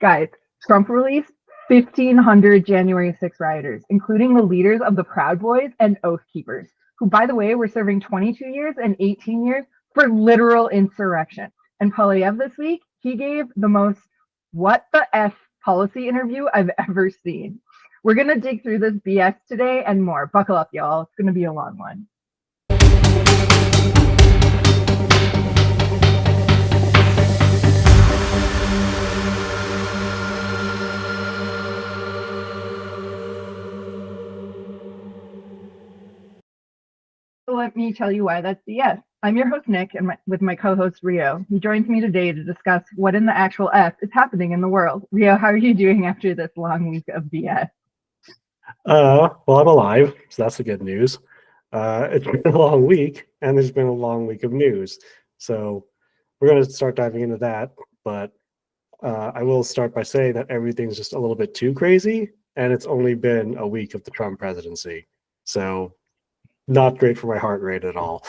Guys, Trump released 1,500 January 6 rioters, including the leaders of the Proud Boys and Oath Keepers, who, by the way, were serving 22 years and 18 years for literal insurrection. And Poilievre this week, he gave the most what the F policy interview I've ever seen. We're going to dig through this BS today and more. Buckle up, y'all. It's going to be a long one. Let me tell you why that's BS. I'm your host, Nick, and with my co-host, Rio. He joins me today to discuss what in the actual F is happening in the world. Rio, how are you doing after this long week of BS? Well, I'm alive, so that's the good news. It's been a long week, and there's been a long week of news. So we're going to start diving into that, but I will start by saying that everything's just a little bit too crazy, and it's only been a week of the Trump presidency. So not great for my heart rate at all.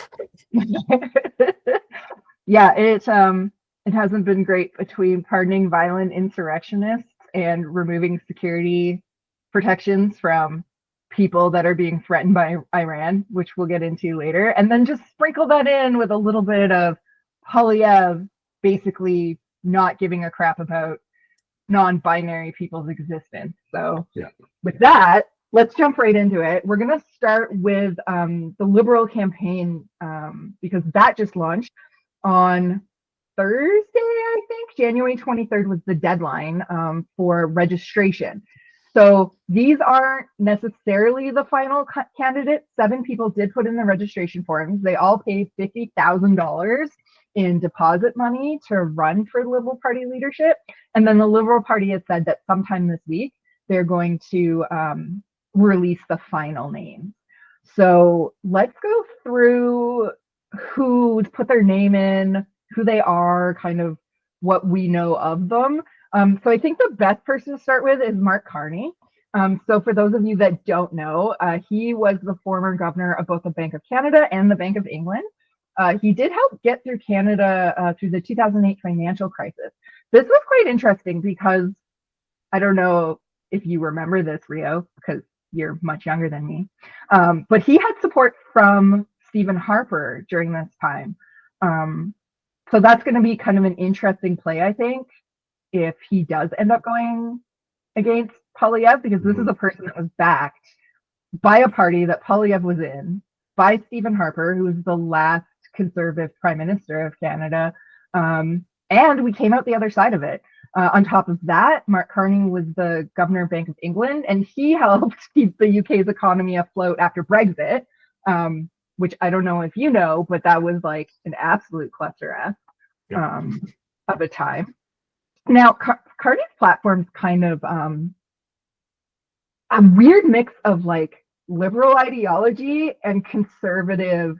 Yeah, it hasn't been great between pardoning violent insurrectionists and removing security protections from people that are being threatened by Iran, which we'll get into later, and then just sprinkle that in with a little bit of Poilievre basically not giving a crap about non-binary people's existence. So yeah. With that, let's jump right into it. We're going to start with the Liberal campaign because that just launched on Thursday, I think. January 23rd was the deadline for registration. So these aren't necessarily the final candidates. 7 people did put in the registration forms. They all paid $50,000 in deposit money to run for Liberal Party leadership. And then the Liberal Party has said that sometime this week, they're going to release the final names. So let's go through who put their name in, who they are, kind of what we know of them. So I think the best person to start with is Mark Carney. So for those of you that don't know, he was the former governor of both the Bank of Canada and the Bank of England. He did help get through Canada through the 2008 financial crisis. This was quite interesting because I don't know if you remember this, Rio, because you're much younger than me. But he had support from Stephen Harper during this time. So that's going to be kind of an interesting play, I think, if he does end up going against Poilievre, because this is a person that was backed by a party that Poilievre was in, by Stephen Harper, who was the last Conservative Prime Minister of Canada. And we came out the other side of it. On top of that, Mark Carney was the governor of Bank of England, and he helped keep the UK's economy afloat after Brexit, which I don't know if you know, but that was like an absolute cluster F of a time. Now, Carney's platform's kind of a weird mix of like liberal ideology and conservative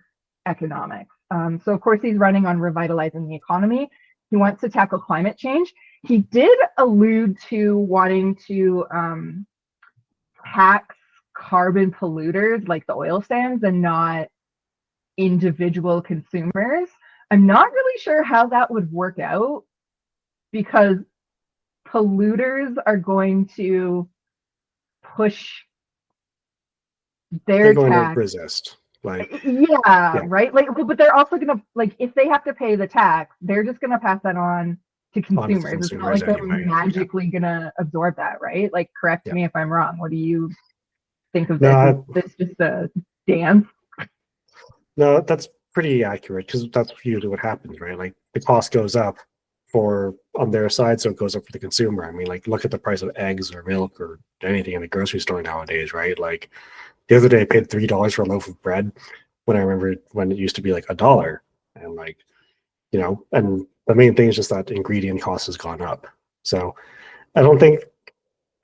economics. So of course he's running on revitalizing the economy. He wants to tackle climate change. He did allude to wanting to tax carbon polluters like the oil sands and not individual consumers. I'm not really sure how that would work out because polluters are going to push their tax. To resist. Yeah, right. Like, but they're also gonna like if they have to pay the tax, they're just gonna pass that on to consumers. It's not like they're magically gonna absorb that, right? Like, correct me if I'm wrong. What do you think of this? Is this just a dance? No, that's pretty accurate because that's usually what happens, right? Like the cost goes up on their side, so it goes up for the consumer. I mean, like look at the price of eggs or milk or anything in the grocery store nowadays, right? Like the other day I paid $3 for a loaf of bread when I remember when it used to be like $1. And like, and the main thing is just that ingredient cost has gone up. So I think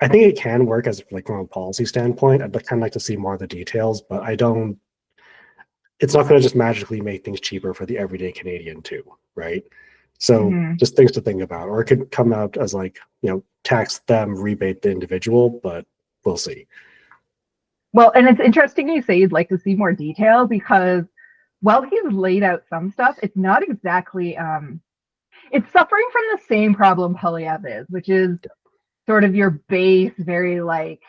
it can work as like from a policy standpoint. I'd kind of like to see more of the details, but it's not going to just magically make things cheaper for the everyday Canadian too, right? So just things to think about. Or it could come out as like, tax them, rebate the individual, but we'll see. Well, and it's interesting you say you'd like to see more detail because while he's laid out some stuff, it's not exactly it's suffering from the same problem Poilievre is, which is sort of your base, very like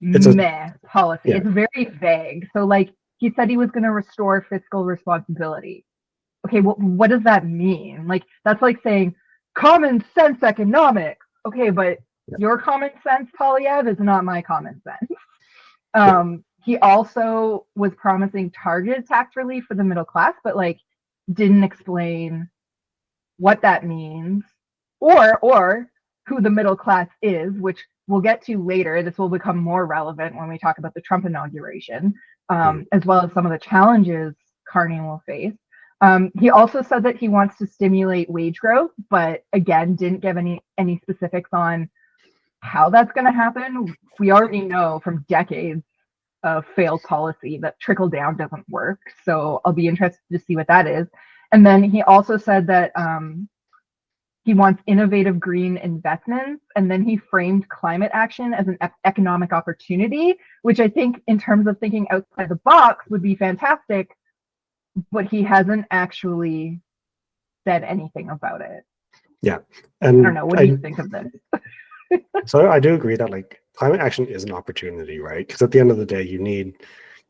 It's a meh policy. yeah, It's very vague. So like he said he was going to restore fiscal responsibility. Okay, well, what does that mean? Like that's like saying common sense economics. Okay, but yeah, your common sense, Poilievre, is not my common sense. yeah, He also was promising targeted tax relief for the middle class, but like didn't explain what that means or who the middle class is, which we'll get to later. This will become more relevant when we talk about the Trump inauguration, mm, as well as some of the challenges Carney will face. He also said that he wants to stimulate wage growth, but again, didn't give any specifics on how that's going to happen. We already know from decades of failed policy that trickle down doesn't work. So I'll be interested to see what that is. And then he also said that he wants innovative green investments. And then he framed climate action as an economic opportunity, which I think, in terms of thinking outside the box, would be fantastic. But he hasn't actually said anything about it. yeah. I don't And know. What do you think of this? so I do agree that like climate action is an opportunity, right? Because at the end of the day, you need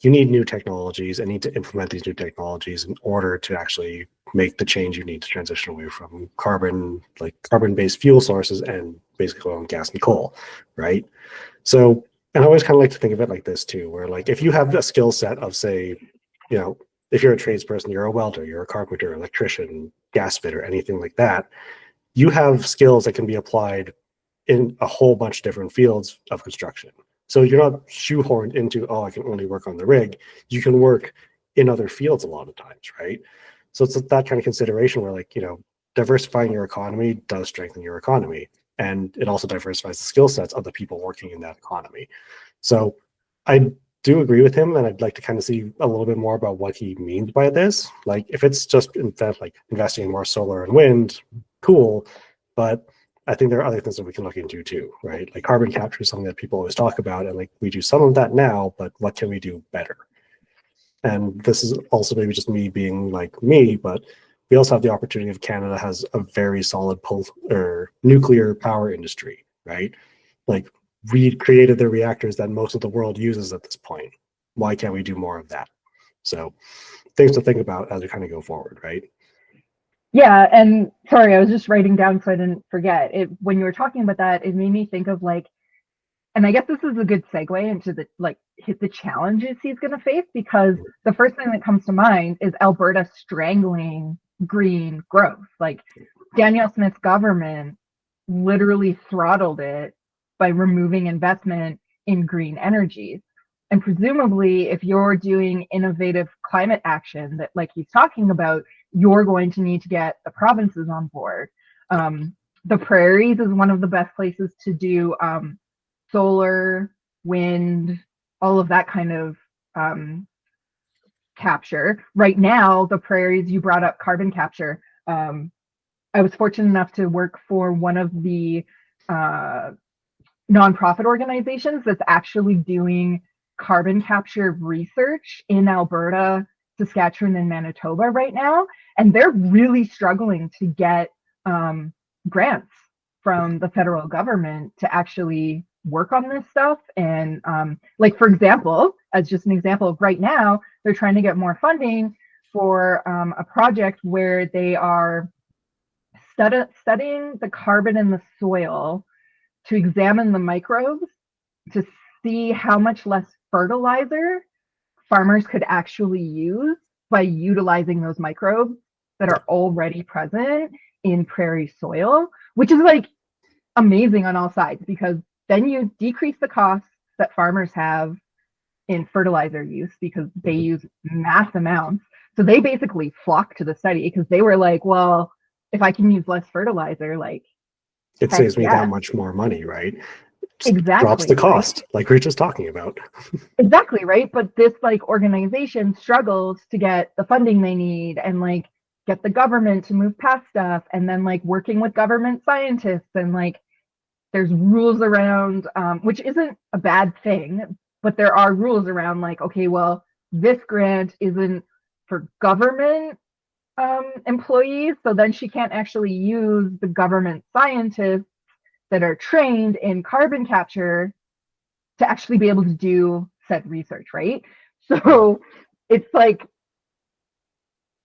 new technologies and need to implement these new technologies in order to actually make the change you need to transition away from carbon-based fuel sources and basically oil and gas and coal, right? So, and I always kind of like to think of it like this too, where like if you have a skill set of, say, you know, if you're a tradesperson, you're a welder, you're a carpenter, electrician, gas fitter, anything like that, you have skills that can be applied in a whole bunch of different fields of construction. So you're not shoehorned into, oh, I can only work on the rig. You can work in other fields a lot of times, right? So it's that kind of consideration where, like, you know, diversifying your economy does strengthen your economy. And it also diversifies the skill sets of the people working in that economy. So I do agree with him, and I'd like to kind of see a little bit more about what he means by this. Like, if it's just in fact like investing in more solar and wind, cool. But I think there are other things that we can look into too, right? Like carbon capture is something that people always talk about, and like we do some of that now, but what can we do better? And this is also maybe just me being like me, but we also have the opportunity of Canada has a very solid nuclear power industry, right? Like we created the reactors that most of the world uses at this point. Why can't we do more of that? So things to think about as we kind of go forward, right? Yeah, and sorry, I was just writing down so I didn't forget. It when you were talking about that, it made me think of like, and I guess this is a good segue into the like hit the challenges he's going to face, because the first thing that comes to mind is Alberta strangling green growth. Like Danielle Smith's government literally throttled it by removing investment in green energies. And presumably, if you're doing innovative climate action that, like he's talking about, you're going to need to get the provinces on board. The prairies is one of the best places to do solar, wind, all of that kind of capture. Right now, the prairies, you brought up carbon capture. I was fortunate enough to work for one of the nonprofit organizations that's actually doing carbon capture research in Alberta, Saskatchewan, and Manitoba right now. And they're really struggling to get grants from the federal government to actually work on this stuff. And like, for example, as just an example, right now, they're trying to get more funding for a project where they are studying the carbon in the soil to examine the microbes to see how much less fertilizer farmers could actually use by utilizing those microbes that are already present in prairie soil, which is like amazing on all sides, because then you decrease the costs that farmers have in fertilizer use because they use mass amounts. So they basically flocked to the study because they were like, well, if I can use less fertilizer, like, It heck saves me that yeah. much more money, right? Just drops Exactly, the right? cost, like we were just talking about. Exactly, right? But this like organization struggles to get the funding they need and like get the government to move past stuff, and then like working with government scientists, and like there's rules around which isn't a bad thing, but there are rules around like, okay, well, this grant isn't for government employees. So then she can't actually use the government scientists that are trained in carbon capture to actually be able to do said research, right? So it's like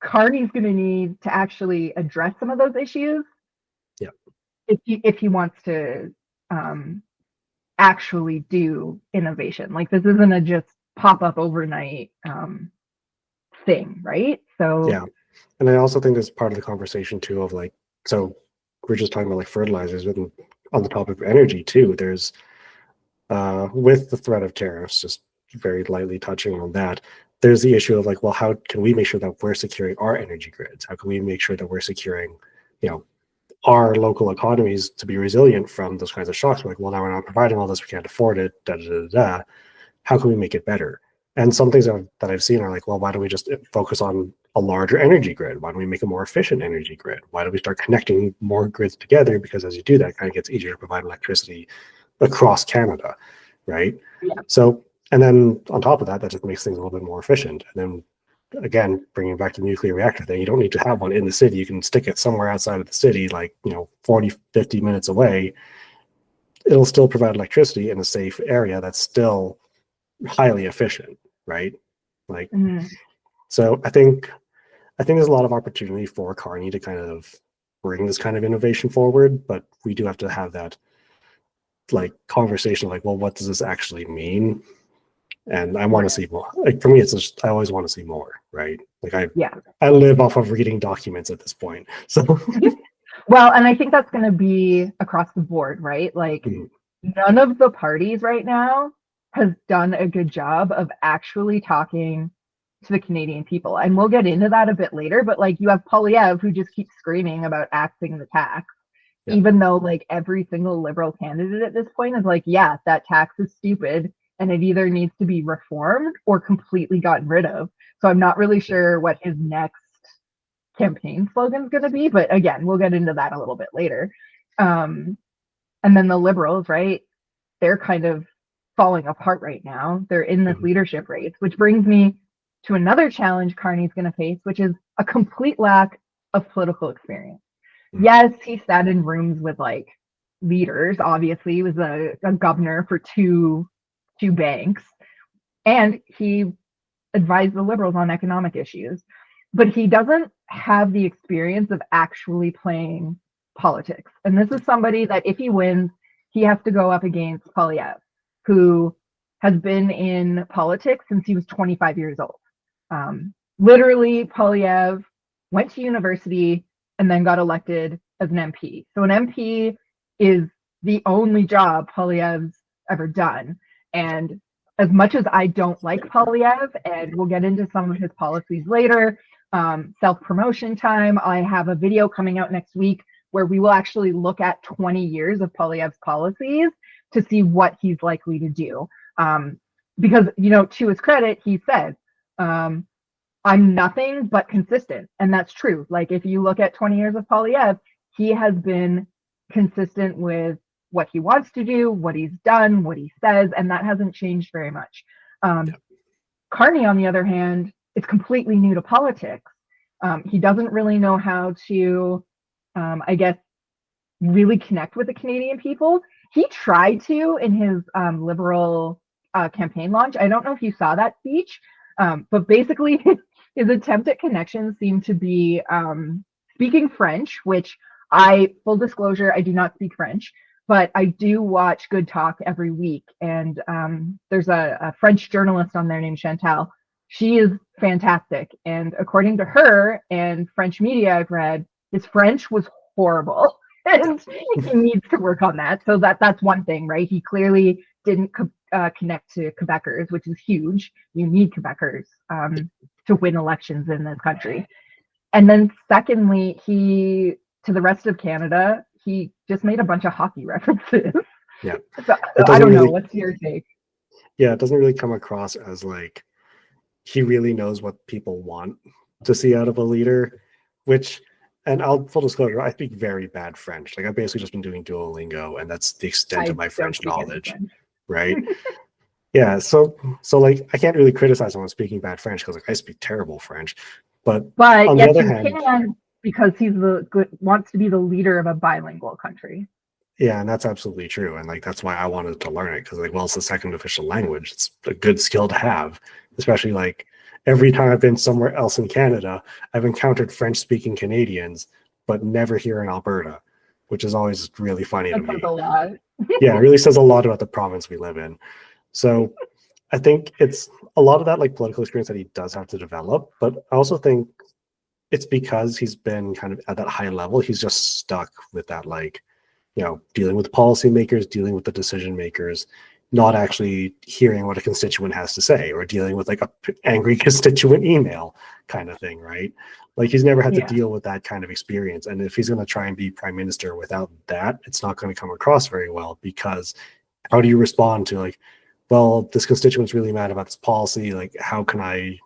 Carney's going to need to actually address some of those issues Yeah. if he wants to actually do innovation. Like this isn't a just pop up overnight thing, right? So Yeah. And I also think there's part of the conversation too of like, so we're just talking about like fertilizers, but on the topic of energy too, there's with the threat of tariffs, just very lightly touching on that, there's the issue of like, well, how can we make sure that we're securing our energy grids? How can we make sure that we're securing, you know, our local economies to be resilient from those kinds of shocks? We're like, well, now we're not providing all this, we can't afford it, da da da da. How can we make it better? And some things that I've seen are like, well, why don't we just focus on a larger energy grid? Why don't we make a more efficient energy grid? Why don't we start connecting more grids together? Because as you do that, it kind of gets easier to provide electricity across Canada, right? yeah. So, and then on top of that, that just makes things a little bit more efficient. And then again, bringing back the nuclear reactor thing, you don't need to have one in the city. You can stick it somewhere outside of the city, like, 40, 50 minutes away. It'll still provide electricity in a safe area that's still highly efficient, right? Like, so I think there's a lot of opportunity for Carney to kind of bring this kind of innovation forward, but we do have to have that like conversation, like, well, what does this actually mean? And I want to see more. Like for me, it's just I always want to see more, right? Like I live off of reading documents at this point. So well, and I think that's going to be across the board, right? Like none of the parties right now has done a good job of actually talking to the Canadian people. And we'll get into that a bit later, but like you have Poilievre who just keeps screaming about axing the tax, even though like every single Liberal candidate at this point is like, yeah, that tax is stupid and it either needs to be reformed or completely gotten rid of. So I'm not really sure what his next campaign slogan is going to be, but again, we'll get into that a little bit later. And then the Liberals, right? They're kind of falling apart right now. They're in this leadership race, which brings me to another challenge Carney's going to face, which is a complete lack of political experience. Yes, he sat in rooms with like leaders. Obviously, he was a governor for two banks, and he advised the Liberals on economic issues. But he doesn't have the experience of actually playing politics. And this is somebody that if he wins, he has to go up against Poilievre, who has been in politics since he was 25 years old. Literally, Poilievre went to university and then got elected as an MP. So an MP is the only job Poilievre's ever done. And as much as I don't like Poilievre, and we'll get into some of his policies later, self-promotion time, I have a video coming out next week where we will actually look at 20 years of Poilievre's policies to see what he's likely to do. Because, to his credit, he said, I'm nothing but consistent. And that's true. Like if you look at 20 years of Poilievre, he has been consistent with what he wants to do, what he's done, what he says, and that hasn't changed very much. Carney, on the other hand, is completely new to politics. He doesn't really know how to, really connect with the Canadian people. He tried to in his Liberal campaign launch. I don't know if you saw that speech, but basically his attempt at connection seemed to be speaking French, which full disclosure, I do not speak French, but I do watch Good Talk every week. And there's a French journalist on there named Chantal. She is fantastic. And according to her and French media I've read, his French was horrible. And he needs to work on that. So that's one thing, right? He clearly didn't connect to Quebecers, which is huge. You need Quebecers to win elections in this country. And then secondly, to the rest of Canada, he just made a bunch of hockey references. Yeah. So I don't know. What's your take? Yeah, it doesn't really come across as like he really knows what people want to see out of a leader, and full disclosure, I speak very bad French. Like I've basically just been doing Duolingo, and that's the extent of my French knowledge, right? Yeah, so like I can't really criticize someone speaking bad French because like I speak terrible French, But But on the yes, other he hand, can because he's the good wants to be the leader of a bilingual country. yeah, and that's absolutely true. And like that's why I wanted to learn it, because like, well, it's the second official language. It's a good skill to have, especially like every time I've been somewhere else in Canada, I've encountered French speaking Canadians, but never here in Alberta, which is always really funny to That says me. a lot. Yeah, it really says a lot about the province we live in. So I think it's a lot of that like political experience that he does have to develop, but I also think it's because he's been kind of at that high level, he's just stuck with that, like, dealing with policymakers, dealing with the decision makers, not actually hearing what a constituent has to say, or dealing with like a angry constituent email kind of thing, right? Like he's never had to Yeah. deal with that kind of experience. And if he's going to try and be prime minister without that, it's not going to come across very well, because how do you respond to like, well, this constituent's really mad about this policy. Like, how can I,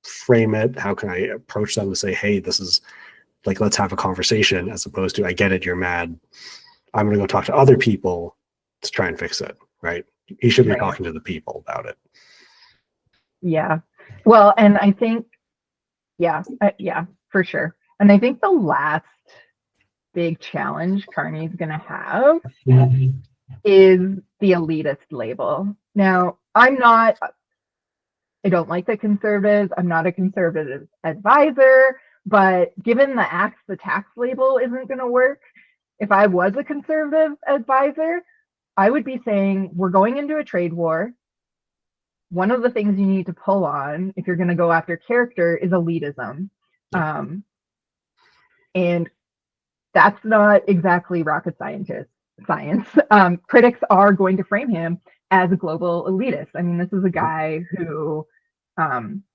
frame it? How can I approach them to say, hey, this is like, let's have a conversation, as opposed to, I get it, you're mad, I'm going to go talk to other people to try and fix it, right? He should be Right. talking to the people about it. Yeah. Well, and I think, yeah, for sure. And I think the last big challenge Carney's going to have is the elitist label. Now, I don't like the conservatives. I'm not a conservative advisor, but given the tax label isn't going to work, if I was a conservative advisor, I would be saying we're going into a trade war. One of the things you need to pull on if you're going to go after character is elitism. And that's not exactly rocket science. Critics are going to frame him as a global elitist. I mean, this is a guy who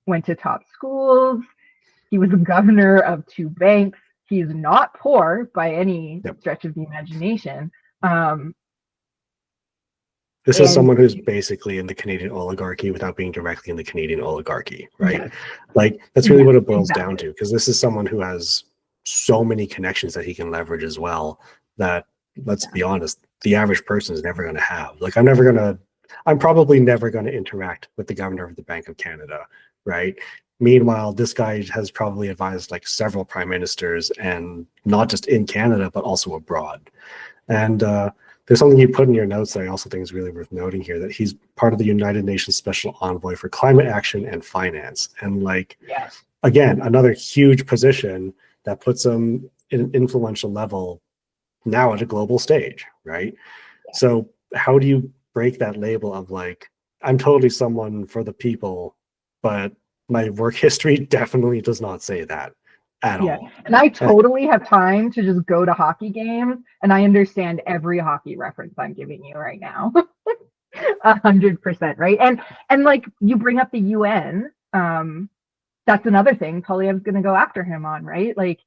went to top schools. He was a governor of 2 banks. He's not poor by any stretch of the imagination. This is someone who's basically in the Canadian oligarchy without being directly in the Canadian oligarchy, right? Yes. Like, that's really what it boils down to, because this is someone who has so many connections that he can leverage as well, that, let's be honest, the average person is never going to have. Like, I'm probably never going to interact with the governor of the Bank of Canada, right? Meanwhile, this guy has probably advised like several prime ministers, and not just in Canada, but also abroad. And there's something you put in your notes that I also think is really worth noting here, that he's part of the United Nations Special Envoy for Climate Action and Finance. And like, again, another huge position that puts him in an influential level now at a global stage, right? So how do you break that label of like, I'm totally someone for the people, but my work history definitely does not say that at all. And I totally have time to just go to hockey games, and I understand every hockey reference I'm giving you right now. 100%, right? And like you bring up the UN, that's another thing Poilievre's going to go after him on, right? Like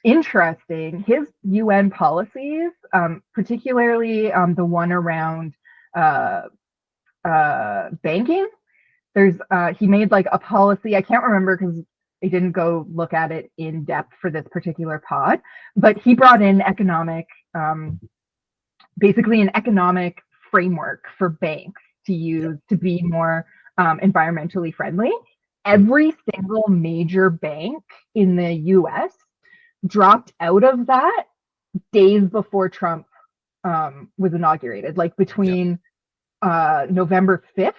interesting, his UN policies, particularly the one around banking. He made like a policy, I can't remember because I didn't go look at it in depth for this particular pod, but he brought in basically an economic framework for banks to use to be more environmentally friendly. Every single major bank in the US dropped out of that days before Trump was inaugurated, like between November 5th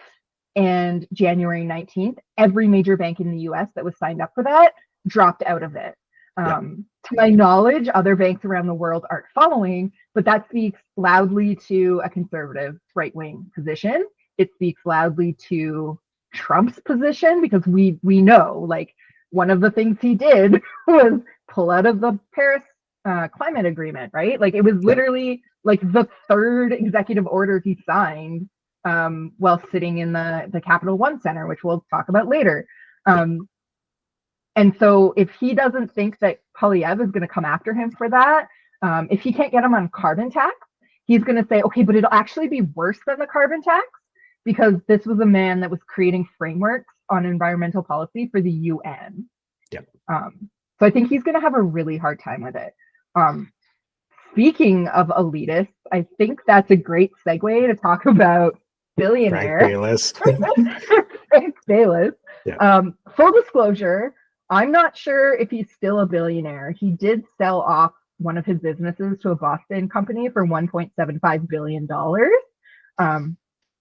and January 19th, every major bank in the US that was signed up for that dropped out of it. To my knowledge, other banks around the world aren't following, but that speaks loudly to a conservative right-wing position. It speaks loudly to Trump's position, because we know, like, one of the things he did was pull out of the Paris climate agreement, right? Like, it was literally like the 3rd executive order he signed while sitting in the Capital One Center, which we'll talk about later. And so if he doesn't think that Poilievre is going to come after him for that, if he can't get him on carbon tax, he's going to say, okay, but it'll actually be worse than the carbon tax, because this was a man that was creating frameworks on environmental policy for the UN. So I think he's going to have a really hard time with it. Speaking of elitists, I think that's a great segue to talk about billionaire Frank Bayless. Frank Bayless. Yeah. Full disclosure, I'm not sure if he's still a billionaire. He did sell off one of his businesses to a Boston company for $1.75 billion.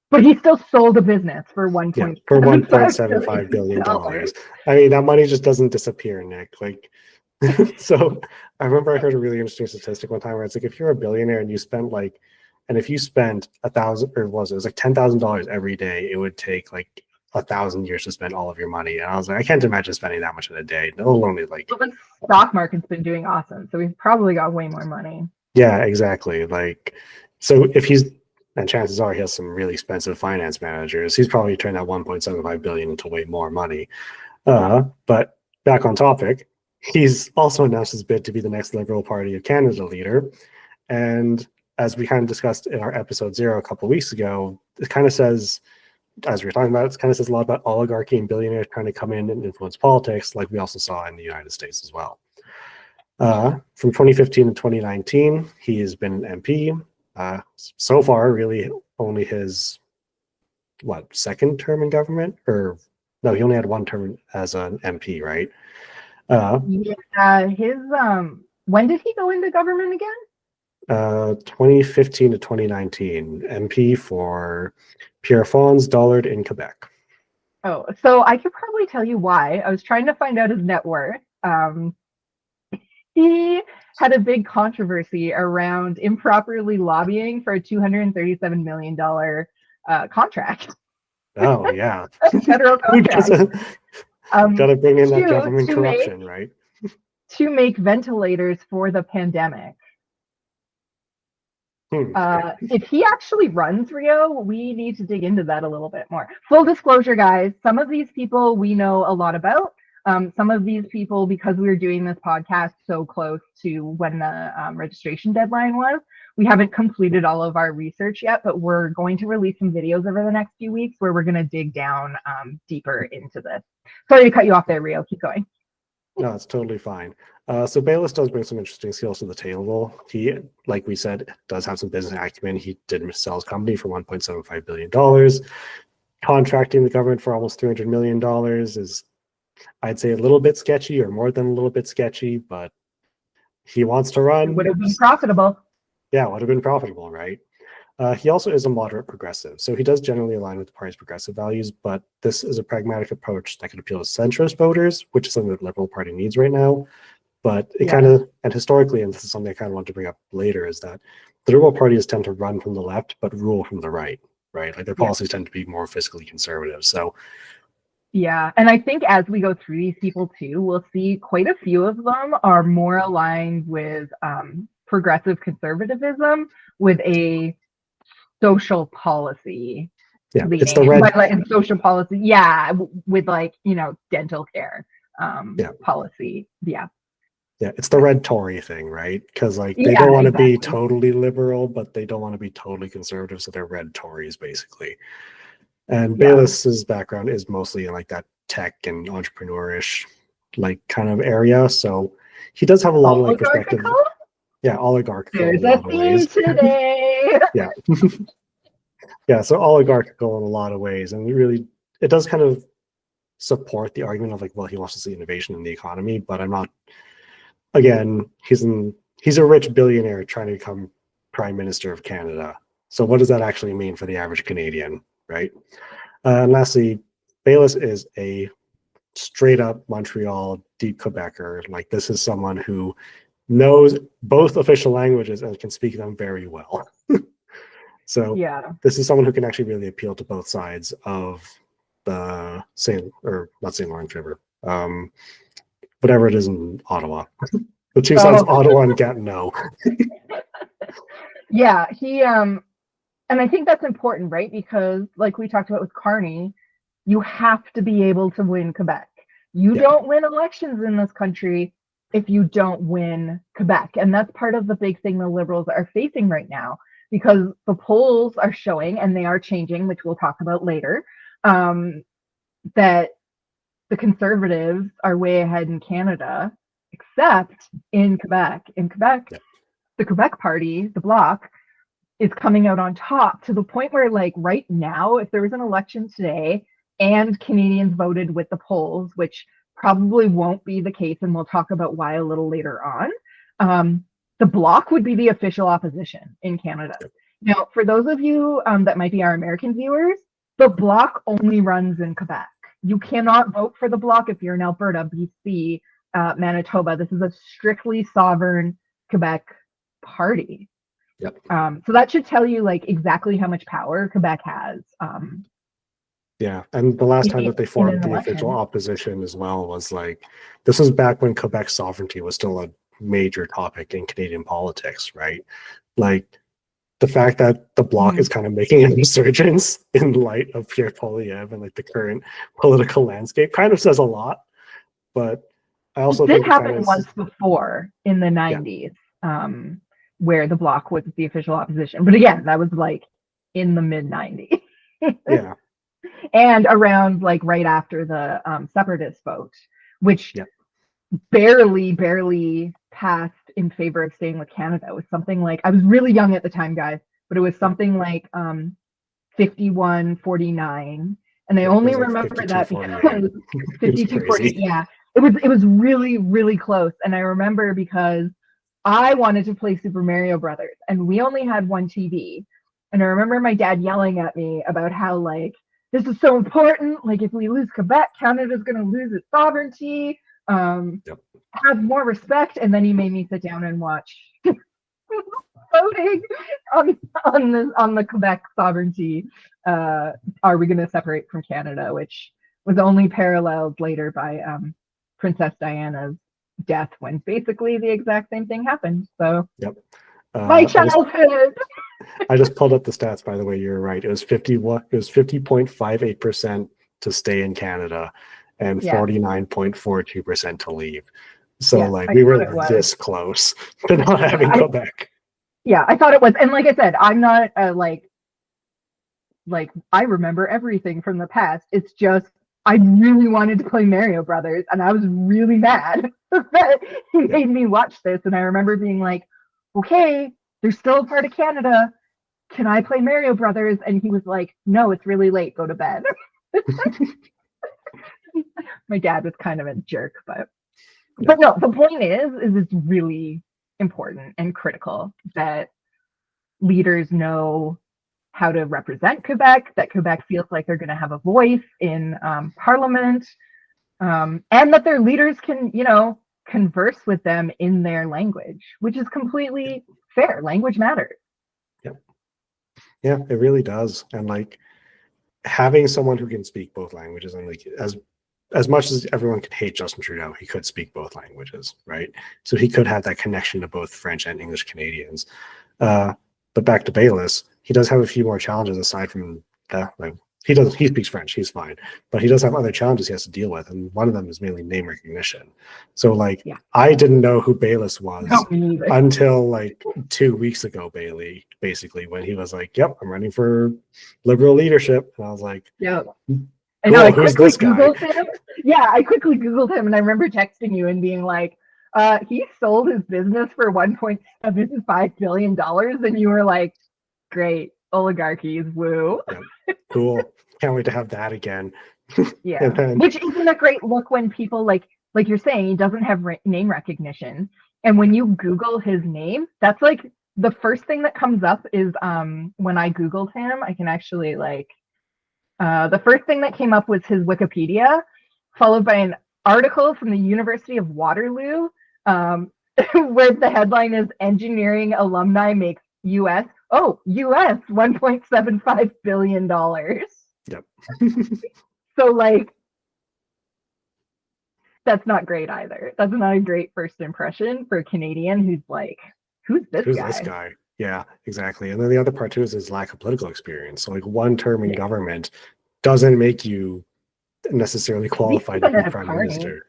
But he still sold a business for Yeah, for $1.75 $1.75 billion. billion. I mean, that money just doesn't disappear, Nick. Like, so I remember I heard a really interesting statistic one time where it's like if you're a billionaire and you spent like, and if you spent $1,000 or was it was like $10,000 every day, it would take like 1,000 years to spend all of your money. And I was like, I can't imagine spending that much in a day. No, only like, Well, the stock market's been doing awesome, so he's probably got way more money. yeah, exactly. Like, so if he's, and chances are he has some really expensive finance managers, he's probably turned that 1.75 billion into way more money. But back on topic, he's also announced his bid to be the next Liberal Party of Canada leader. And as we kind of discussed in our episode 0 a couple of weeks ago, it kind of says, as we were talking about, it kind of says a lot about oligarchy and billionaires trying to come in and influence politics, like we also saw in the United States as well. From 2015 to 2019, he has been an MP. So far, really only his, second term in government? Or no, he only had one term as an MP, right? When did he go into government again? 2015 to 2019, MP for Pierre Dollard in Quebec. Oh, so I could probably tell you why. I was trying to find out his net worth. He had a big controversy around improperly lobbying for a $237 million contract. Oh, yeah. Federal contract. Got to bring in that government corruption, right? To make ventilators for the pandemic. If he actually runs Rio, we need to dig into that a little bit more. Full disclosure, guys, some of these people we know a lot about. Some of these people, because we were doing this podcast so close to when the registration deadline was, we haven't completed all of our research yet, but we're going to release some videos over the next few weeks where we're going to dig down deeper into this. Sorry to cut you off there, Rio. Keep going. No, it's totally fine. So Bayless does bring some interesting skills to the table. He, like we said, does have some business acumen. He did sell his company for $1.75 billion. Contracting the government for almost $300 million is, I'd say, a little bit sketchy, or more than a little bit sketchy, but he wants to run. It would have been profitable. Yeah, it would have been profitable, right? He also is a moderate progressive, so he does generally align with the party's progressive values, but this is a pragmatic approach that could appeal to centrist voters, which is something that the Liberal Party needs right now. But it kind of, and historically, and this is something I kind of want to bring up later, is that the Liberal parties tend to run from the left, but rule from the right? Like their policies tend to be more fiscally conservative. So yeah, and I think as we go through these people too, we'll see quite a few of them are more aligned with progressive conservatism with a social policy. Yeah, it's the red social policy. Yeah, with dental care policy. Yeah. Yeah, it's the red Tory thing, right? Because they don't want to be totally liberal, but they don't want to be totally conservative, so they're red Tories basically. And Bayless's background is mostly in that tech and entrepreneurish kind of area, so he does have a lot of perspective. Yeah, oligarchical. There's a theme today. Yeah. Yeah, so oligarchical in a lot of ways, and it does kind of support the argument of he wants to see innovation in the economy, but I'm not. Again, he's a rich billionaire trying to become Prime Minister of Canada. So what does that actually mean for the average Canadian, right? And lastly, Bayless is a straight up Montreal deep Quebecer. This is someone who knows both official languages and can speak them very well. So this is someone who can actually really appeal to both sides of the not St. Lawrence River. Whatever it is in Ottawa. The two sides of Ottawa and Gatineau. Yeah, and I think that's important, right? Because like we talked about with Carney, you have to be able to win Quebec. You don't win elections in this country if you don't win Quebec. And that's part of the big thing the Liberals are facing right now, because the polls are showing, and they are changing, which we'll talk about later, that the Conservatives are way ahead in Canada, except in Quebec. In Quebec, the Quebec Party, the Bloc, is coming out on top to the point where right now, if there was an election today and Canadians voted with the polls, which probably won't be the case, and we'll talk about why a little later on. The Bloc would be the official opposition in Canada. Now, for those of you that might be our American viewers, the Bloc only runs in Quebec. You cannot vote for the Bloc if you're in Alberta, BC, Manitoba. This is a strictly sovereign Quebec party. Yep. So that should tell you like exactly how much power Quebec has. Yeah, and the last time that they formed the official opposition as well was like, this was back when Quebec sovereignty was still a major topic in Canadian politics, right? Like the fact that the Bloc is kind of making a resurgence in light of Pierre Poilievre and like the current political landscape kind of says a lot. But I also think this happened once before in the 90s, where the Bloc was the official opposition. But again, that was like in the mid 90s. Yeah. And around like right after the separatist vote, which barely passed in favor of staying with Canada. It was something like, I was really young at the time, guys, but it was something like 51-49. And I only remember that because 52-48. Yeah, it was really, really close. And I remember because I wanted to play Super Mario Brothers, and we only had one TV. And I remember my dad yelling at me about how like, this is so important. Like if we lose Quebec, Canada's going to lose its sovereignty. Have more respect. And then he made me sit down and watch voting on the Quebec sovereignty. Are we going to separate from Canada? Which was only paralleled later by Princess Diana's death, when basically the exact same thing happened. So my childhood. I just pulled up the stats, by the way. You're right. It was 50.58% to stay in Canada and 49.42% to leave. So like we were this close to not having Quebec. Yeah, I thought it was. And like I said, I'm not like I remember everything from the past. It's just I really wanted to play Mario Brothers, and I was really mad that he made me watch this. And I remember being like, okay, they're still a part of Canada. Can I play Mario Brothers? And he was like, no, it's really late. Go to bed. My dad was kind of a jerk, but no, the point is it's really important and critical that leaders know how to represent Quebec, that Quebec feels like they're going to have a voice in Parliament, and that their leaders can, converse with them in their language, which is completely fair. Language matters. Yeah, it really does. And like having someone who can speak both languages, and like as much as everyone could hate Justin Trudeau, he could speak both languages, right? So he could have that connection to both French and English Canadians. But back to Bayless, he does have a few more challenges aside from that. Like he speaks French, he's fine, but he does have other challenges he has to deal with, and one of them is mainly name recognition. So like I didn't know who Bayless was until like 2 weeks ago, basically when he was like, yep, I'm running for Liberal leadership, and I was like, I know. I quickly Googled him. Yeah, I quickly Googled him, and I remember texting you and being like, he sold his business for $1.75 billion, and you were like, great, oligarchies, woo. Cool. Can't wait to have that again. Which isn't a great look when people like you're saying, he doesn't have name recognition, and when you Google his name, that's like the first thing that comes up is when I Googled him, I can actually the first thing that came up was his Wikipedia, followed by an article from the University of Waterloo, where the headline is "Engineering Alumni Makes U.S. $1.75 billion." Yep. So like, that's not great either. That's not a great first impression for a Canadian who's like, who's this guy? Yeah, exactly. And then the other part too is his lack of political experience. So like one term in government doesn't make you necessarily qualified to be prime minister.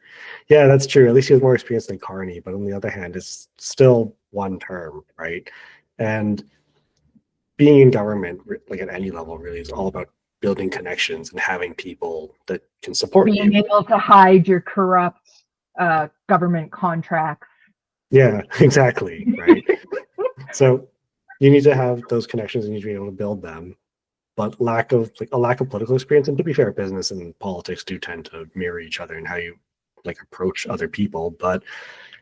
Yeah, that's true. At least he has more experience than Carney, but on the other hand, it's still one term, right? And being in government, like at any level, really is all about building connections and having people that can support you. Being able to hide your corrupt government contracts. Yeah, exactly. Right. So you need to have those connections, and you need to be able to build them. but lack of political experience. And to be fair, business and politics do tend to mirror each other in how you like approach other people, but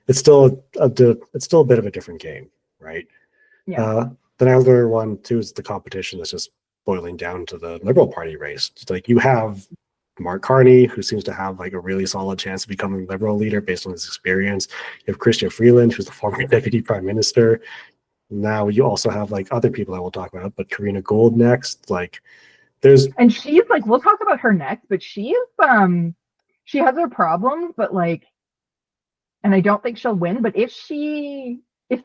it's still it's still a bit of a different game, right? Yeah. The other one too is the competition that's just boiling down to the Liberal Party race. It's like you have Mark Carney, who seems to have like a really solid chance of becoming Liberal leader based on his experience. You have Chrystia Freeland, who's the former deputy prime minister. Now you also have like other people that we'll talk about, but Karina Gould next. Like there's And she's like, we'll talk about her next, but she has her problems, but like, and I don't think she'll win, but if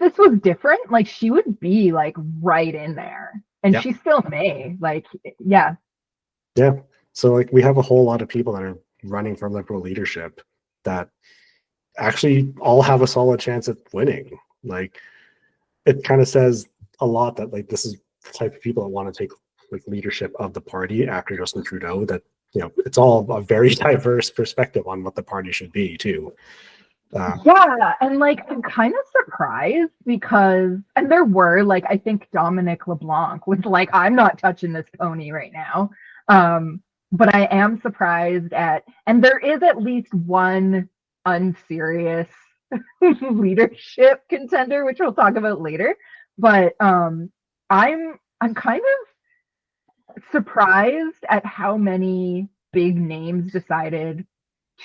this was different, like she would be like right in there. And yeah. she still may. Like, yeah. Yeah. So like we have a whole lot of people that are running for Liberal leadership that actually all have a solid chance at winning. Like it kind of says a lot that like this is the type of people that want to take like leadership of the party after Justin Trudeau, that it's all a very diverse perspective on what the party should be too. Yeah, and like I'm kind of surprised because, and there were like, I think Dominic LeBlanc was like, I'm not touching this pony right now. But I am surprised and there is at least one unserious leadership contender, which we'll talk about later. But I'm kind of surprised at how many big names decided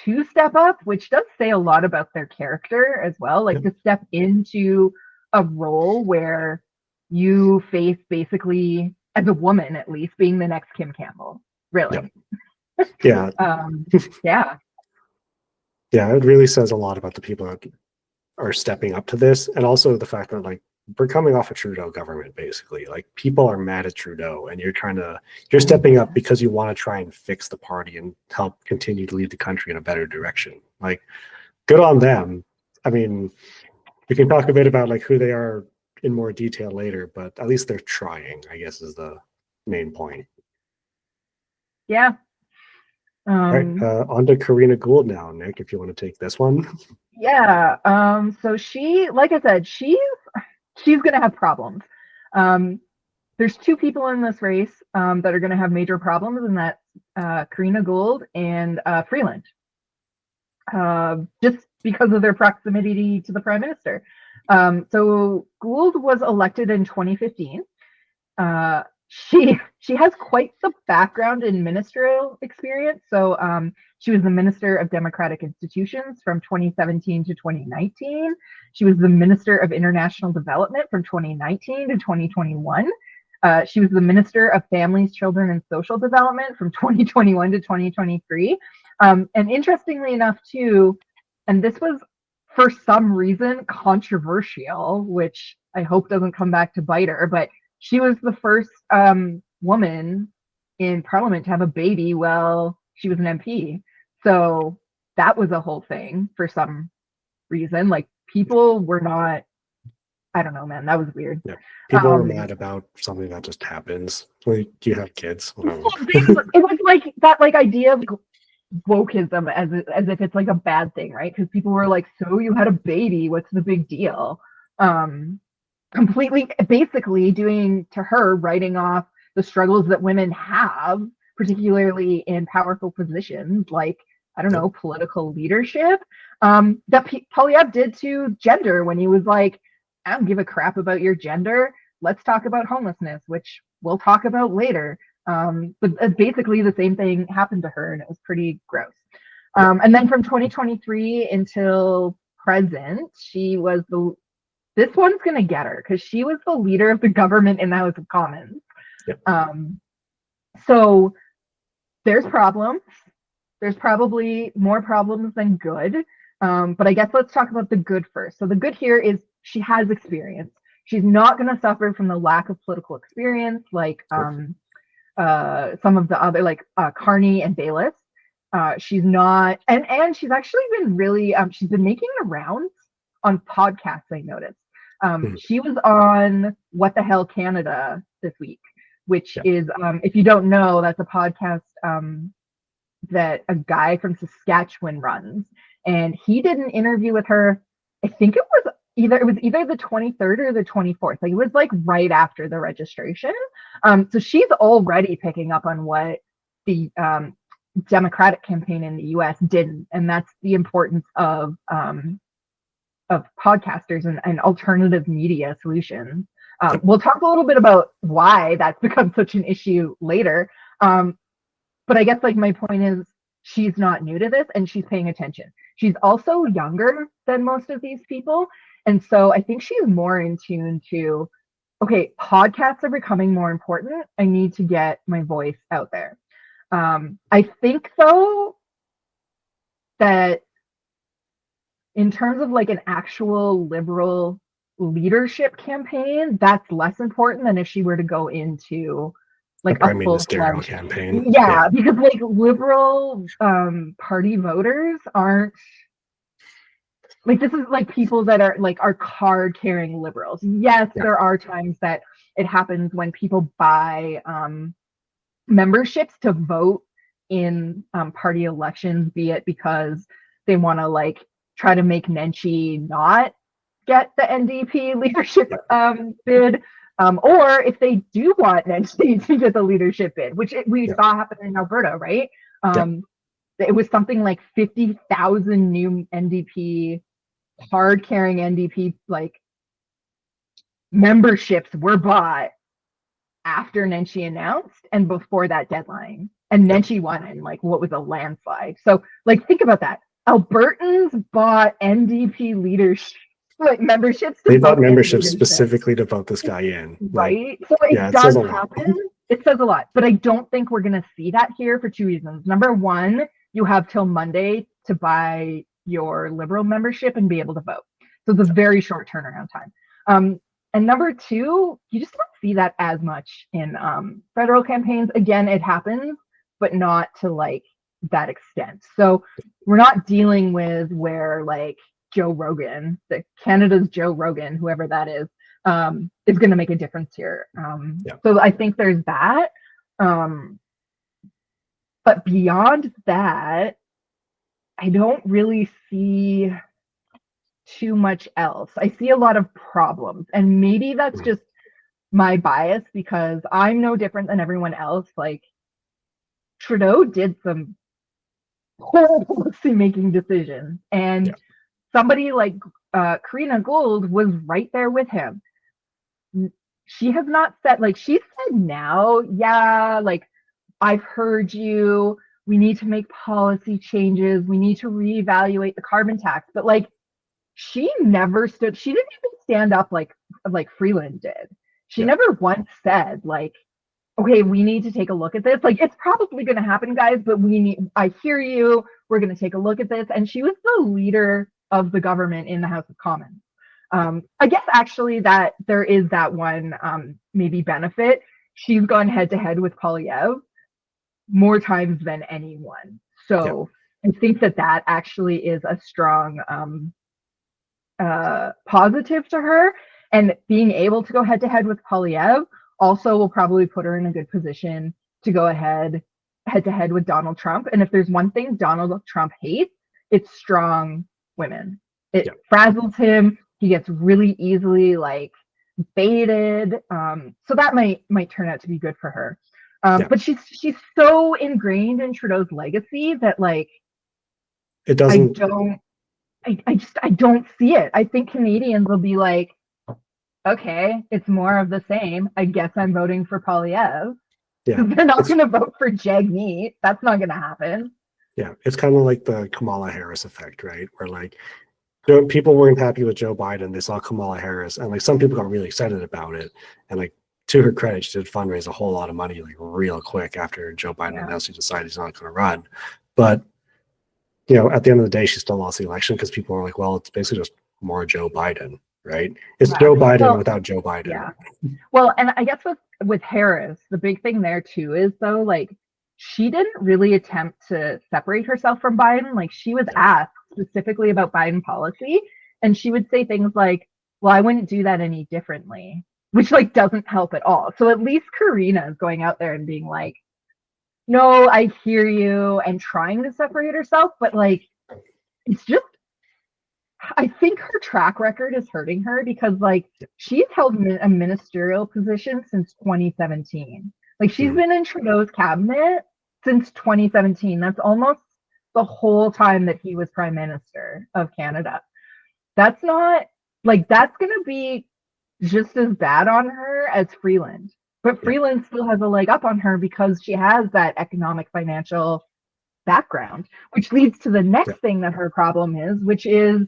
to step up, which does say a lot about their character as well. Like to step into a role where you face basically, as a woman at least, being the next Kim Campbell. Really. Yeah. Yeah. Yeah, it really says a lot about the people that are stepping up to this, and also the fact that like we're coming off a Trudeau government basically. Like people are mad at Trudeau, and you're stepping up because you want to try and fix the party and help continue to lead the country in a better direction. Like good on them. I mean, we can talk a bit about like who they are in more detail later, but at least they're trying, I guess, is the main point. Yeah. All right, on to Karina Gould now, Nick, if you want to take this one. Yeah. So she, like I said, she's gonna have problems. There's two people in this race that are gonna have major problems, and that's Karina Gould and Freeland. Just because of their proximity to the prime minister. So Gould was elected in 2015. She has quite the background in ministerial experience. So she was the Minister of Democratic Institutions from 2017 to 2019. She was the Minister of International Development from 2019 to 2021. She was the Minister of Families, Children, and Social Development from 2021 to 2023. And interestingly enough, too, and this was for some reason controversial, which I hope doesn't come back to bite her, but she was the first woman in Parliament to have a baby while she was an MP. So that was a whole thing for some reason. Like people were not, I don't know, man, that was weird. Yeah. People were mad about something that just happens. Like, do you have kids? It was like that like idea of wokeism as if it's like a bad thing, right? Because people were like, so you had a baby, what's the big deal? Completely basically doing to her, writing off the struggles that women have, particularly in powerful positions like, I don't know, political leadership, that Poilievre did to gender when he was like, I don't give a crap about your gender, let's talk about homelessness, which we'll talk about later. But basically the same thing happened to her, and it was pretty gross. And then from 2023 until present, she was this one's going to get her because she was the leader of the government in the House of Commons. So there's problems. There's probably more problems than good. But I guess let's talk about the good first. So the good here is she has experience. She's not going to suffer from the lack of political experience like some of the other, like Carney and Bayless. She's not, and she's actually been really, she's been making the rounds on podcasts, I noticed. She was on What the Hell Canada this week, which is, if you don't know, that's a podcast that a guy from Saskatchewan runs. And he did an interview with her. I think it was either the 23rd or the 24th. Like it was like right after the registration. So she's already picking up on what the Democratic campaign in the U.S. didn't, and that's the importance of podcasters and alternative media solutions. We'll talk a little bit about why that's become such an issue later. But I guess like my point is she's not new to this and she's paying attention. She's also younger than most of these people. And so I think she's more in tune to, okay, podcasts are becoming more important. I need to get my voice out there. I think though that in terms of like an actual liberal leadership campaign, that's less important than if she were to go into like a full-fledged campaign. Yeah, because like liberal party voters aren't like, this is like people that are like are card carrying liberals. Yes, there are times that it happens when people buy memberships to vote in party elections, be it because they want to like try to make Nenshi not get the NDP leadership bid, or if they do want Nenshi to get the leadership bid, which we saw happen in Alberta, right? It was something like 50,000 new NDP, card-carrying NDP like memberships were bought after Nenshi announced and before that deadline. And Nenshi won in like what was a landslide. So like think about that. Albertans bought NDP leadership like memberships. They bought memberships specifically to vote this guy in. Right? So it does happen. It says a lot. But I don't think we're gonna see that here for two reasons. Number one, you have till Monday to buy your liberal membership and be able to vote. So it's a very short turnaround time. And number two, you just don't see that as much in federal campaigns. Again, it happens, but not to like that extent. So we're not dealing with where like Joe Rogan, the Canada's Joe Rogan, whoever that is going to make a difference here. So I think there's that. But beyond that, I don't really see too much else. I see a lot of problems, and maybe that's just my bias because I'm no different than everyone else. Like Trudeau did some poor policy-making decisions, and somebody like Karina Gould was right there with him. She has not said, like, she said now, like, I've heard you. We need to make policy changes. We need to reevaluate the carbon tax. But like, she never stood. She didn't even stand up like Freeland did. She never once said like, okay, we need to take a look at this. Like, it's probably going to happen, guys, but I hear you. We're going to take a look at this. And she was the leader of the government in the House of Commons. I guess actually that there is that one maybe benefit. She's gone head to head with Poilievre more times than anyone. So I think that actually is a strong positive to her. And being able to go head to head with Poilievre also will probably put her in a good position to go head to head with Donald Trump. And if there's one thing Donald Trump hates, it's strong women. It frazzles him. He gets really easily like baited. So that might turn out to be good for her. But she's so ingrained in Trudeau's legacy that like it doesn't. I don't see it. I think Canadians will be like, okay, it's more of the same. I guess I'm voting for Poilievre. Yeah, they're not going to vote for Jagmeet. That's not going to happen. Yeah, it's kind of like the Kamala Harris effect, right? Where like people weren't happy with Joe Biden. They saw Kamala Harris, and like some people got really excited about it. And like to her credit, she did fundraise a whole lot of money like real quick after Joe Biden announced he decided he's not going to run. But you know, at the end of the day, she still lost the election because people were like, well, it's basically just more Joe Biden, right? It's Joe Biden without Joe Biden. Yeah. Well, and I guess with Harris, the big thing there too is though, like she didn't really attempt to separate herself from Biden. Like she was asked specifically about Biden policy, and she would say things like, well, I wouldn't do that any differently, which like doesn't help at all. So at least Karina is going out there and being like, no, I hear you, and trying to separate herself, but like it's just I think her track record is hurting her because like she's held a ministerial position since 2017. Like she's Mm, been in Trudeau's cabinet since 2017. That's almost the whole time that he was prime minister of Canada. That's not like that's going to be just as bad on her as Freeland. But yeah, Freeland still has a leg up on her because she has that economic financial background, which leads to the yeah, next thing that her problem is, which is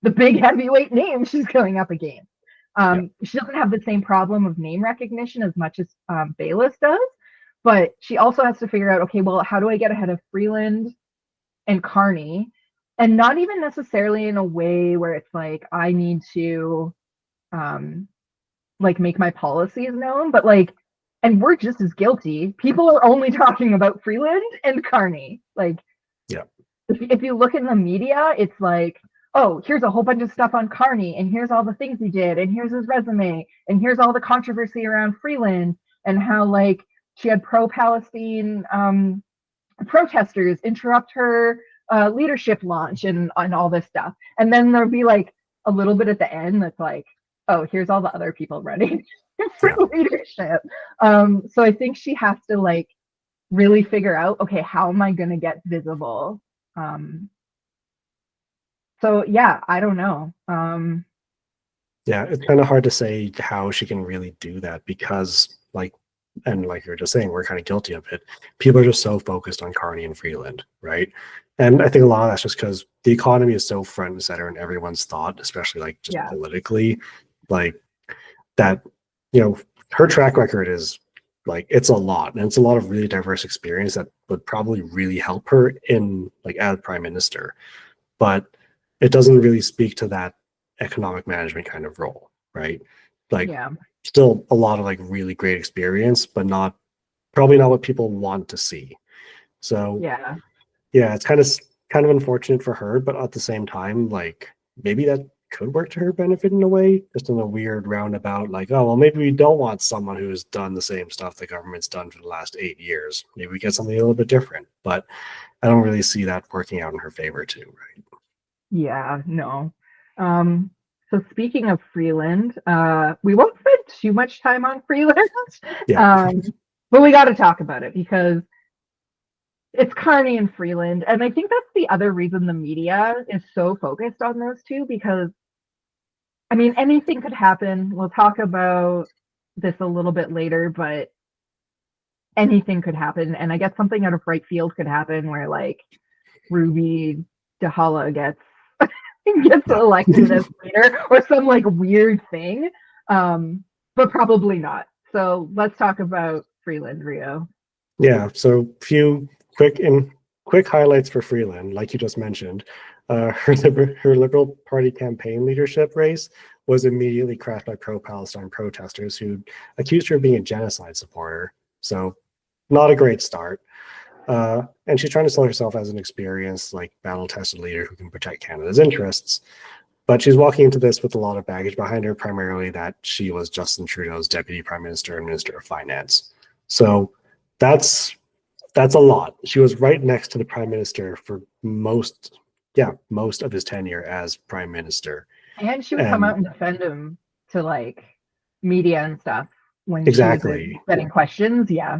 the big heavyweight name she's going up against. yeah, She doesn't have the same problem of name recognition as much as Bayless does, but she also has to figure out, okay, well, how do I get ahead of Freeland and Carney? And not even necessarily in a way where it's like I need to um, like make my policies known, but like, and we're just as guilty. People are only talking about Freeland and Carney. Like, yeah, if you look in the media, it's like, oh, here's a whole bunch of stuff on Carney, and here's all the things he did, and here's his resume, and here's all the controversy around Freeland, and how like she had pro-Palestine protesters interrupt her leadership launch and all this stuff. And then there'll be like a little bit at the end that's like, oh, here's all the other people running for yeah. leadership. So I think she has to like really figure out, okay, how am I going to get visible? Um, so yeah, I don't know. Yeah, it's kind of hard to say how she can really do that because, like, and like you were just saying, we're kind of guilty of it. People are just so focused on Carney and Freeland, right? And I think a lot of that's just because the economy is so front and center in everyone's thought, especially like just Yeah, politically, like that, you know, her track record is like it's a lot, and it's a lot of really diverse experience that would probably really help her in like as prime minister, but it doesn't really speak to that economic management kind of role, right? Like yeah, still a lot of like really great experience, but not probably not what people want to see. So yeah, yeah, it's kind of unfortunate for her, but at the same time, like maybe that could work to her benefit in a way, just in a weird roundabout, like, oh well, maybe we don't want someone who's done the same stuff the government's done for the last 8 years. Maybe we get something a little bit different. But I don't really see that working out in her favor too, right? yeah, no. Um, so speaking of Freeland, we won't spend too much time on Freeland, Yeah. um, but we got to talk about it because it's Carney and Freeland. And I think that's the other reason the media is so focused on those two because, I mean, anything could happen. We'll talk about this a little bit later, but anything could happen. And I guess something out of right field could happen where like Ruby DeHalla gets Yeah. elected as leader or some like weird thing. But probably not. So let's talk about Freeland Rio. Yeah, so few quick highlights for Freeland, like you just mentioned. Her Liberal Party campaign leadership race was immediately crashed by pro-Palestine protesters who accused her of being a genocide supporter. So not a great start. And she's trying to sell herself as an experienced, like battle-tested leader who can protect Canada's interests. But she's walking into this with a lot of baggage behind her, primarily that she was Justin Trudeau's deputy prime minister and minister of finance. So that's a lot. She was right next to the prime minister for most of his tenure as prime minister. And she would come out And and defend him to like media and stuff when she was exactly. getting questions. Yeah.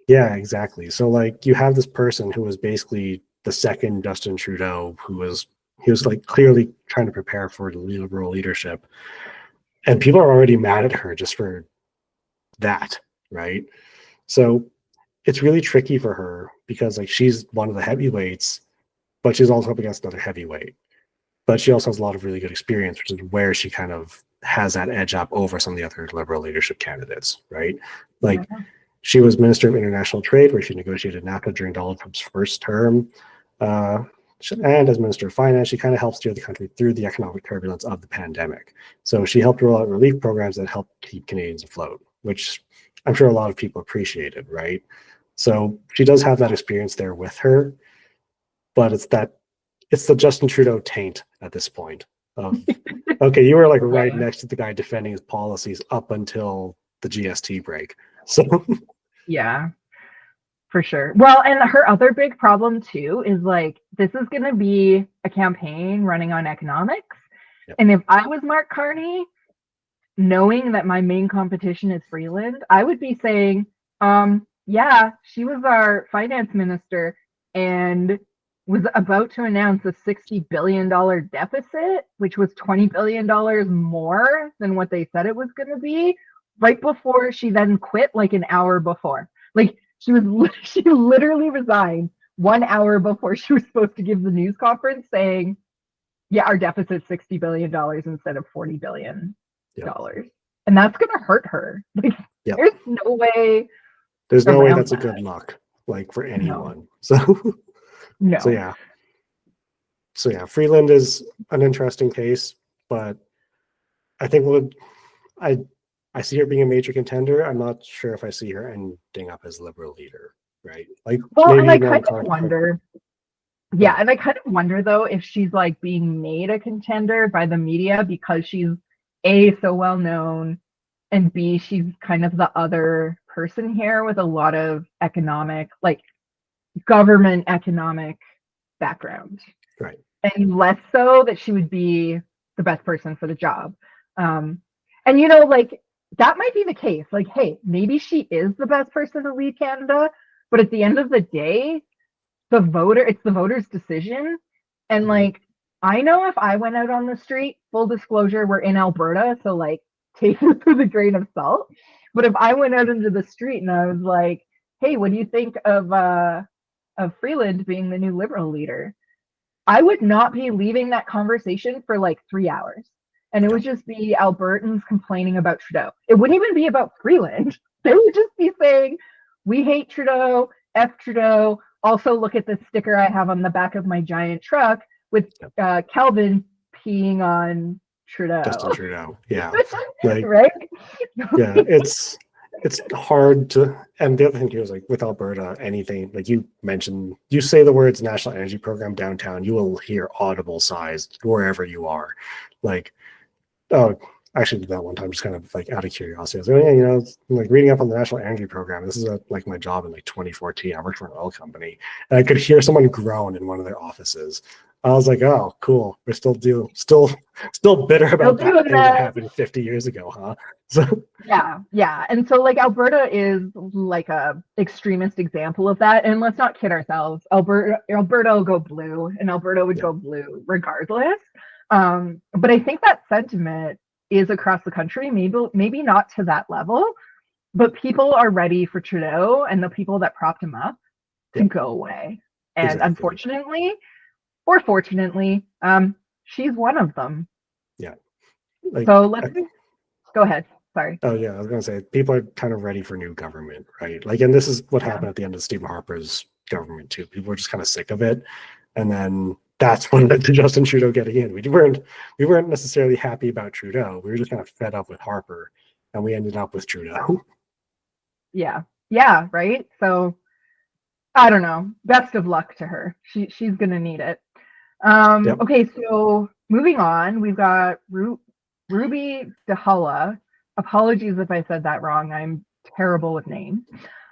Yeah, exactly. So like you have this person who was basically the second Justin Trudeau, he was like clearly trying to prepare for the liberal leadership. And people are already mad at her just for that, right? So it's really tricky for her because like she's one of the heavyweights, but she's also up against another heavyweight. But she also has a lot of really good experience, which is where she kind of has that edge up over some of the other liberal leadership candidates, right? Yeah. Like she was Minister of International Trade, where she negotiated NAFTA during Donald Trump's first term. Uh, and as Minister of Finance, she kind of helped steer the country through the economic turbulence of the pandemic. So she helped roll out relief programs that helped keep Canadians afloat, which I'm sure a lot of people appreciated, right? So she does have that experience there with her, but it's the Justin Trudeau taint at this point of, okay, you were like right next to the guy defending his policies up until the GST break. So Yeah, for sure. Well, and her other big problem too is like this is going to be a campaign running on economics. Yep. And if I was Mark Carney, knowing that my main competition is Freeland, I would be saying, yeah, she was our finance minister and was about to announce a $60 billion deficit, which was $20 billion more than what they said it was going to be, right before she then quit, like an hour before. Like she literally resigned 1 hour before she was supposed to give the news conference saying, yeah, our deficit's $60 billion instead of $40 billion. Yep. And that's going to hurt her. Like, Yep. there's no way. There's no way that's that. a good look, like for anyone. No. So yeah. So yeah, Freeland is an interesting case, but I think I see her being a major contender. I'm not sure if I see her ending up as Liberal leader, right? Like, well, maybe and I kind of wonder. Yeah, Yeah. and I kind of wonder though if she's like being made a contender by the media because she's A, so well known, and B, she's kind of the other person here with a lot of economic, like government economic background. Right. And less so that she would be the best person for the job. And like that might be the case. Like, hey, maybe she is the best person to lead Canada, but at the end of the day, it's the voter's decision. And like, I know if I went out on the street, full disclosure, we're in Alberta, so like take it with a grain of salt. But if I went out into the street and I was like, hey, what do you think of Freeland being the new Liberal leader? I would not be leaving that conversation for like 3 hours. And it would just be Albertans complaining about Trudeau. It wouldn't even be about Freeland. They would just be saying, we hate Trudeau, F Trudeau. Also, look at the sticker I have on the back of my giant truck with Calvin peeing on Trudeau. Justin Trudeau. Yeah. Like, right? Yeah, it's hard to, and the other thing here is like with Alberta, anything like you mentioned, you say the words National Energy Program downtown, you will hear audible sighs wherever you are. Like, oh, I actually did that one time, just kind of like out of curiosity. I was like, oh, yeah, like reading up on the National Energy Program. This is like my job in like 2014. I worked for an oil company, and I could hear someone groan in one of their offices. I was like, oh, cool. We're still bitter about that thing that happened 50 years ago, huh? So yeah. And so like Alberta is like a extremist example of that. And let's not kid ourselves. Alberta will go blue, and Alberta would go blue regardless. But I think that sentiment is across the country, maybe not to that level, but people are ready for Trudeau and the people that propped him up to go away. And unfortunately, or fortunately, she's one of them. Yeah. So let's go ahead. Sorry. Oh yeah, I was gonna say people are kind of ready for new government, right? Like, and this is what happened at the end of Stephen Harper's government too. People were just kind of sick of it, and then that's when led to Justin Trudeau getting in. We weren't necessarily happy about Trudeau. We were just kind of fed up with Harper, and we ended up with Trudeau. Yeah, right. So I don't know. Best of luck to her. She's gonna need it. Okay, so moving on, we've got Ruby DeHulla. Apologies if I said that wrong. I'm terrible with names.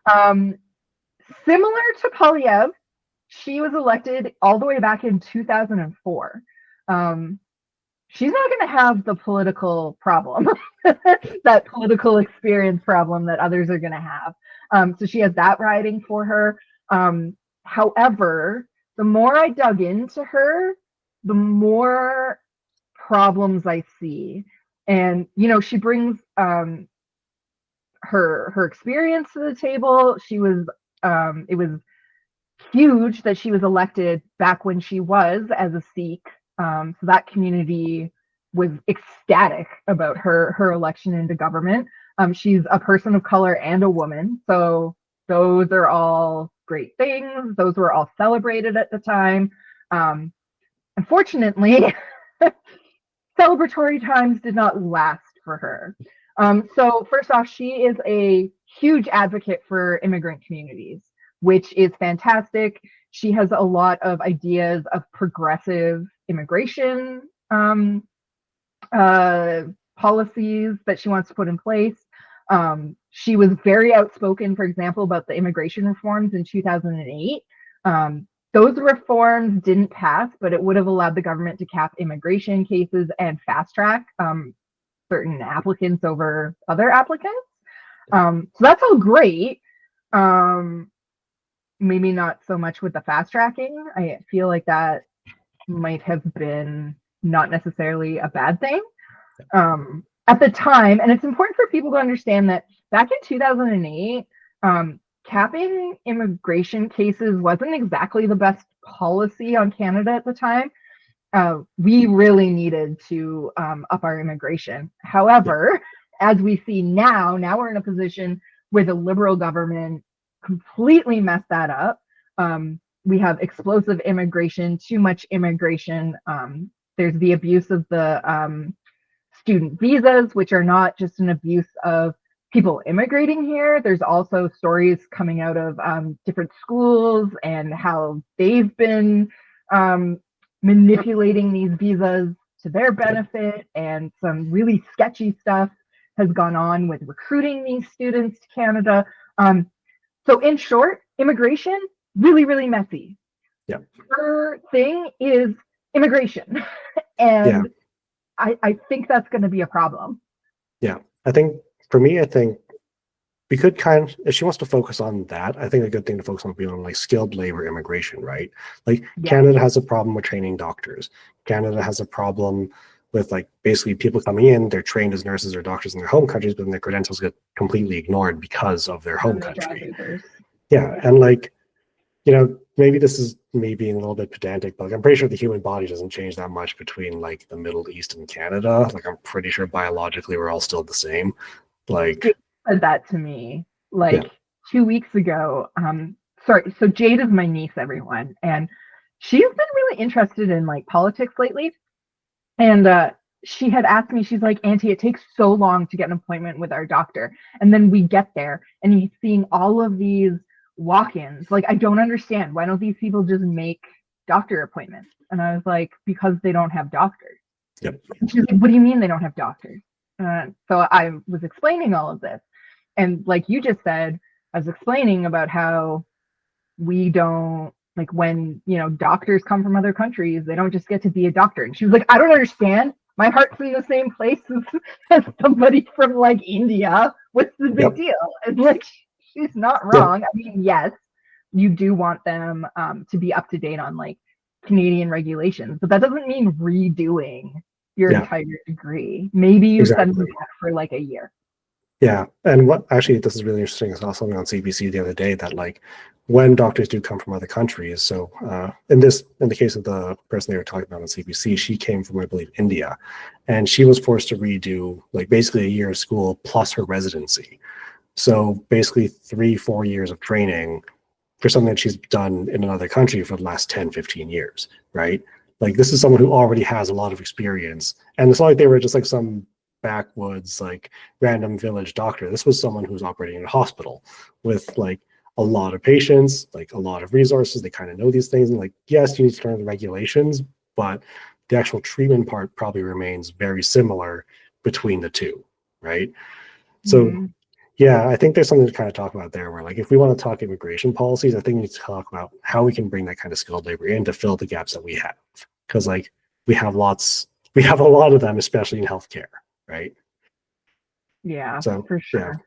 Similar to Poilievre, she was elected all the way back in 2004. She's not going to have the political problem, that political experience problem that others are going to have. So she has that riding for her. However, the more I dug into her, the more problems I see. And, she brings her experience to the table. She was, it was huge that she was elected back when she was as a Sikh. So that community was ecstatic about her election into government. She's a person of color and a woman. So those are all great things. Those were all celebrated at the time. Unfortunately, celebratory times did not last for her. So first off, she is a huge advocate for immigrant communities, which is fantastic. She has a lot of ideas of progressive immigration policies that she wants to put in place. She was very outspoken, for example, about the immigration reforms in 2008. those reforms didn't pass, but it would have allowed the government to cap immigration cases and fast track certain applicants over other applicants. So that's all great. Maybe not so much with the fast tracking. I feel like that might have been not necessarily a bad thing at the time. And it's important for people to understand that back in 2008, capping immigration cases wasn't exactly the best policy on Canada at the time. We really needed to up our immigration. However, as we see now we're in a position where the Liberal government completely messed that up. We have explosive immigration, too much immigration. There's the abuse of the student visas, which are not just an abuse of people immigrating here. There's also stories coming out of different schools and how they've been manipulating these visas to their benefit, and some really sketchy stuff has gone on with recruiting these students to Canada. So in short, immigration, really, really messy. Yeah. Her thing is immigration. And I think that's going to be a problem. Yeah. I think we could if she wants to focus on that, I think a good thing to focus on would be on like skilled labor immigration, right? Like Canada has a problem with training doctors. Canada has a problem with like basically people coming in, they're trained as nurses or doctors in their home countries, but then their credentials get completely ignored because of their home country. Yeah. And like, maybe this is me being a little bit pedantic, but like, I'm pretty sure the human body doesn't change that much between like the Middle East and Canada. Like I'm pretty sure biologically we're all still the same. Like Jade said that to me like 2 weeks ago. So Jade is my niece, everyone, and she's been really interested in like politics lately. And she had asked me, she's like, Auntie, it takes so long to get an appointment with our doctor. And then we get there and he's seeing all of these walk-ins. Like, I don't understand. Why don't these people just make doctor appointments? And I was like, because they don't have doctors. Yep. And she's like, what do you mean they don't have doctors? So I was explaining all of this. And like you just said, I was explaining about how we don't, like when, doctors come from other countries, they don't just get to be a doctor. And she was like, I don't understand. My heart's in the same place as somebody from like India. What's the big deal? And like, she's not wrong. I mean, yes, you do want them to be up to date on like Canadian regulations, but that doesn't mean redoing your entire degree. Maybe you send them back for like a year. Yeah. And this is really interesting. I saw something on CBC the other day that like when doctors do come from other countries, so in the case of the person they were talking about on CBC, she came from, I believe, India, and she was forced to redo like basically a year of school plus her residency. So basically 3-4 years of training for something that she's done in another country for the last 10-15 years, right? Like this is someone who already has a lot of experience, and it's not like they were just like some backwoods like random village doctor. This was someone who was operating in a hospital with like a lot of patients, like a lot of resources. They kind of know these things, and like, yes, you need to learn the regulations, but the actual treatment part probably remains very similar between the two, right? So yeah, I think there's something to kind of talk about there where like if we want to talk immigration policies, I think we need to talk about how we can bring that kind of skilled labor in to fill the gaps that we have, because like we have a lot of them, especially in healthcare, right? Yeah, so for sure.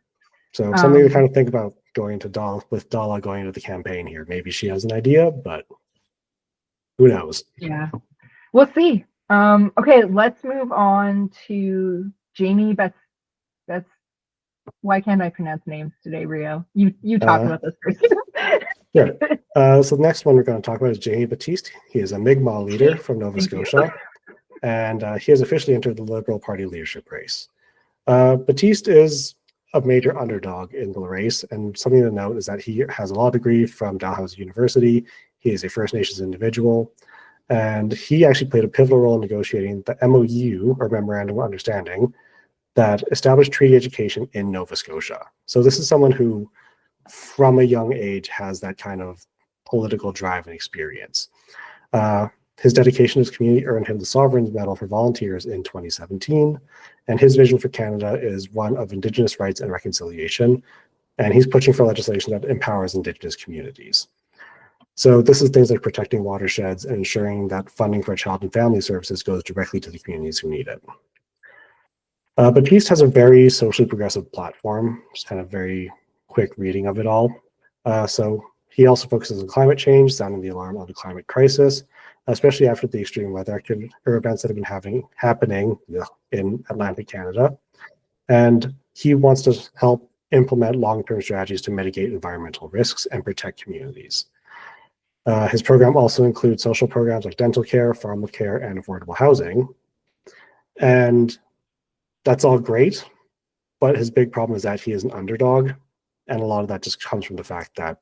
So something to kind of think about going to Dala going into the campaign here. Maybe she has an idea, but who knows? Yeah, we'll see. Okay, let's move on to Jamie Betts. Why can't I pronounce names today, Rio? You talk about this first. Sure. So the next one we're going to talk about is Jamie Battiste. He is a Mi'kmaq leader from Nova Scotia, and he has officially entered the Liberal Party leadership race. Battiste is a major underdog in the race, and something to note is that he has a law degree from Dalhousie University. He is a First Nations individual, and he actually played a pivotal role in negotiating the MOU, or Memorandum of Understanding, that established treaty education in Nova Scotia. So this is someone who, from a young age, has that kind of political drive and experience. His dedication to his community earned him the Sovereign's Medal for Volunteers in 2017, and his vision for Canada is one of Indigenous rights and reconciliation, and he's pushing for legislation that empowers Indigenous communities. So this is things like protecting watersheds and ensuring that funding for child and family services goes directly to the communities who need it. Baptiste has a very socially progressive platform, just kind of very quick reading of it all. So he also focuses on climate change, sounding the alarm on the climate crisis, especially after the extreme weather events that have been happening in Atlantic Canada. And he wants to help implement long-term strategies to mitigate environmental risks and protect communities. His program also includes social programs like dental care, farm care, and affordable housing. And that's all great, but his big problem is that he is an underdog. And a lot of that just comes from the fact that,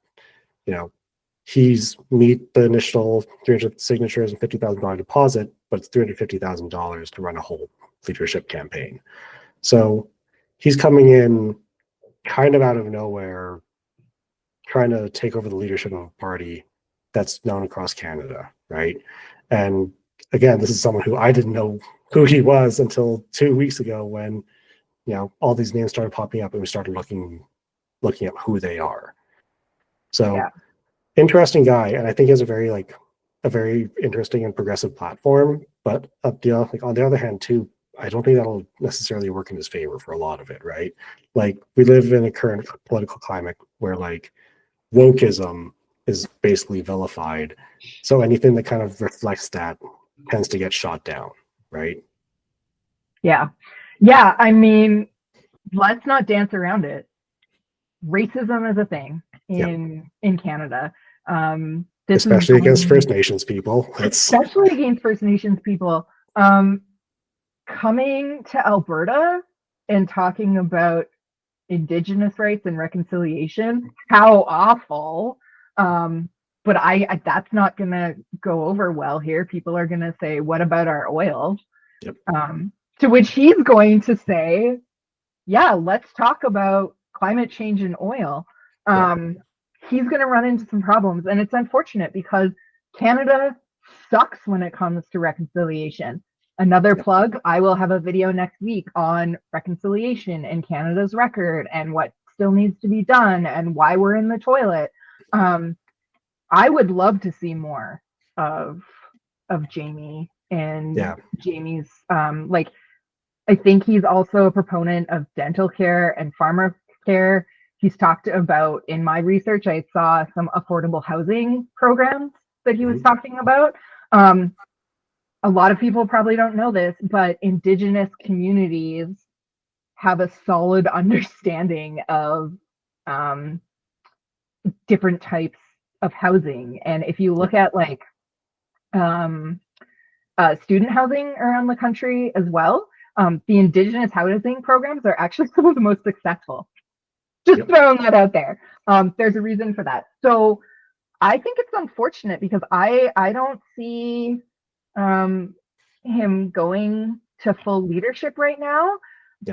he's meet the initial 300 signatures and $50,000 deposit, but it's $350,000 to run a whole leadership campaign. So he's coming in kind of out of nowhere, trying to take over the leadership of a party that's known across Canada, right? And again, this is someone who I didn't know who he was until 2 weeks ago when, all these names started popping up and we started looking at who they are. So interesting guy. And I think he has a very interesting and progressive platform, but on the other hand too, I don't think that'll necessarily work in his favor for a lot of it, right? Like we live in a current political climate where like wokeism is basically vilified. So anything that kind of reflects that tends to get shot down, right? Yeah. Yeah. I mean, let's not dance around it. Racism is a thing in Canada. Especially against First Nations people. Especially against First Nations people. Coming to Alberta and talking about Indigenous rights and reconciliation, how awful. But that's not gonna go over well here. People are gonna say, what about our oil? Yep. To which he's going to say, yeah, let's talk about climate change and oil. He's going to run into some problems, and it's unfortunate because Canada sucks when it comes to reconciliation. Another plug, I will have a video next week on reconciliation and Canada's record and what still needs to be done and why we're in the toilet. I would love to see more of Jamie and Jamie's I think he's also a proponent of dental care and farmer care. He's talked about, in my research, I saw some affordable housing programs that he was talking about. A lot of people probably don't know this, but Indigenous communities have a solid understanding of different types of housing. And if you look at student housing around the country as well, the Indigenous housing programs are actually some of the most successful. Just throwing that out there. There's a reason for that. So I think it's unfortunate because I don't see him going to full leadership right now.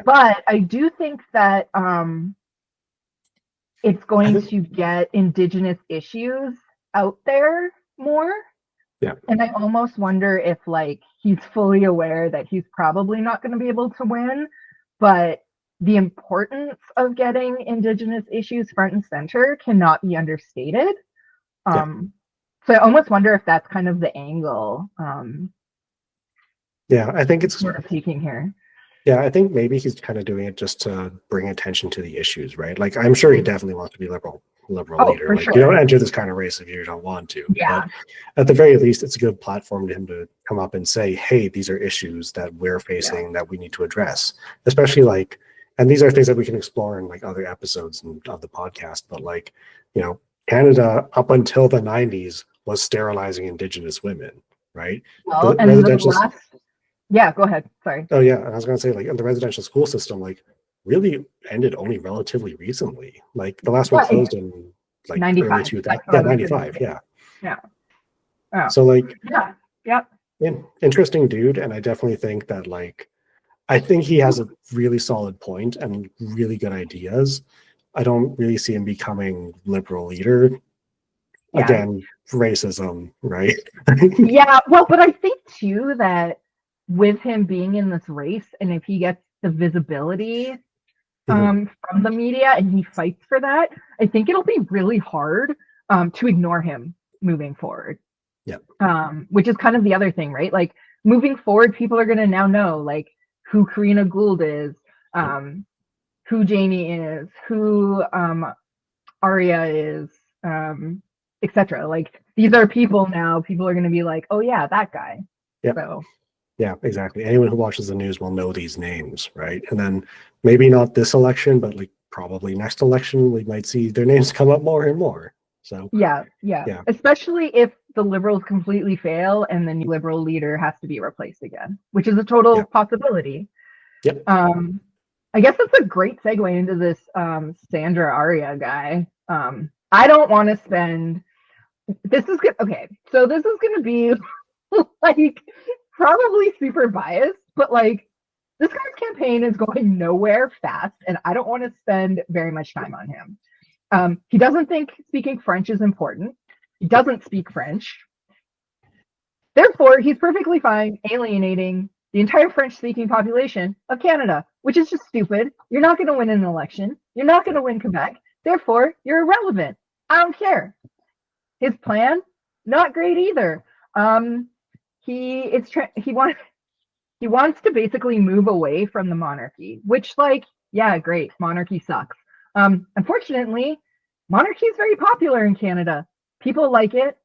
But I do think that it's going to get Indigenous issues out there more. And I almost wonder if he's fully aware that he's probably not going to be able to win, but the importance of getting Indigenous issues front and center cannot be understated. So I almost wonder if that's kind of the angle. I think it's sort of taking here. Yeah, I think maybe he's kind of doing it just to bring attention to the issues, right? Like, I'm sure he definitely wants to be liberal leader. For like, sure. You don't enter this kind of race if you don't want to. But at the very least, it's a good platform to him to come up and say, hey, these are issues that we're facing that we need to address. Especially and these are things that we can explore in other episodes of the podcast. But Canada up until the 90s was sterilizing Indigenous women, right? Well, yeah, go ahead. Sorry. Oh yeah, and I was going to say the residential school system really ended only relatively recently. The last one closed in 95. early 2000. Yeah, 95. Yeah. Oh. So yeah. Interesting dude, and I definitely think that I think he has a really solid point and really good ideas. I don't really see him becoming liberal leader. Again, racism, right? Yeah, well, but I think too that with him being in this race, and if he gets the visibility from the media and he fights for that, I think it'll be really hard to ignore him moving forward. Yeah. Which is kind of the other thing, right? Like moving forward, people are going to now know like who Karina Gould is, who Janie is, who Arya is, etc. Like these are people now. People are going to be like, oh yeah, that guy. Yeah. So. Yeah, exactly. Anyone who watches the news will know these names, right? And then maybe not this election, but like probably next election, we might see their names come up more and more. So Yeah. yeah, Especially if the Liberals completely fail and the new Liberal leader has to be replaced again, which is a total possibility. Yep. I guess that's a great segue into this Sandra Arya guy. I don't want to spend. This is good. Okay, so this is going to be like probably super biased, but like this guy's campaign is going nowhere fast, and I don't want to spend very much time on him. He doesn't think speaking French is important. He doesn't speak French. Therefore, he's perfectly fine alienating the entire French-speaking population of Canada, which is just stupid. You're not going to win an election. You're not going to win Quebec. Therefore, you're irrelevant. I don't care. His plan, not great either. He wants to basically move away from the monarchy, which, like, yeah, great, monarchy sucks. Unfortunately, monarchy is very popular in Canada. People like it.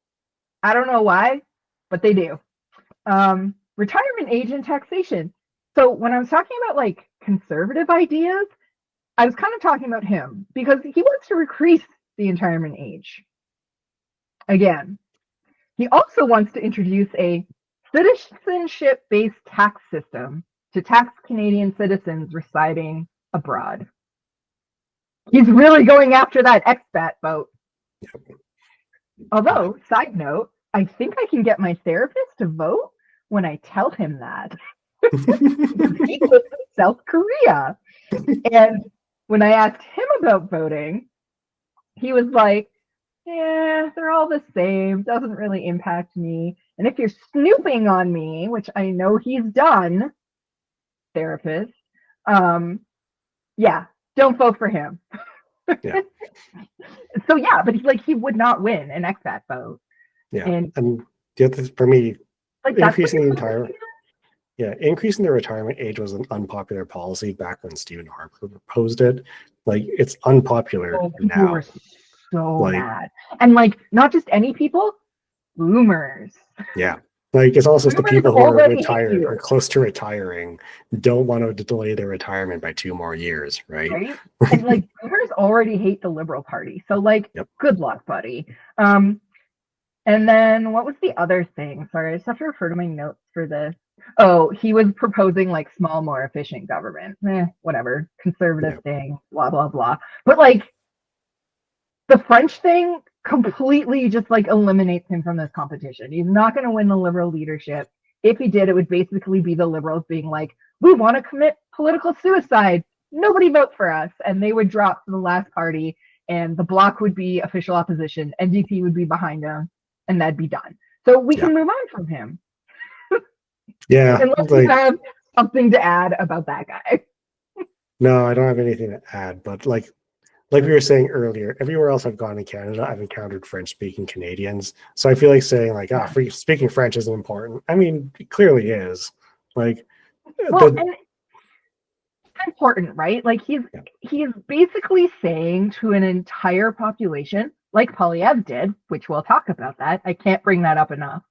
I don't know why, but they do. Retirement age and taxation. So when I was talking about like conservative ideas, I was kind of talking about him because he wants to increase the retirement age. Again, he also wants to introduce a citizenship-based tax system to tax Canadian citizens residing abroad. He's really going after that expat vote. Although, side note, I think I can get my therapist to vote when I tell him that. He lives in South Korea. And when I asked him about voting, he was like, yeah, they're all the same. Doesn't really impact me. And if you're snooping on me, which I know he's done, therapist, yeah, don't vote for him. Yeah. So yeah, but he's like, he would not win an expat vote. Yeah. And the other for me, like increasing the retirement age was an unpopular policy back when Stephen Harper proposed it. Like it's unpopular now. Were so mad. And like not just any people, boomers. Yeah. Like it's also the people who are retired or close to retiring don't want to delay their retirement by 2 more years, right? And like boomers already hate the Liberal Party. So like good luck, buddy. And then what was the other thing? Sorry, I just have to refer to my notes for this. Oh, he was proposing like small, more efficient government. Whatever. Conservative thing, blah, blah, blah. But like the French thing completely just like eliminates him from this competition. He's not going to win the Liberal leadership. If he did, it would basically be the Liberals being like, we want to commit political suicide. Nobody vote for us. And they would drop to the last party and the Bloc would be official opposition. NDP would be behind him and that'd be done. So we can move on from him. Yeah. Unless you have something to add about that guy. No, I don't have anything to add, but like we were saying earlier, everywhere else I've gone in Canada, I've encountered French-speaking Canadians. So I feel like saying like, speaking French isn't important. I mean, it clearly is. Like, well, and it's important, right? Like he's basically saying to an entire population, like Poilievre did, which we'll talk about that. I can't bring that up enough.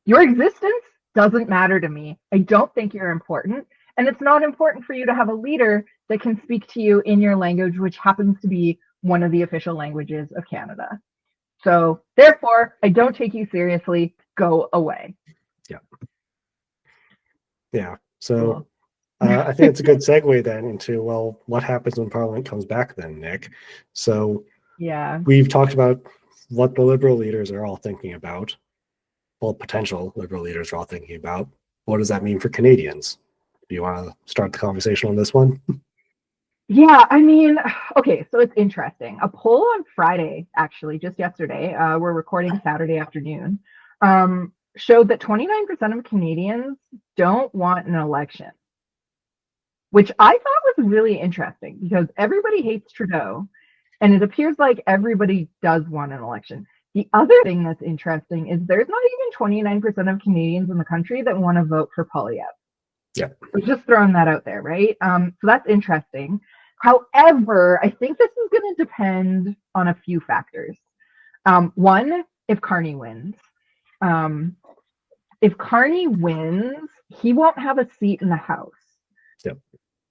Your existence doesn't matter to me. I don't think you're important. And it's not important for you to have a leader that can speak to you in your language, which happens to be one of the official languages of Canada. So therefore, I don't take you seriously. Go away. Yeah. Yeah. So I think it's a good segue then into, well, what happens when Parliament comes back then, Nick? So we've talked about what the Liberal leaders are all thinking about. Well, potential Liberal leaders are all thinking about. What does that mean for Canadians? Do you want to start the conversation on this one? Yeah, I mean, okay, so it's interesting. A poll on Friday, actually, just yesterday, we're recording Saturday afternoon, showed that 29% of Canadians don't want an election, which I thought was really interesting because everybody hates Trudeau, and it appears like everybody does want an election. The other thing that's interesting is there's not even 29% of Canadians in the country that want to vote for Poilievre. Yeah. We're just throwing that out there, right? So that's interesting. However, I think this is going to depend on a few factors. One, if Carney wins. If Carney wins, he won't have a seat in the House, Yep.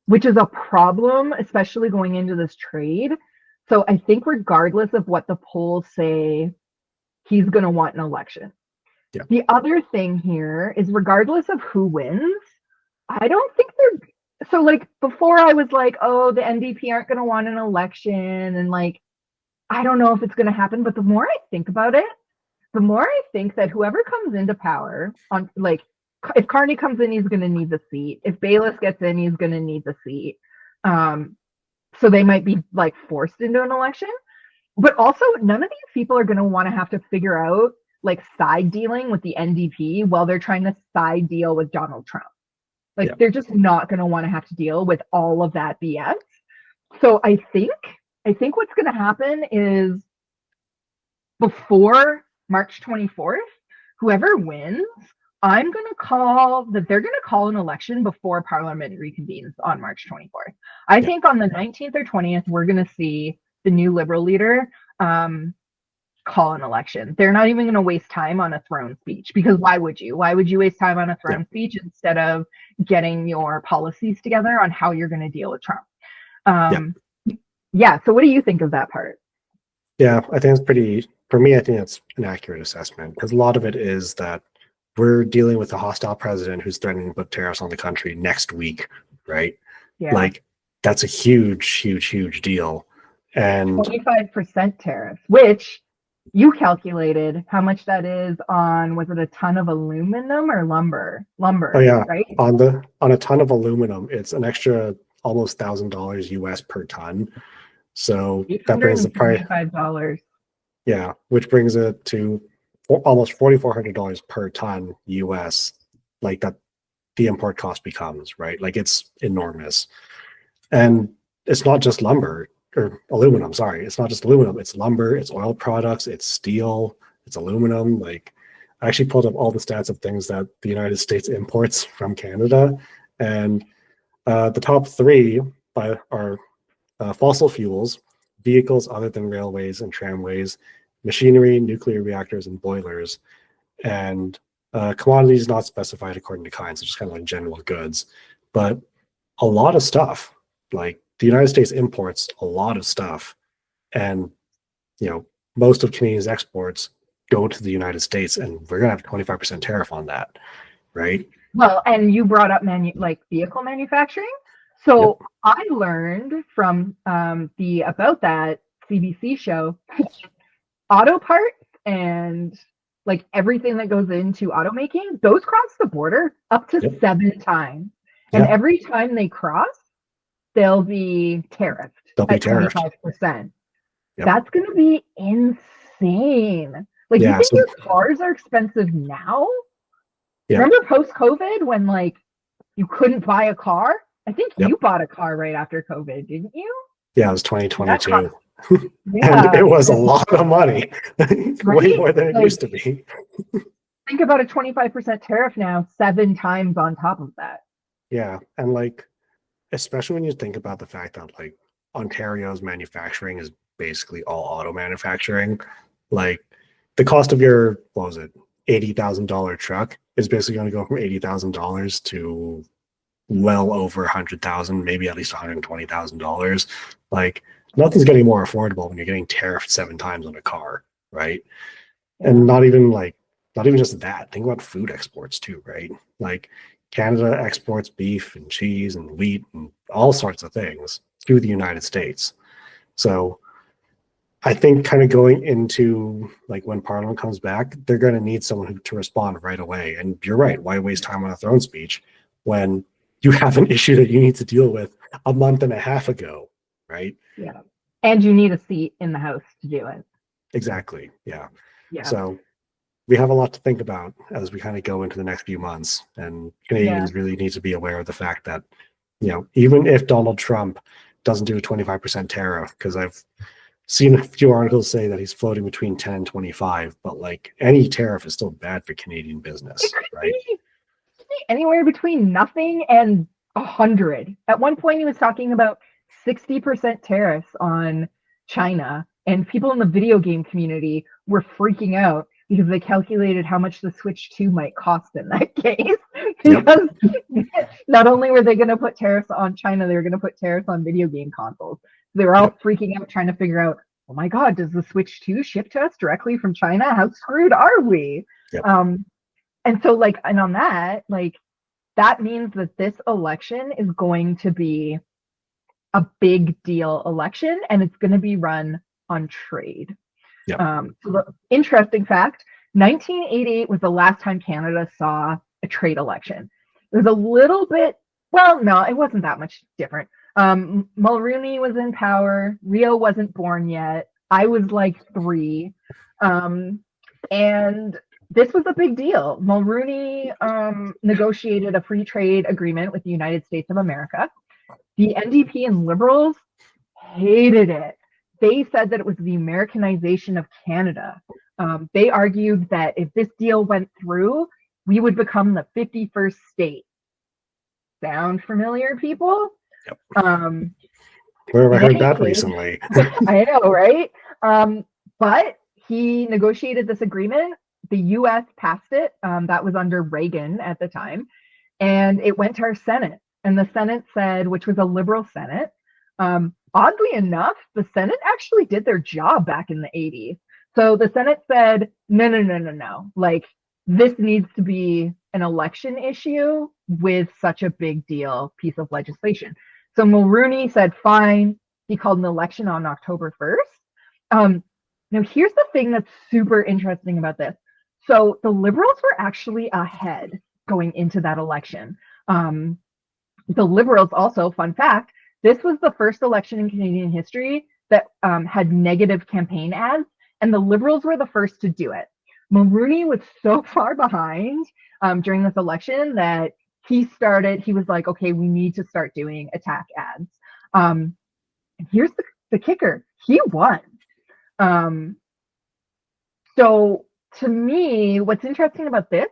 which is a problem, especially going into this trade. So I think regardless of what the polls say, he's going to want an election. Yeah. The other thing here is regardless of who wins, I don't think they're so like before I was like, oh, the NDP aren't going to want an election and like I don't know if it's going to happen, but the more I think about it, the more I think that whoever comes into power on like if Carney comes in, he's going to need the seat. If Bayless gets in, he's going to need the seat. So they might be like forced into an election. But also, none of these people are going to want to have to figure out like side dealing with the NDP while they're trying to side deal with Donald Trump. Like, they're just not going to want to have to deal with all of that BS. So I think what's going to happen is before March 24th, whoever wins, I'm going to call that they're going to call an election before Parliament reconvenes on March 24th. I think on the 19th or 20th, we're going to see the new Liberal leader call an election. They're not even going to waste time on a throne speech because why would you? Why would you waste time on a throne speech instead of getting your policies together on how you're going to deal with Trump? So what do you think of that part? Yeah, I think it's pretty, for me, I think it's an accurate assessment because a lot of it is that we're dealing with a hostile president who's threatening to put tariffs on the country next week, right? Yeah. Like, that's a huge deal. And 25% tariffs, which you calculated how much that is on, was it a ton of aluminum or lumber? Oh yeah, right? On a ton of aluminum, it's an extra almost $1,000 US per ton. So that brings the price $875. Yeah, which brings it to almost $4,400 per ton US. Like that, the import cost becomes, right? Like it's enormous, and it's not just lumber or aluminum. Sorry, it's not just aluminum. It's lumber, it's oil products, it's steel, it's aluminum. Like I actually pulled up all the stats of things that the United States imports from Canada, and the top three are fossil fuels, vehicles other than railways and tramways, machinery, nuclear reactors, and boilers, and commodities not specified according to kind, so just kind of like general goods. But a lot of stuff, like the United States imports a lot of stuff, and most of Canadians' exports go to the United States, and we're gonna have 25% tariff on that, right? Well, and you brought up vehicle manufacturing. So I learned from the About That CBC show, auto parts and like everything that goes into automaking, those cross the border up to 7 times. And every time they cross, they'll be tariffed at 25%. That's going to be insane. Like, you think your cars are expensive now? Remember post-COVID when like you couldn't buy a car? I think you bought a car right after COVID, didn't you? Yeah, it was 2022. And it was a lot of money, way more than it used to be. Think about a 25% tariff now, 7 times on top of that. Yeah, and like, especially when you think about the fact that like Ontario's manufacturing is basically all auto manufacturing. Like the cost of your, what was it, $80,000 truck is basically going to go from $80,000 to well over $100,000, maybe at least $120,000. Like nothing's getting more affordable when you're getting tariffed 7 times on a car, right? And not even just that. Think about food exports too, right? Like Canada exports beef and cheese and wheat and all sorts of things to the United States. So I think kind of going into like when Parliament comes back, they're going to need someone to respond right away. And you're right. Why waste time on a throne speech when you have an issue that you need to deal with a month and a half ago, right? Yeah. And you need a seat in the House to do it. Exactly. Yeah. So we have a lot to think about as we kind of go into the next few months. And Canadians really need to be aware of the fact that, even if Donald Trump doesn't do a 25% tariff, because I've seen a few articles say that he's floating between 10 and 25, but like any tariff is still bad for Canadian business, It could right? be anywhere between nothing and 100. At one point, he was talking about 60% tariffs on China, and people in the video game community were freaking out because they calculated how much the Switch 2 might cost in that case. Because not only were they going to put tariffs on China, they were going to put tariffs on video game consoles. They were all freaking out trying to figure out, oh my God, does the Switch 2 ship to us directly from China? How screwed are we? And so, like, and on that, like, that means that this election is going to be a big deal election, and it's going to be run on trade. So the interesting fact, 1988 was the last time Canada saw a trade election. It was a little bit, well, no, it wasn't that much different. Mulroney was in power. Rio wasn't born yet. I was like 3. And this was a big deal. Mulroney negotiated a free trade agreement with the United States of America. The NDP and Liberals hated it. They said that it was the Americanization of Canada. They argued that if this deal went through, we would become the 51st state. Sound familiar, people? Where have I heard that recently? I know, right? But he negotiated this agreement. The U.S. passed it. That was under Reagan at the time. And it went to our Senate. And the Senate said, which was a liberal Senate, oddly enough, the Senate actually did their job back in the 80s. So the Senate said, no. Like, this needs to be an election issue with such a big deal piece of legislation. So Mulroney said, fine. He called an election on October 1st. Now, here's the thing that's super interesting about this. So the Liberals were actually ahead going into that election. The Liberals also, fun fact, this was the first election in Canadian history that had negative campaign ads, and the Liberals were the first to do it. Mulroney was so far behind during this election that he was like, okay, we need to start doing attack ads. And here's the kicker. He won. So to me, what's interesting about this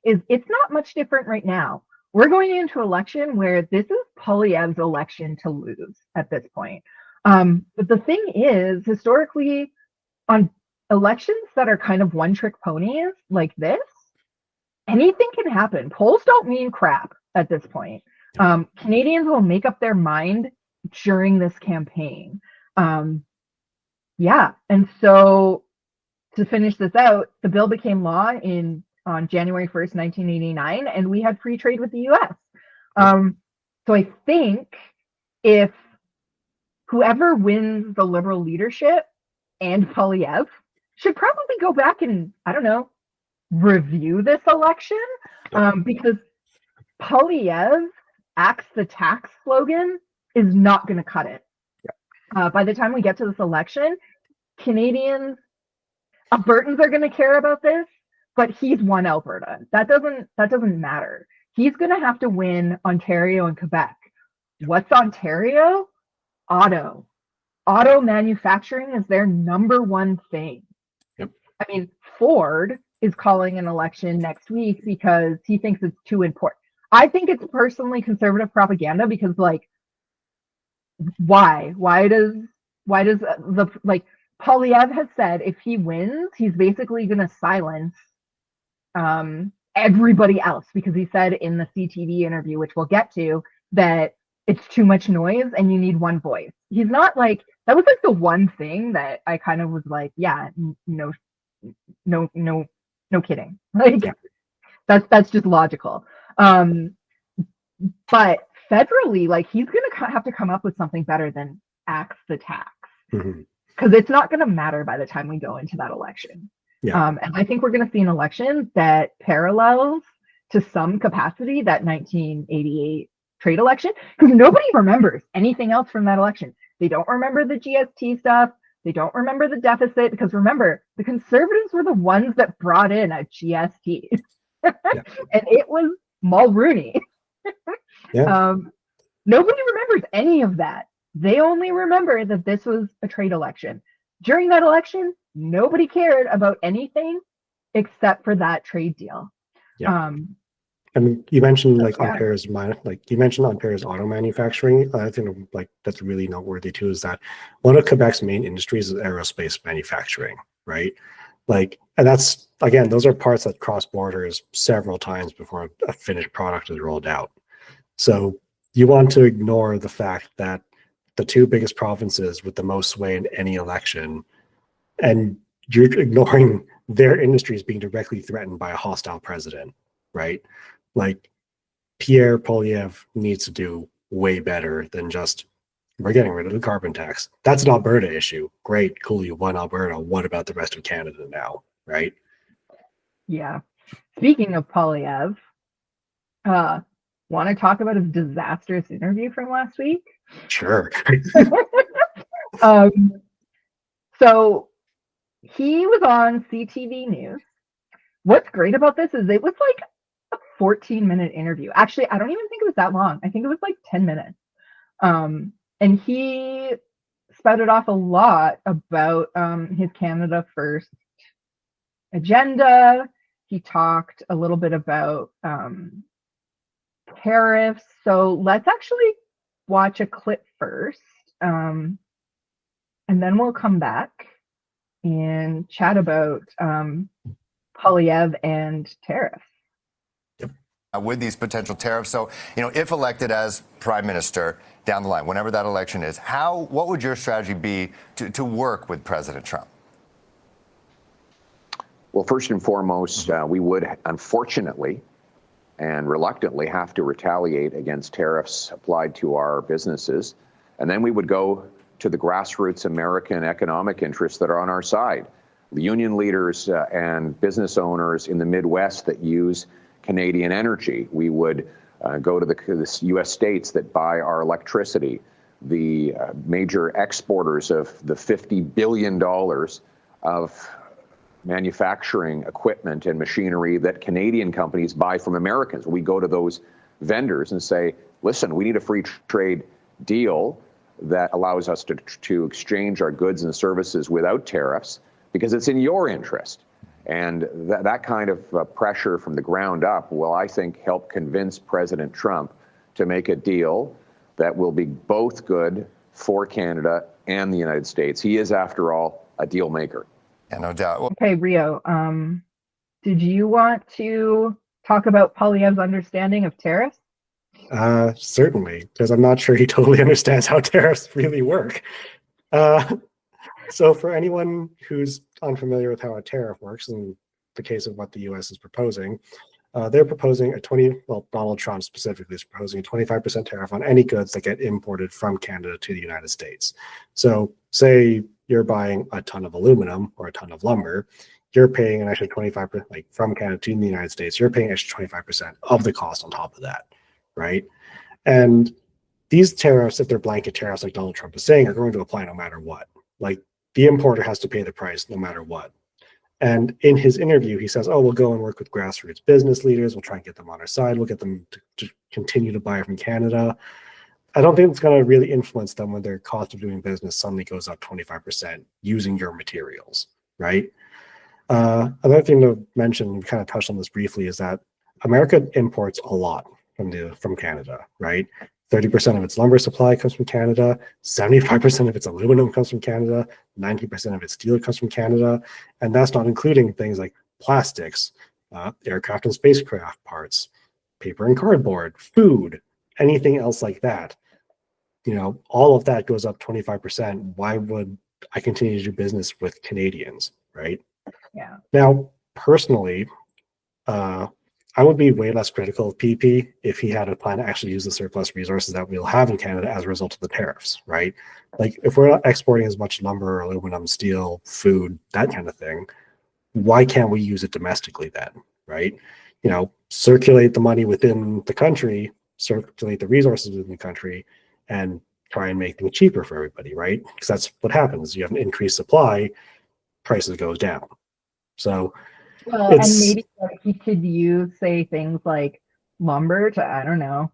is it's not much different right now. We're going into an election where this is Poilievre's election to lose at this point. But the thing is, historically, on elections that are kind of one-trick ponies like this, anything can happen. Polls don't mean crap at this point. Canadians will make up their mind during this campaign. And so to finish this out, the bill became law on January 1st, 1989, and we had free trade with the U.S. So I think if whoever wins the Liberal leadership and Poilievre should probably go back and, I don't know, review this election, because Poilievre axe the tax slogan is not going to cut it. By the time we get to this election, Canadians, Albertans are going to care about this, but he's won Alberta. That doesn't matter. He's going to have to win Ontario and Quebec. What's Ontario? Auto manufacturing is their number one thing. I mean, Ford is calling an election next week because he thinks it's too important. I think it's personally conservative propaganda because, like, why does the, like, Poilievre has said if he wins, he's basically going to silence everybody else, because he said in the CTV interview, which we'll get to, that it's too much noise and you need one voice. He's not like, that was like the one thing that I kind of was like, yeah, no kidding. Like, that's just logical. But federally, like, he's going to have to come up with something better than axe the tax. Because it's not going to matter by the time we go into that election. And I think we're going to see an election that parallels to some capacity that 1988 trade election, because nobody remembers anything else from that election. They don't remember the GST stuff. They don't remember the deficit, because remember, the Conservatives were the ones that brought in a GST. And it was Mulroney. Nobody remembers any of that. They only remember that this was a trade election. during that election, nobody cared about anything except for that trade deal. Yeah. And you mentioned like yeah. Ontario's auto manufacturing. I think like that's really noteworthy too. Is that one of Quebec's main industries is aerospace manufacturing, right? Like, and that's again, those are parts that cross borders several times before a finished product is rolled out. So you want to ignore the fact that the two biggest provinces with the most sway in any election, and you're ignoring their industries being directly threatened by a hostile president, right? Like Pierre Poilievre needs to do way better than just we're getting rid of the carbon tax. That's an Alberta issue. Great, cool, you won Alberta. What about the rest of Canada now, right? Yeah. Speaking of Poilievre, want to talk about his disastrous interview from last week? Sure. So he was on CTV News. What's great about this is it was like a 14-minute interview. Actually, I don't even think it was that long. I think it was like 10 minutes. And he spouted off a lot about his Canada First agenda. He talked a little bit about tariffs. So let's actually watch a clip first. And then we'll come back and chat about Poilievre and tariffs. With these potential tariffs. So, if elected as prime minister down the line, whenever that election is, what would your strategy be to work with President Trump? Well, first and foremost, we would unfortunately and reluctantly have to retaliate against tariffs applied to our businesses. And then we would go to the grassroots American economic interests that are on our side. The union leaders and business owners in the Midwest that use Canadian energy. We would go to the U.S. states that buy our electricity, the major exporters of the $50 billion of manufacturing equipment and machinery that Canadian companies buy from Americans. We go to those vendors and say, listen, we need a free trade deal that allows us to exchange our goods and services without tariffs because it's in your interest. And that kind of pressure from the ground up will, I think, help convince President Trump to make a deal that will be both good for Canada and the United States. He is, after all, a deal maker. Yeah, no doubt. Okay, Rio, did you want to talk about Poilievre's understanding of tariffs? Certainly, because I'm not sure he totally understands how tariffs really work. So for anyone who's unfamiliar with how a tariff works, in the case of what the U.S. is proposing, they're proposing Donald Trump specifically is proposing a 25% tariff on any goods that get imported from Canada to the United States. So say you're buying a ton of aluminum or a ton of lumber, you're paying an extra 25%, like from Canada to the United States, you're paying extra 25% of the cost on top of that, right? And these tariffs, if they're blanket tariffs like Donald Trump is saying, are going to apply no matter what. Like the importer has to pay the price no matter what. And in his interview, he says, we'll go and work with grassroots business leaders. We'll try and get them on our side. We'll get them to continue to buy from Canada. I don't think it's going to really influence them when their cost of doing business suddenly goes up 25% using your materials, right? Another thing to mention, we kind of touched on this briefly, is that America imports a lot from Canada, right? 30% of its lumber supply comes from Canada, 75% of its aluminum comes from Canada, 90% of its steel comes from Canada, and that's not including things like plastics, aircraft and spacecraft parts, paper and cardboard, food, anything else like that. All of that goes up 25%. Why would I continue to do business with Canadians, right? Yeah. Now, personally, I would be way less critical of PP if he had a plan to actually use the surplus resources that we'll have in Canada as a result of the tariffs, right? Like if we're not exporting as much lumber, aluminum, steel, food, that kind of thing, why can't we use it domestically then, right? Circulate the money within the country, circulate the resources within the country, and try and make things cheaper for everybody, right? Because that's what happens. You have an increased supply, prices goes down. So and maybe he could use, say, things like lumber to, I don't know,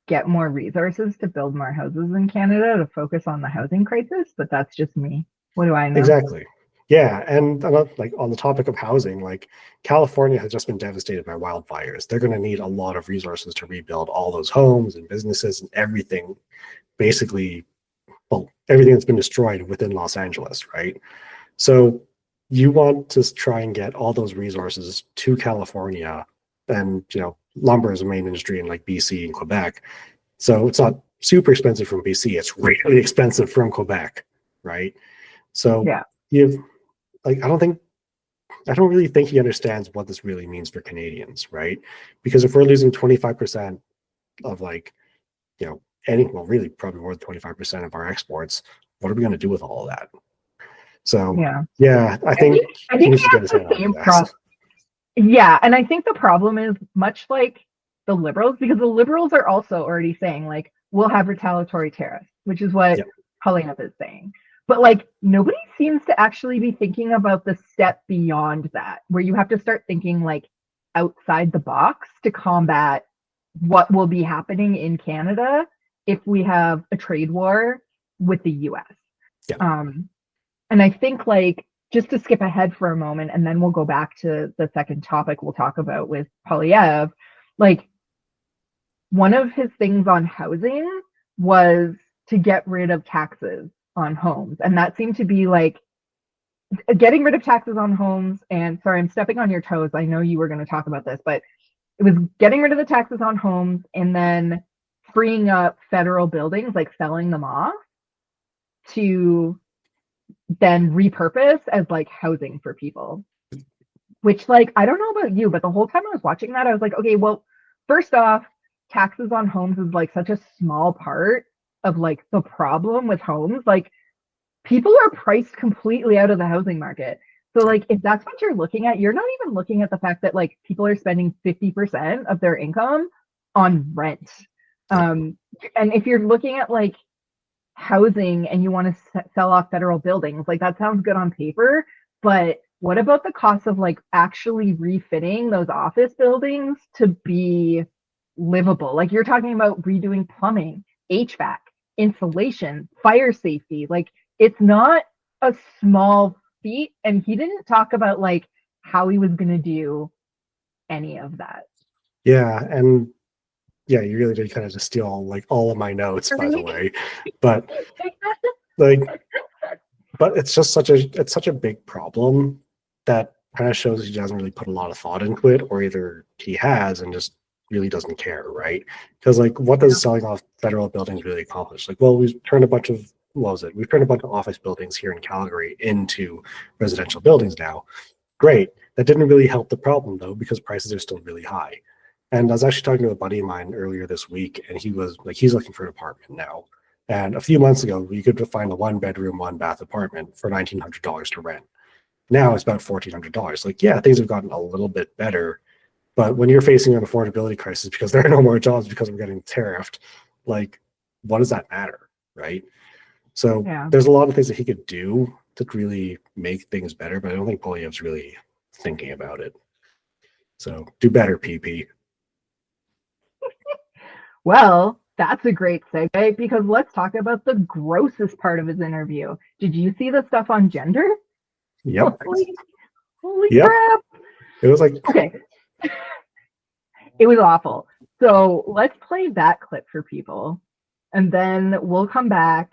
get more resources to build more houses in Canada to focus on the housing crisis, but that's just me. What do I know? Exactly. Yeah, and like on the topic of housing, like California has just been devastated by wildfires. They're going to need a lot of resources to rebuild all those homes and businesses and everything, basically, well, everything that's been destroyed within Los Angeles, right? So you want to try and get all those resources to California, and lumber is a main industry in like BC and Quebec. So it's not super expensive from BC. It's really expensive from Quebec, right? So Yeah. you've like I don't really think he understands what this really means for Canadians, right? Because if we're losing 25% of well, really probably more than 25% of our exports, what are we going to do with all of that? So yeah, I think I he think needs he to get has his the head same out of this. Yeah, and I think the problem is much like the Liberals, because the Liberals are also already saying like we'll have retaliatory tariffs, which is what Yep. Poilievre is saying. But like nobody seems to actually be thinking about the step beyond that, where you have to start thinking like outside the box to combat what will be happening in Canada if we have a trade war with the US. Yeah. And I think like just to skip ahead for a moment, and then we'll go back to the second topic we'll talk about with Poilievre, like one of his things on housing was to get rid of taxes on homes. And that seemed to be like getting rid of taxes on homes. And sorry, I'm stepping on your toes. I know you were going to talk about this, but it was getting rid of the taxes on homes and then freeing up federal buildings, like selling them off to then repurpose as like housing for people. Which, like, I don't know about you, but the whole time I was watching that, I was like, okay, well, first off, taxes on homes is like such a small part of like the problem with homes. Like, people are priced completely out of the housing market. So, like, if that's what you're looking at, you're not even looking at the fact that like people are spending 50% of their income on rent. And if you're looking at like housing and you want to sell off federal buildings, like that sounds good on paper, but what about the cost of like actually refitting those office buildings to be livable? Like you're talking about redoing plumbing, HVAC, insulation, fire safety. Like it's not a small feat. And he didn't talk about like how he was going to do any of that. Yeah, and yeah, you really did kind of just steal like all of my notes, by the way. But like, but it's just such a big problem that kind of shows he doesn't really put a lot of thought into it, or either he has and just really doesn't care, right? Because like, what does selling off federal buildings really accomplish? Like, well, we've turned a bunch of we've turned a bunch of office buildings here in Calgary into residential buildings now. Great. That didn't really help the problem though, because prices are still really high. And I was actually talking to a buddy of mine earlier this week, and he was like, he's looking for an apartment now. And a few months ago, you could find a 1-bedroom, 1-bath apartment for $1,900 to rent. Now it's about $1,400. Like, yeah, things have gotten a little bit better, but when you're facing an affordability crisis because there are no more jobs because we're getting tariffed, like, what does that matter, right? So there's a lot of things that he could do to really make things better, but I don't think Poilievre's really thinking about it. So do better, PP. Well, that's a great segue because let's talk about the grossest part of his interview. Did you see the stuff on gender? Yep. Holy crap. It was like, okay. It was awful. So let's play that clip for people and then we'll come back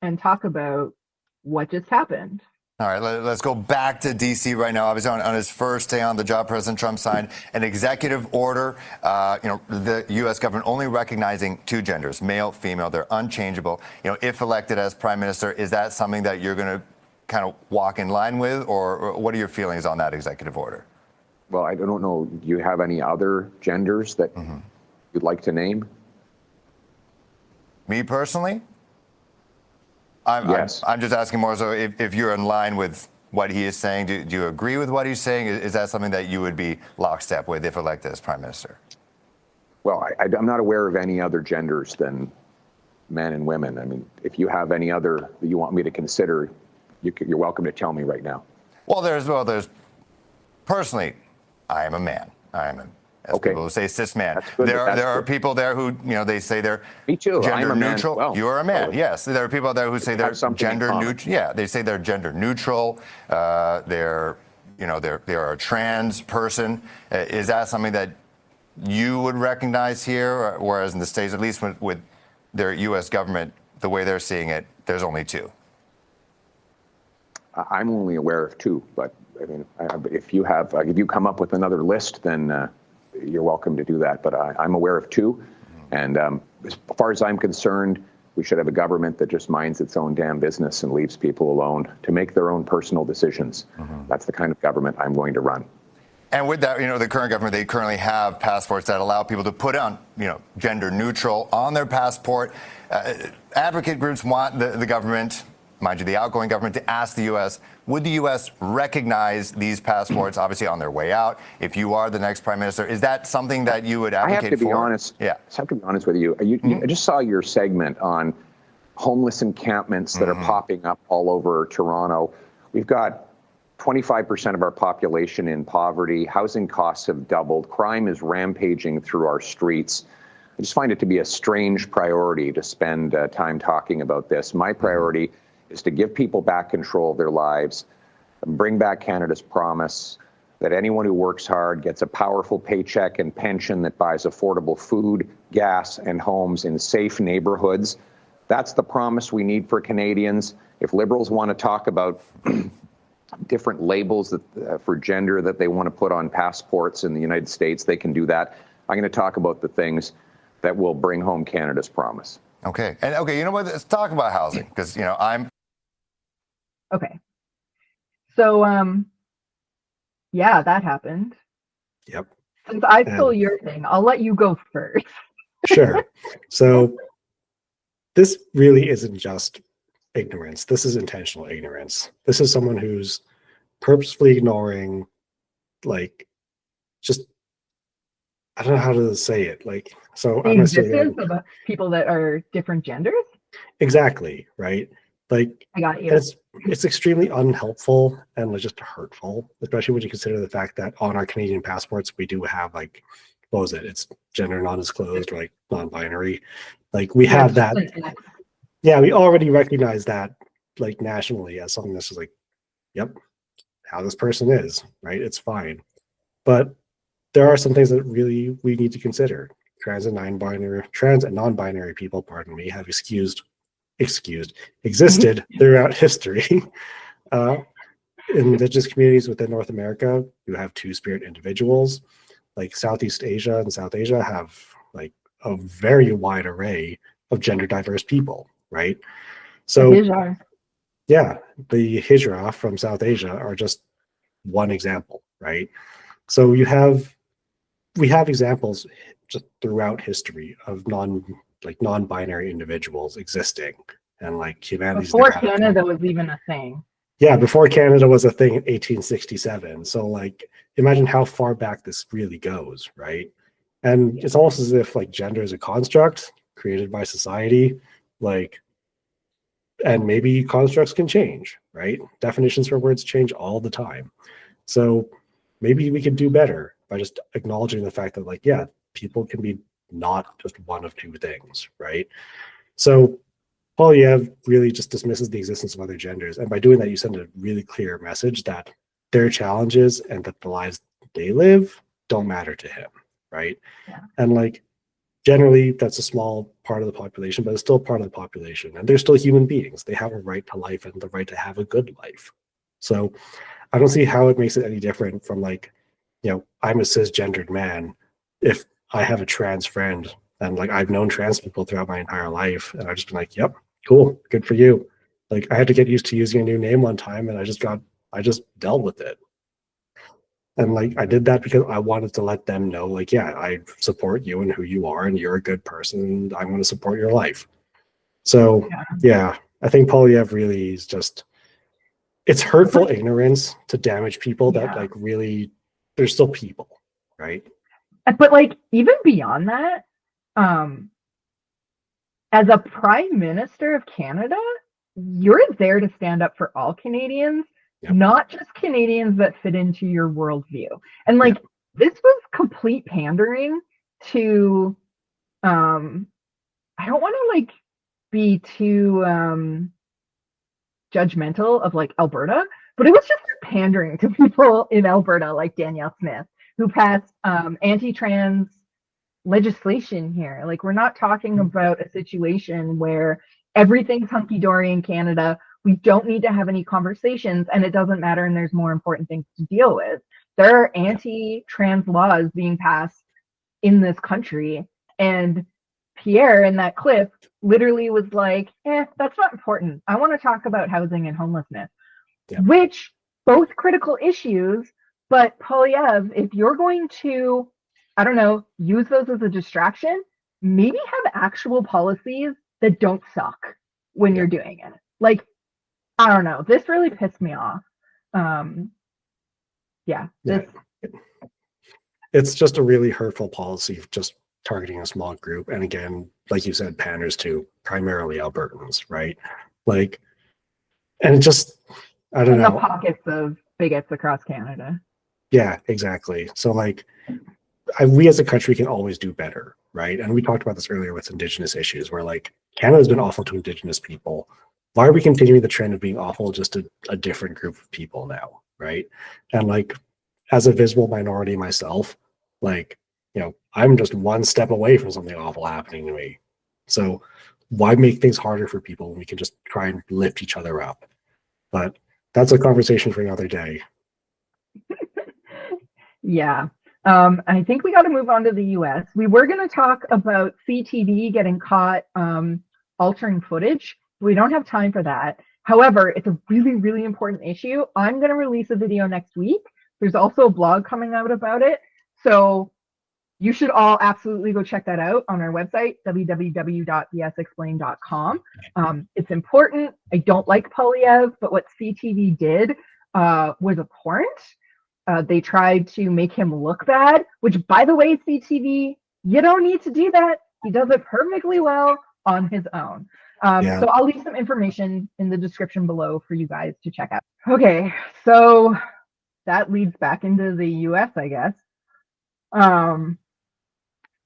and talk about what just happened. All right, let's go back to D.C. right now. Obviously, on his first day on the job, President Trump signed an executive order. The U.S. government only recognizing two genders, male, female. They're unchangeable. If elected as prime minister, is that something that you're going to kind of walk in line with, or what are your feelings on that executive order? Well, I don't know. Do you have any other genders that you'd like to name? Me personally? Yes. I'm just asking more so if you're in line with what he is saying. Do you agree with what he's saying? Is that something that you would be lockstep with if elected as prime minister? Well, I'm not aware of any other genders than men and women. I mean, if you have any other that you want me to consider, you're welcome to tell me right now. Well, there's personally, I am a man. I am a as Okay. people who say cis man. That's good, There that's are good. people there who, they say they're Me too. I'm gender a man as neutral. well. You are a man. Totally. Yes. There are people there who say they're have something in gender common. neutral. Yeah, they say they're gender neutral. They're a trans person. Is that something that you would recognize here, whereas in the States, at least with their U.S. government, the way they're seeing it, there's only two? I'm only aware of two, but I mean, if you come up with another list, then you're welcome to do that. But I'm aware of two, and as far as I'm concerned, we should have a government that just minds its own damn business and leaves people alone to make their own personal decisions. That's the kind of government I'm going to run. And with that, the current government, they currently have passports that allow people to put on, gender neutral on their passport. Advocate groups want the government, mind you, the outgoing government, to ask the U.S., would the U.S. recognize these passports, obviously on their way out, if you are the next prime minister? Is that something that you would advocate for? I have to be honest. Yeah. I have to be honest with you. I just saw your segment on homeless encampments that are popping up all over Toronto. We've got 25% of our population in poverty. Housing costs have doubled. Crime is rampaging through our streets. I just find it to be a strange priority to spend time talking about this. My priority is to give people back control of their lives, bring back Canada's promise that anyone who works hard gets a powerful paycheck and pension that buys affordable food, gas, and homes in safe neighborhoods. That's the promise we need for Canadians. If Liberals want to talk about different labels for gender that they want to put on passports in the United States, they can do that. I'm going to talk about the things that will bring home Canada's promise. Okay. And you know what? Let's talk about housing, because I'm. Okay. So yeah, that happened. Yep. Since I stole your thing, I'll let you go first. Sure. So this really isn't just ignorance. This is intentional ignorance. This is someone who's purposefully ignoring, just, I don't know how to say it. So The I'm existence of people that are different genders? Exactly, right? I got you. It's extremely unhelpful and just hurtful, especially when you consider the fact that on our Canadian passports, we do have what was it? It's gender non-disclosed or non-binary. We have that. Yeah, we already recognize that nationally as something that's just yep, how this person is, right? It's fine. But there are some things that really we need to consider. Trans and non-binary people, pardon me, have existed throughout history. In indigenous communities within North America, you have two-spirit individuals. Southeast Asia and South Asia have a very wide array of gender diverse people, right? So yeah, the Hijra from South Asia are just one example, right? So we have examples just throughout history of non-binary individuals existing, and humanity's before Canada was even a thing. Yeah, before Canada was a thing in 1867. So imagine how far back this really goes, right? And it's almost as if gender is a construct created by society, and maybe constructs can change, right? Definitions for words change all the time. So maybe we could do better by just acknowledging the fact that yeah, people can be not just one of two things, right? So Poilievre really just dismisses the existence of other genders, and by doing that, you send a really clear message that their challenges and that the lives they live don't matter to him, right? Yeah. And generally, that's a small part of the population, but it's still part of the population, and they're still human beings. They have a right to life and the right to have a good life. So I don't see how it makes it any different from I'm a cisgendered man if I have a trans friend. And I've known trans people throughout my entire life, and I've just been yep, cool, good for you. I had to get used to using a new name one time, and I just dealt with it. And I did that because I wanted to let them know, yeah, I support you and who you are, and you're a good person, and I'm going to support your life. So yeah, I think Poilievre really is just, it's hurtful ignorance to damage people that really, they're still people, right? But even beyond that, as a prime minister of Canada, you're there to stand up for all Canadians, not just Canadians that fit into your worldview. And this was complete pandering to I don't want to like be too judgmental of like Alberta, but it was just pandering to people in Alberta like Danielle Smith, who passed anti-trans legislation here. Like, we're not talking about a situation where everything's hunky-dory in Canada. We don't need to have any conversations, and it doesn't matter, and there's more important things to deal with. There are anti-trans laws being passed in this country, and Pierre in that clip literally was like, that's not important. I want to talk about housing and homelessness, which both critical issues. But Poilievre, if you're going to, I don't know, use those as a distraction, maybe have actual policies that don't suck when you're doing it. Like, I don't know. This really pissed me off. It's just a really hurtful policy of just targeting a small group. And again, like you said, panders to primarily Albertans, right? Like, and it just, I don't know. The pockets of bigots across Canada. Yeah, exactly. So like, we as a country can always do better, right? And we talked about this earlier with Indigenous issues, where like Canada's been awful to Indigenous people. Why are we continuing the trend of being awful just to a different group of people now, right? And like, as a visible minority myself, like, you know, I'm just one step away from something awful happening to me. So why make things harder for people when we can just try and lift each other up? But that's a conversation for another day. Yeah. I think we got to move on to the U.S. We were going to talk about CTV getting caught altering footage. We don't have time for that. However, it's a really, really important issue. I'm going to release a video next week. There's also a blog coming out about it. So you should all absolutely go check that out on our website, www.bsexplained.com. It's important. I don't like Poilievre, but what CTV did was abhorrent. They tried to make him look bad, which, by the way, CTV, you don't need to do that. He does it perfectly well on his own. So I'll leave some information in the description below for you guys to check out. Okay, so that leads back into the US, I guess.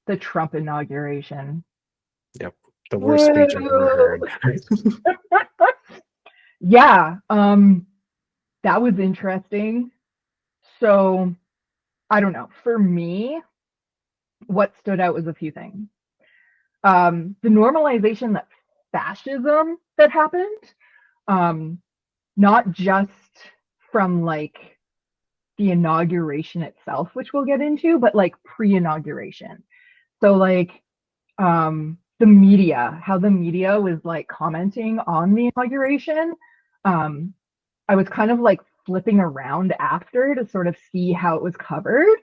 The Trump inauguration. Yep, the worst speech I've ever heard. Yeah, that was interesting. So, I don't know. For me, what stood out was a few things. The normalization that fascism that happened, not just from like the inauguration itself, which we'll get into, but like pre-inauguration. So like the media, how the media was like commenting on the inauguration. I was kind of like flipping around after to sort of see how it was covered.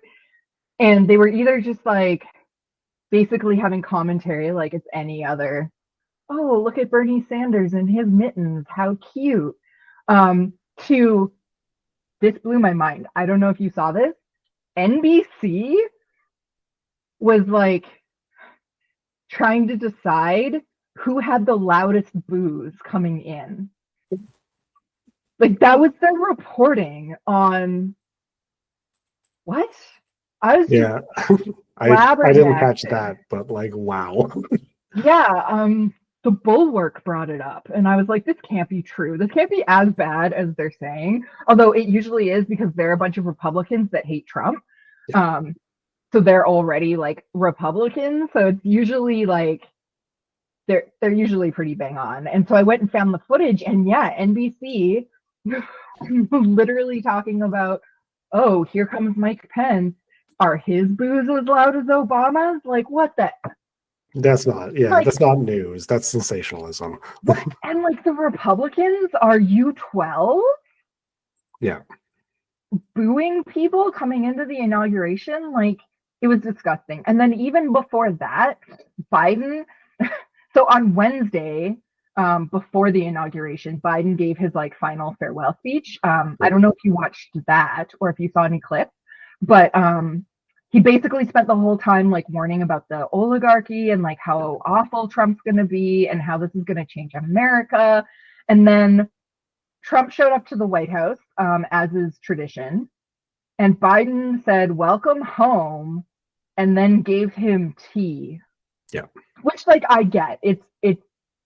And they were either just like basically having commentary like it's any other, oh, look at Bernie Sanders and his mittens, how cute, to this blew my mind. I don't know if you saw this. NBC was like trying to decide who had the loudest boos coming in. Like, that was their reporting on what? I was I didn't catch that, but like, wow. Yeah, the Bulwark brought it up, and I was like, this can't be true. This can't be as bad as they're saying, although it usually is because they're a bunch of Republicans that hate Trump. So they're already like Republicans, so it's usually like they're usually pretty bang on. And so I went and found the footage, and yeah, NBC literally talking about, oh, here comes Mike Pence. Are his boos as loud as Obama's? Like, what the? That's not, that's not news. That's sensationalism. And like the Republicans, are you 12? Yeah. Booing people coming into the inauguration? Like, it was disgusting. And then even before that, Biden, so on Wednesday, before the inauguration, Biden gave his like final farewell speech. I don't know if you watched that or if you saw any clips, but he basically spent the whole time like warning about the oligarchy and like how awful Trump's going to be and how this is going to change America. And then Trump showed up to the White House, as is tradition. and Biden said, "Welcome home," and then gave him tea. Yeah. Which, like, I get. It's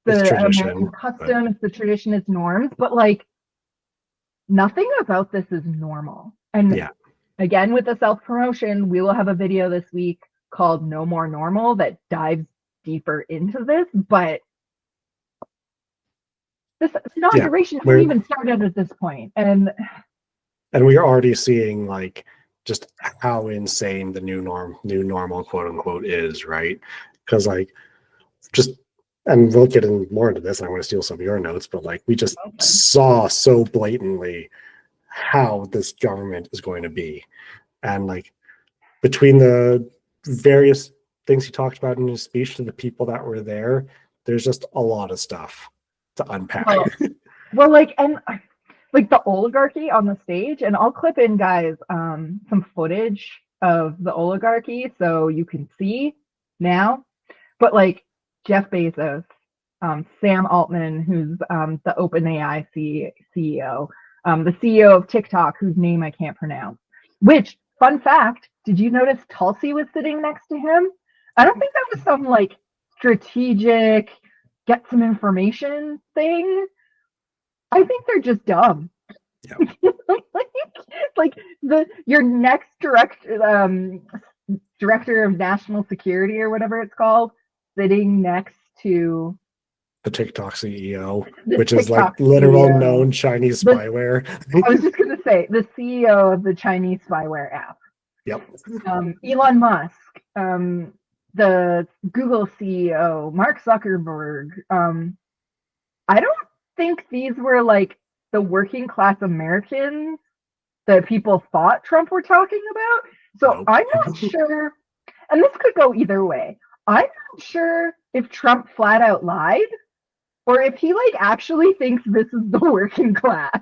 It's the tradition, American but custom, it's the tradition, it's norms, but like nothing about this is normal. And yeah. again, with the self-promotion, we will have a video this week called No More Normal that dives deeper into this, but this inauguration hasn't even started at this point. And we are already seeing like just how insane the new normal, quote unquote, is, right? Because like just, and we'll get in more into this, and I'm going to steal some of your notes, but like we just saw so blatantly how this government is going to be. And like between the various things he talked about in his speech to the people that were there, there's just a lot of stuff to unpack. Well, like, and like the oligarchy on the stage, and I'll clip in, guys, some footage of the oligarchy so you can see now. But like Jeff Bezos, Sam Altman, who's the OpenAI CEO, the CEO of TikTok, whose name I can't pronounce. Which, fun fact, did you notice Tulsi was sitting next to him? I don't think that was some like strategic get some information thing. I think they're just dumb. Yeah. like your next director of national security or whatever it's called, sitting next to the TikTok CEO, which is like literal known Chinese spyware. I was just going to say the CEO of the Chinese spyware app. Yep. Elon Musk, the Google CEO, Mark Zuckerberg. I don't think these were like the working class Americans that people thought Trump were talking about. So nope. I'm not sure, and this could go either way. I'm not sure if Trump flat out lied or if he like actually thinks this is the working class.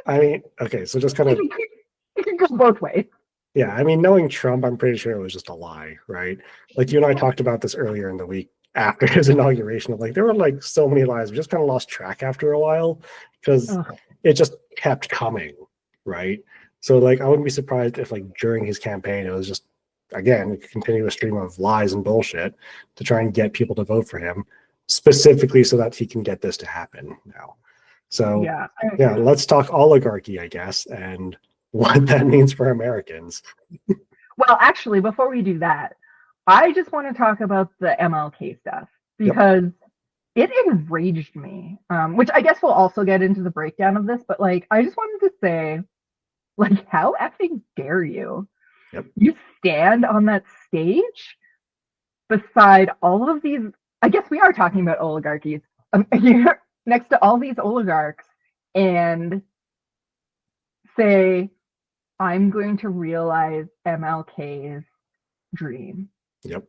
I mean, okay, so just kind of it can go both ways. Yeah, I mean, knowing Trump, I'm pretty sure it was just a lie, right? Like you and I talked about this earlier in the week after his inauguration. Of like there were like so many lies, we just kind of lost track after a while because it just kept coming, right? So like I wouldn't be surprised if like during his campaign it was just again a continuous stream of lies and bullshit to try and get people to vote for him, specifically so that he can get this to happen now. So yeah, let's talk oligarchy, I guess, and what that means for Americans. Well, actually, before we do that, I just want to talk about the MLK stuff because it enraged me, which I guess we'll also get into the breakdown of this, but like, I just wanted to say, like, how effing dare you? You stand on that stage beside all of these, I guess we are talking about oligarchies, you're next to all these oligarchs and say, I'm going to realize MLK's dream. Yep.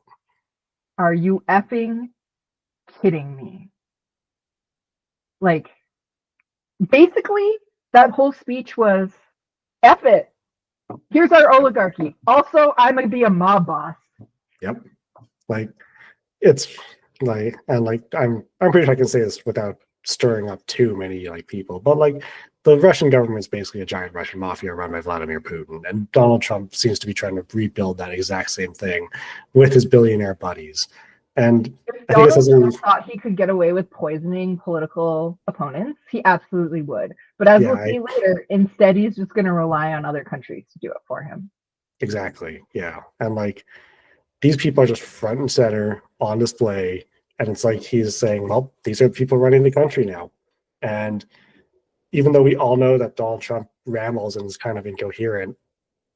Are you effing kidding me? Like, basically, that whole speech was, F it. Here's our oligarchy. Also, I'm going to be a mob boss. Yep. Like, it's like, and like, I'm pretty sure I can say this without stirring up too many like people, but like, the Russian government is basically a giant Russian mafia run by Vladimir Putin, and Donald Trump seems to be trying to rebuild that exact same thing with his billionaire buddies. And if Donald Trump thought he could get away with poisoning political opponents, he absolutely would. But as we'll see later, instead he's just going to rely on other countries to do it for him. Exactly. Yeah. And like these people are just front and center on display, and it's like he's saying, well, these are the people running the country now. And even though we all know that Donald Trump rambles and is kind of incoherent,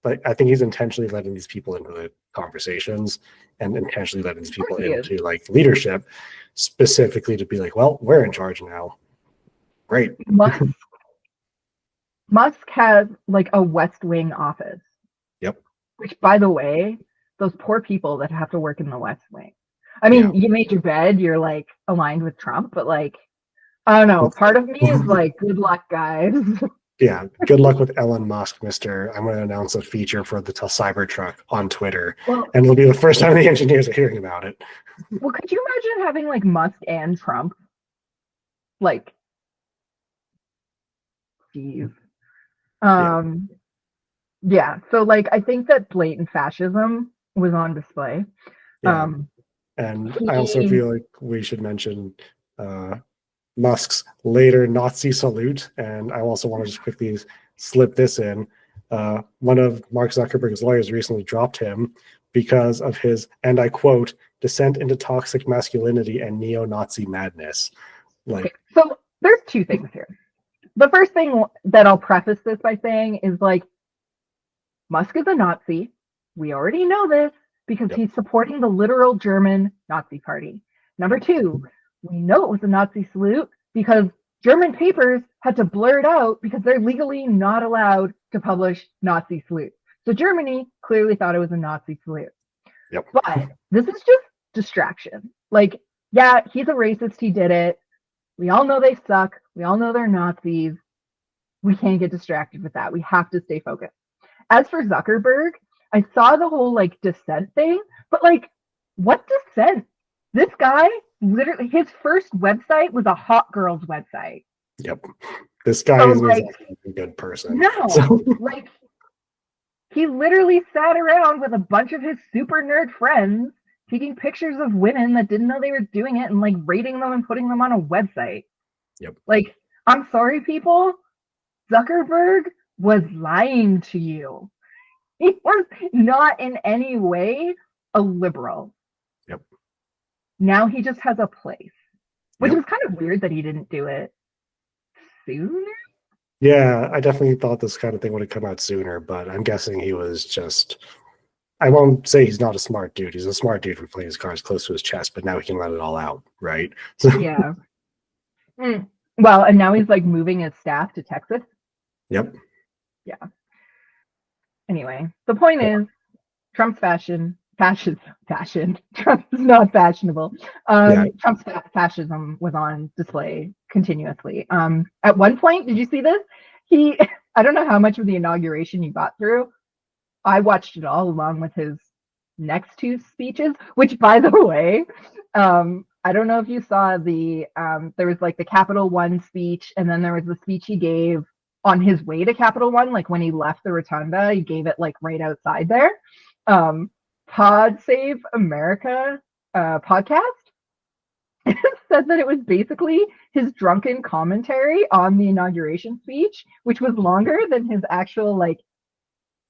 but I think he's intentionally letting these people into the conversations and intentionally letting these people into like leadership, specifically to be like, well, we're in charge now. Great. Musk has like a West Wing office. Yep. Which, by the way, those poor people that have to work in the West Wing. I mean, you made your bed, you're like aligned with Trump, but like, I don't know. Part of me is like, good luck, guys. Yeah, good luck with Elon Musk, Mr. I'm going to announce a feature for the Cybertruck on Twitter, and it'll be the first time the engineers are hearing about it. Well, could you imagine having like Musk and Trump? Like, Steve. Yeah. So like I think that blatant fascism was on display. Yeah. Um And I also he feel like we should mention uh, Musk's later Nazi salute. And I also want to just quickly slip this in. One of Mark Zuckerberg's lawyers recently dropped him because of his, and I quote, descent into toxic masculinity and neo-Nazi madness. okay, Like, so there's two things here. The first thing that I'll preface this by saying is like Musk is a Nazi. We already know this because yep, he's supporting the literal German Nazi party. Number two, we know it was a Nazi salute because German papers had to blur it out because they're legally not allowed to publish Nazi salutes. So Germany clearly thought it was a Nazi salute. yep, But this is just distraction. Like, yeah, he's a racist. He did it. We all know they suck. We all know they're Nazis. We can't get distracted with that. We have to stay focused. As for Zuckerberg, I saw the whole like dissent thing, but like, what dissent? This guy literally, his first website was a hot girls website. yep. This guy So is like, a good person. no, So, like he literally sat around with a bunch of his super nerd friends taking pictures of women that didn't know they were doing it and like rating them and putting them on a website. yep, Like, I'm sorry, people. Zuckerberg was lying to you. He was not in any way a liberal. yep, Now he just has a place, which yep. was kind of weird that he didn't do it sooner. Yeah, I definitely thought this kind of thing would have come out sooner, but I'm guessing he was just. I won't say he's not a smart dude. He's a smart dude for playing his cards close to his chest, but now he can let it all out, right? So, Yeah. Mm. Well, and now he's like moving his staff to Texas. yep. Yeah. Anyway, the point is Trump's fashion. Trump is not fashionable. Yeah. Trump's fascism was on display continuously. At one point, did you see this? He, I don't know how much of the inauguration you got through. I watched it all along with his next two speeches, which, by the way, I don't know if you saw there was like the Capital One speech, and then there was the speech he gave on his way to Capital One, like when he left the rotunda, he gave it like right outside there. Pod Save America podcast said that it was basically his drunken commentary on the inauguration speech, which was longer than his actual like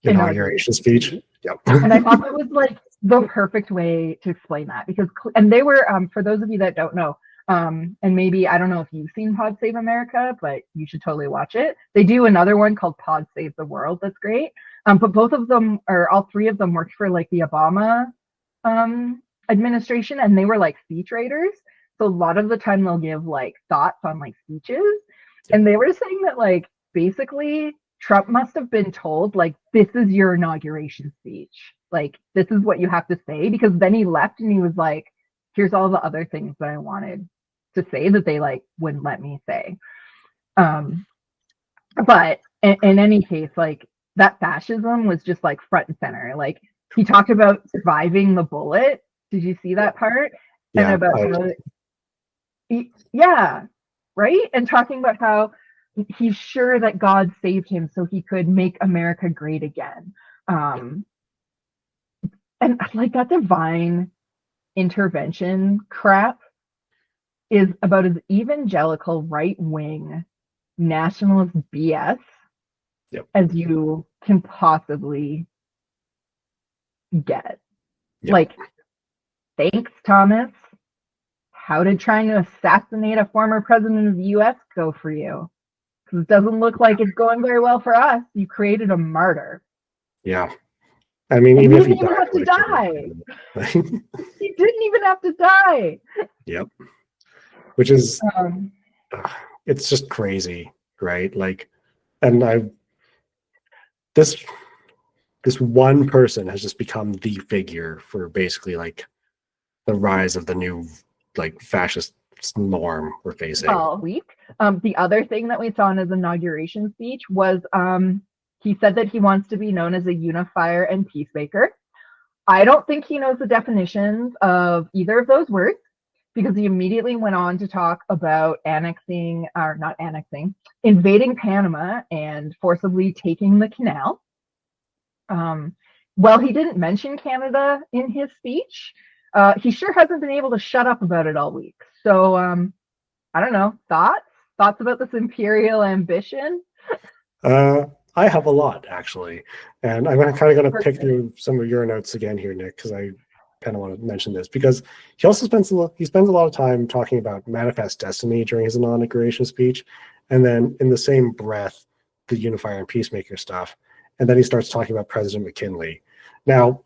Inauguration speech. Yep. And I thought that was like the perfect way to explain that because, and they were, for those of you that don't know, and maybe I don't know if you've seen Pod Save America, but you should totally watch it. They do another one called Pod Save the World that's great. But both of them, or all three of them, worked for like the Obama administration, and they were like speech writers. So a lot of the time they'll give like thoughts on like speeches, and they were saying that like basically Trump must have been told like this is your inauguration speech, like this is what you have to say, because then he left and he was like, here's all the other things that I wanted to say that they like wouldn't let me say. But in any case, like that fascism was just like front and center. Like he talked about surviving the bullet. Did you see that part? Yeah. And about yeah, right? And talking about how he's sure that God saved him so he could make America great again. And like that divine intervention crap is about as evangelical right wing nationalist BS as you can possibly get. Like, thanks, Thomas. How did trying to assassinate a former president of the U.S. go for you? Because it doesn't look like it's going very well for us. You created a martyr. Yeah. I mean, and even if he he didn't even have to die. He didn't even have to die. Yep. Which is, it's just crazy, right? Like, and this one person has just become the figure for basically like the rise of the new like fascist norm we're facing. The other thing that we saw in his inauguration speech was he said that he wants to be known as a unifier and peacemaker. I don't think he knows the definitions of either of those words, because he immediately went on to talk about invading Panama and forcibly taking the canal. Well, he didn't mention Canada in his speech. He sure hasn't been able to shut up about it all week. So I don't know. Thoughts about this imperial ambition? I have a lot actually, and I'm kind of going to pick through some of your notes again here, Nick, because I kind of want to mention this because he also spends a lot of time talking about manifest destiny during his inauguration speech, and then in the same breath, the unifier and peacemaker stuff, and then he starts talking about President McKinley. Now,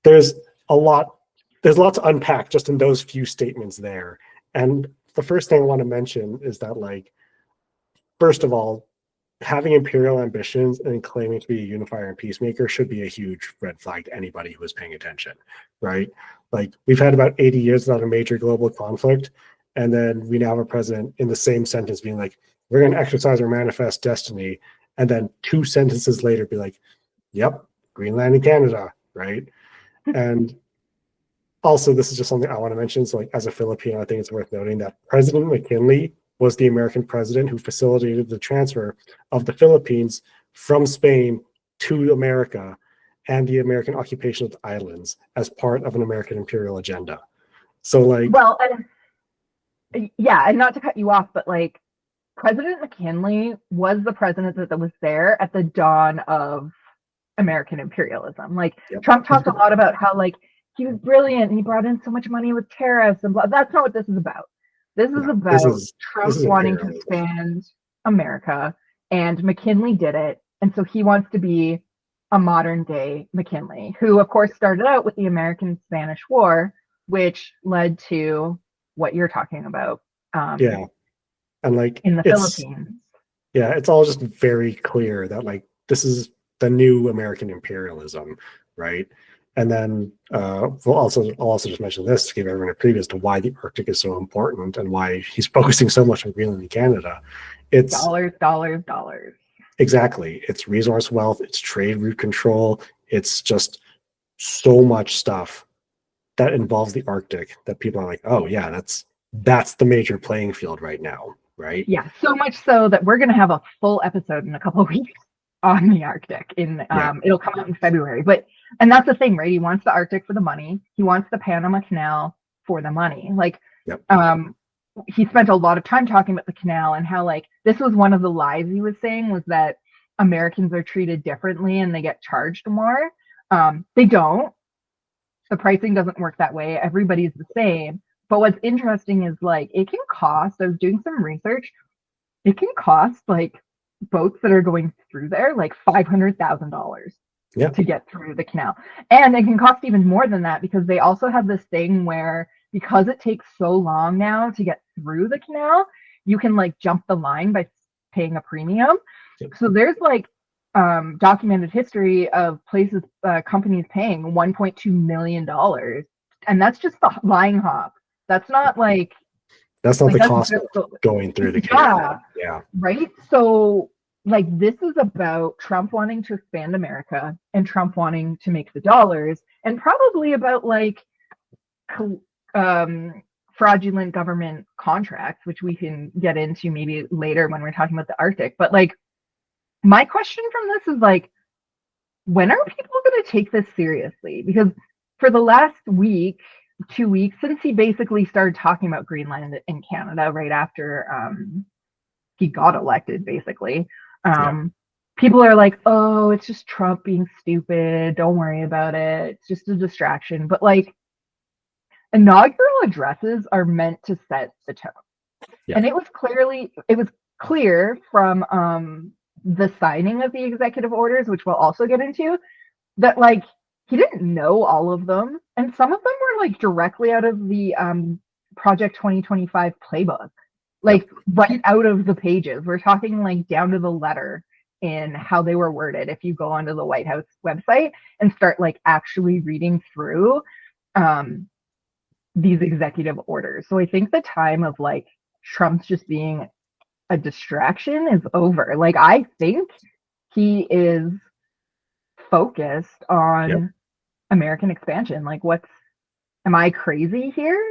there's a lot to unpack just in those few statements there, and the first thing I want to mention is that, like, first of all, having imperial ambitions and claiming to be a unifier and peacemaker should be a huge red flag to anybody who is paying attention, right? Like, we've had about 80 years without a major global conflict, and then we now have a president in the same sentence being like, we're going to exercise our manifest destiny, and then 2 sentences later be like, yep, Greenland and Canada, right? And also, this is just something I want to mention. So, like, as a Filipino, I think it's worth noting that President McKinley was the American president who facilitated the transfer of the Philippines from Spain to America and the American occupation of the islands as part of an American imperial agenda. So, like, well, and yeah, and not to cut you off, but like, President McKinley was the president that was there at the dawn of American imperialism. Like, yep. Trump talked a lot about how, like, he was brilliant and he brought in so much money with tariffs and blah. That's not what this is about. This is about Trump wanting to expand America, and McKinley did it. And so he wants to be a modern day McKinley, who of course started out with the American-Spanish War, which led to what you're talking about. Yeah. And like in the Philippines. Yeah, it's all just very clear that, like, this is the new American imperialism, right? And then I'll also just mention this to give everyone a preview as to why the Arctic is so important and why he's focusing so much on Greenland and Canada. It's dollars. Exactly. It's resource wealth, it's trade route control, it's just so much stuff that involves the Arctic that people are like, oh yeah, that's the major playing field right now, right? Yeah, so much so that we're going to have a full episode in a couple of weeks on the Arctic. It'll come out in February, and that's the thing, right? He wants the Arctic for the money. He wants the Panama Canal for the money. Like, yep. He spent a lot of time talking about the canal and how, like, this was one of the lies he was saying, was that Americans are treated differently and they get charged more. They don't. The pricing doesn't work that way. Everybody's the same. But what's interesting is, like, it can cost, I was doing some research, it can cost, like, boats that are going through there, like $500,000 to get through the canal. And it can cost even more than that, because they also have this thing where, because it takes so long now to get through the canal, you can, like, jump the line by paying a premium. So there's, like, documented history of places, companies paying $1.2 million. And that's just the line hop. That's not like, that's not the cost of going through the canal. Yeah. Right. So, like, this is about Trump wanting to expand America and Trump wanting to make the dollars, and probably about, like, fraudulent government contracts, which we can get into maybe later when we're talking about the Arctic. But, like, my question from this is, like, when are people going to take this seriously? Because for the last 2 weeks, since he basically started talking about Greenland and Canada right after he got elected, basically, people are like, oh, it's just Trump being stupid, don't worry about it, it's just a distraction. But, like, inaugural addresses are meant to set the tone. And it was clear from the signing of the executive orders, which we'll also get into, that, like, he didn't know all of them, and some of them were, like, directly out of the Project 2025 playbook, like, right out of the pages. We're talking, like, down to the letter in how they were worded. If you go onto the White House website and start, like, actually reading through these executive orders. So I think the time of, like, Trump's just being a distraction is over. Like, I think he is focused on American expansion. Like, am I crazy here?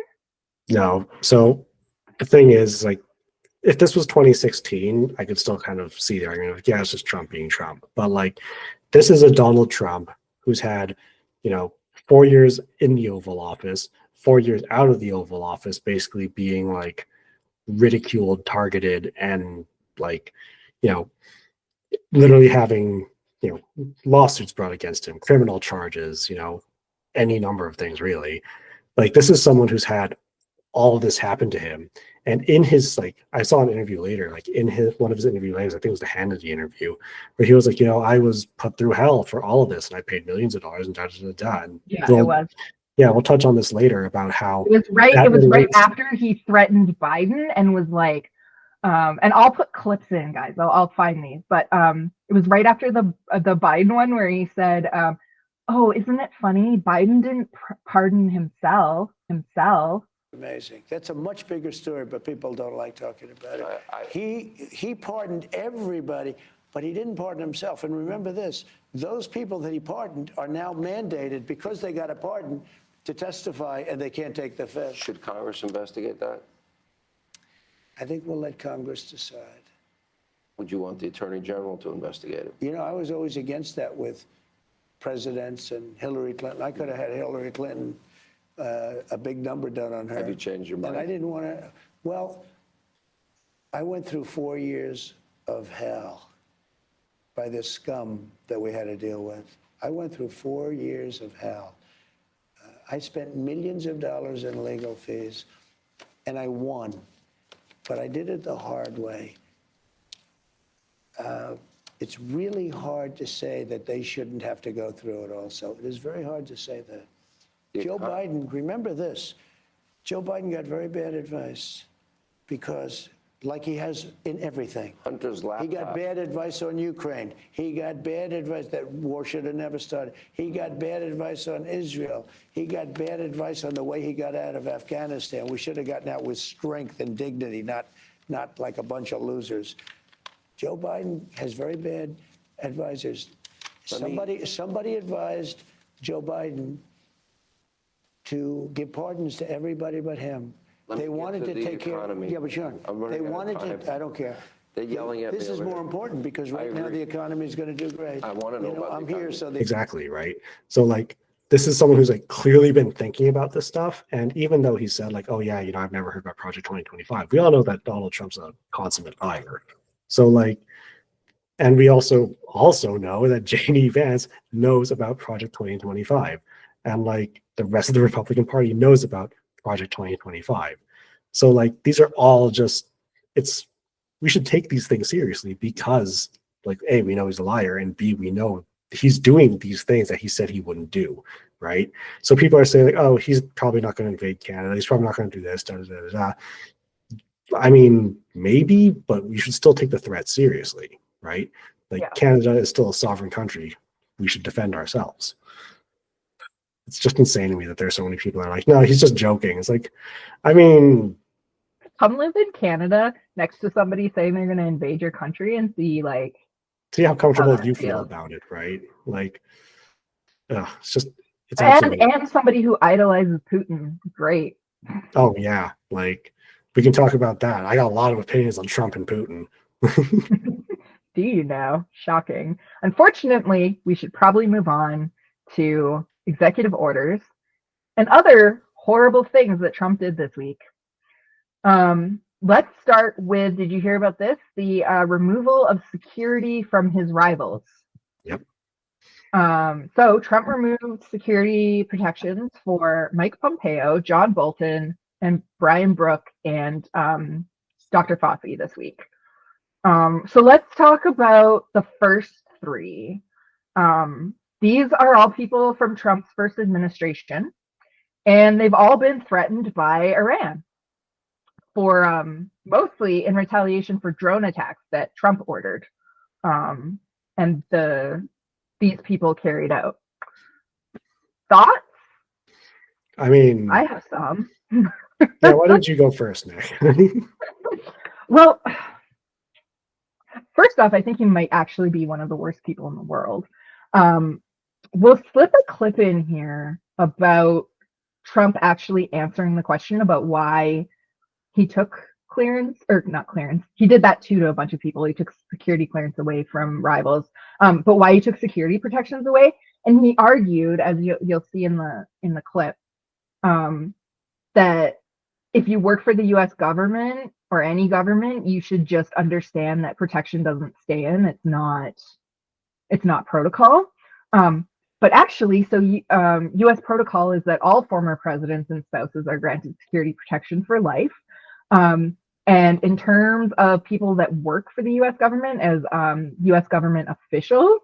No. So the thing is, like, if this was 2016, I could still kind of see the argument of, yeah, it's just Trump being Trump. But, like, this is a Donald Trump who's had, 4 years in the Oval Office, 4 years out of the Oval Office, basically being like ridiculed, targeted, and like, literally having, lawsuits brought against him, criminal charges, any number of things really. Like, this is someone who's had all of this happen to him. And in his, like, I saw an interview later, like in one of his interview letters, I think it was the Hannity interview, where he was like, I was put through hell for all of this, and I paid millions of dollars, and da da da da. And Yeah, it was. Yeah, we'll touch on this later about how it was right after he threatened Biden and was like, and I'll put clips in, guys. I'll find these, but it was right after the Biden one where he said, "Oh, isn't it funny? Biden didn't pardon himself." Amazing. That's a much bigger story, but people don't like talking about it. He pardoned everybody, but he didn't pardon himself. And remember this, those people that he pardoned are now mandated, because they got a pardon, to testify, and they can't take the fifth. Should Congress investigate that? I think we'll let Congress decide. Would you want the Attorney General to investigate it? I was always against that with presidents and Hillary Clinton. I could have had Hillary Clinton a big number done on her. Have you changed your mind? And I didn't want to. Well, I went through 4 years of hell by this scum that we had to deal with. I went through 4 years of hell. I spent millions of dollars in legal fees, and I won. But I did it the hard way. It's really hard to say that they shouldn't have to go through it also. It is very hard to say that. Joe Biden, remember this, Joe Biden got very bad advice because, like he has in everything. Hunter's laptop. He got bad advice on Ukraine. He got bad advice that war should have never started. He got bad advice on Israel. He got bad advice on the way he got out of Afghanistan. We should have gotten out with strength and dignity, not like a bunch of losers. Joe Biden has very bad advisors. Somebody advised Joe Biden to give pardons to everybody but him. They wanted to take care of. Yeah, but Sean, they wanted to. I don't care. They're yelling at me. This is more important because right now the economy is going to do great. I want to know about I'm here, so exactly right. So like, this is someone who's like clearly been thinking about this stuff, and even though he said like, oh yeah, I've never heard about Project 2025. We all know that Donald Trump's a consummate liar. So like, and we also know that J.D. Vance knows about Project 2025, and like the rest of the Republican Party knows about Project 2025. So like, these are all just, we should take these things seriously because like, A, we know he's a liar, and B, we know he's doing these things that he said he wouldn't do, right? So people are saying like, oh, he's probably not going to invade Canada. He's probably not going to do this, da, da, da, da. I mean, maybe, but we should still take the threat seriously, right? Like, Canada is still a sovereign country. We should defend ourselves. It's just insane to me that there's so many people that are like, no, he's just joking. It's like, I mean, come live in Canada next to somebody saying they're going to invade your country and see how comfortable you feel about it, right? Like, it's and somebody who idolizes Putin. Great. Oh yeah, like we can talk about that. I got a lot of opinions on Trump and Putin. Do you know? Shocking. Unfortunately, we should probably move on to executive orders and other horrible things that Trump did this week. Let's start with, did you hear about this? The removal of security from his rivals. Yep. So Trump removed security protections for Mike Pompeo, John Bolton, and Brian Brook, and Dr. Fauci this week. So let's talk about the first three. These are all people from Trump's first administration, and they've all been threatened by Iran for mostly in retaliation for drone attacks that Trump ordered, and these people carried out. Thoughts? I mean, I have some. Yeah, why don't you go first, Nick? Well, first off, I think he might actually be one of the worst people in the world. We'll slip a clip in here about Trump actually answering the question about why he took clearance, or not clearance. He did that too to a bunch of people. He took security clearance away from rivals. But why he took security protections away, and he argued, as you'll see in the clip, that if you work for the U.S. government or any government, you should just understand that protection doesn't stay in. It's not protocol. But actually, so U.S. protocol is that all former presidents and spouses are granted security protection for life. And in terms of people that work for the U.S. government as U.S. government officials,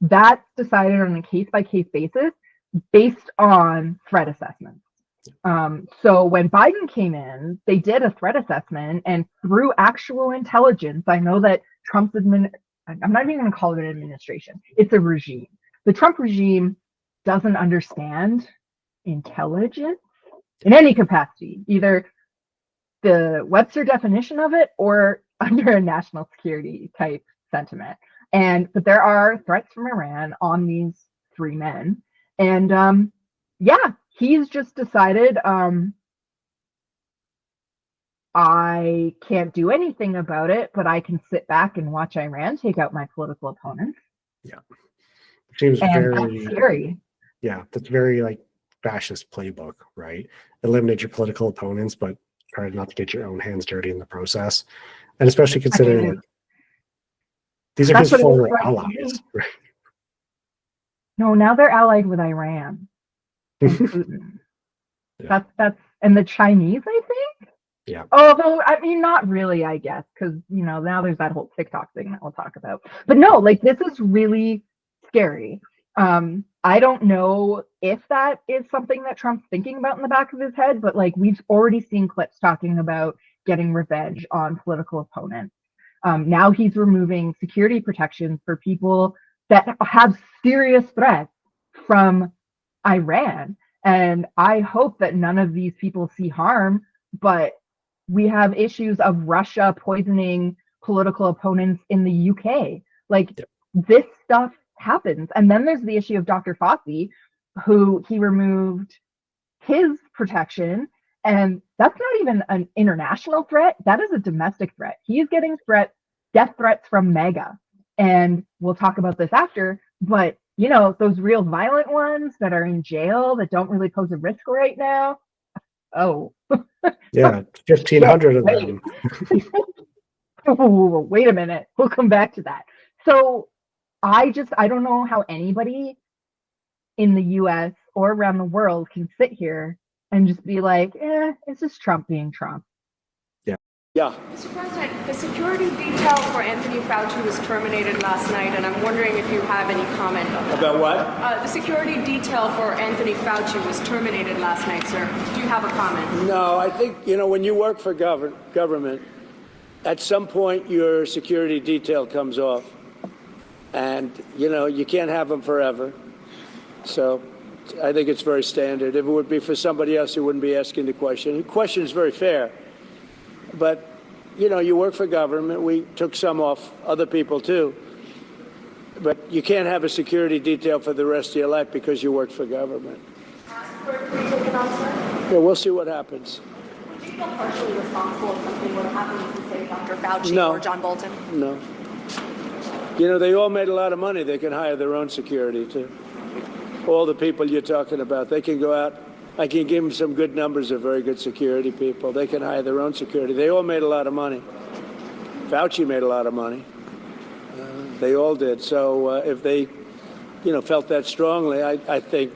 that's decided on a case-by-case basis based on threat assessments. So when Biden came in, they did a threat assessment, and through actual intelligence, I know that I'm not even going to call it an administration. It's a regime. The Trump regime doesn't understand intelligence in any capacity, either the Webster definition of it or under a national security type sentiment. But there are threats from Iran on these three men. And he's just decided I can't do anything about it, but I can sit back and watch Iran take out my political opponents. Yeah. Seems very that's scary. Yeah, that's very like fascist playbook, right? Eliminate your political opponents, but try not to get your own hands dirty in the process. And especially considering like, these are his former allies. Right? No, now they're allied with Iran and Putin. Yeah. That's and the Chinese, I think. Yeah. Although, I mean, not really, I guess, because now there's that whole TikTok thing that we'll talk about. But no, like this is really scary. I don't know if that is something that Trump's thinking about in the back of his head, but like we've already seen clips talking about getting revenge on political opponents. Now he's removing security protections for people that have serious threats from Iran. And I hope that none of these people see harm, but we have issues of Russia poisoning political opponents in the UK. Like this stuff happens. And then there's the issue of Dr. Fauci, who he removed his protection. And that's not even an international threat. That is a domestic threat. He is getting death threats from MAGA. And we'll talk about this after. But, those real violent ones that are in jail that don't really pose a risk right now. Oh. Yeah, 1,500 of them. Wait a minute. We'll come back to that. So I don't know how anybody in the US or around the world can sit here and just be like, it's just Trump being Trump. Yeah. Mr. President, the security detail for Anthony Fauci was terminated last night, and I'm wondering if you have any comment on that. About what? The security detail for Anthony Fauci was terminated last night, sir. Do you have a comment? No, I think, when you work for government, at some point your security detail comes off. And, you can't have them forever. So I think it's very standard. If it would be for somebody else, you wouldn't be asking the question. The question is very fair. But, you work for government. We took some off, other people too. But you can't have a security detail for the rest of your life because you work for government. Yeah, we'll see what happens. Would you feel partially responsible if something would happen to, say, Dr. Fauci or John Bolton? No. They all made a lot of money. They can hire their own security too. All the people you're talking about, they can go out. I can give them some good numbers of very good security people. They can hire their own security. They all made a lot of money. Fauci made a lot of money. They all did. So if they, felt that strongly, I think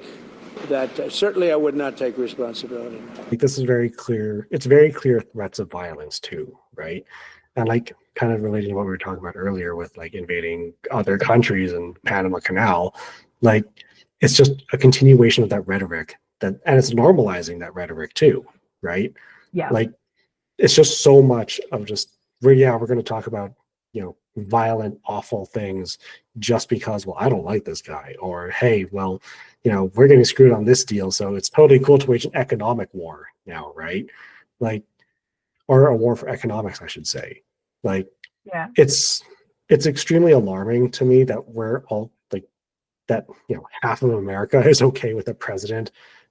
that certainly I would not take responsibility. This is very clear. It's very clear threats of violence too, right? And like kind of relating to what we were talking about earlier with like invading other countries and Panama Canal, like it's just a continuation of that rhetoric. And it's normalizing that rhetoric too, right? Yeah. Like it's just so much of just we're going to talk about violent, awful things just because I don't like this guy, or hey, we're getting screwed on this deal, so it's totally cool to wage an economic war now, right? Like, or a war for economics, I should say. Like, yeah, it's extremely alarming to me that we're all like that. Half of America is okay with a president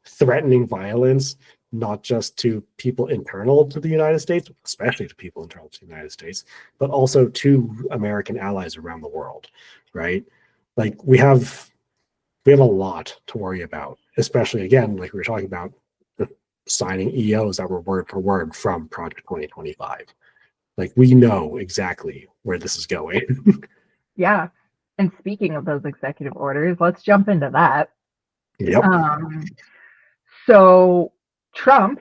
threatening violence not just to people internal to the United States, especially to people internal to the United States, but also to American allies around the world, right? Like we have a lot to worry about, especially again, like we were talking about the signing EOs that were word for word from Project 2025. Like we know exactly where this is going. Yeah. And speaking of those executive orders, let's jump into that. Yep. So Trump,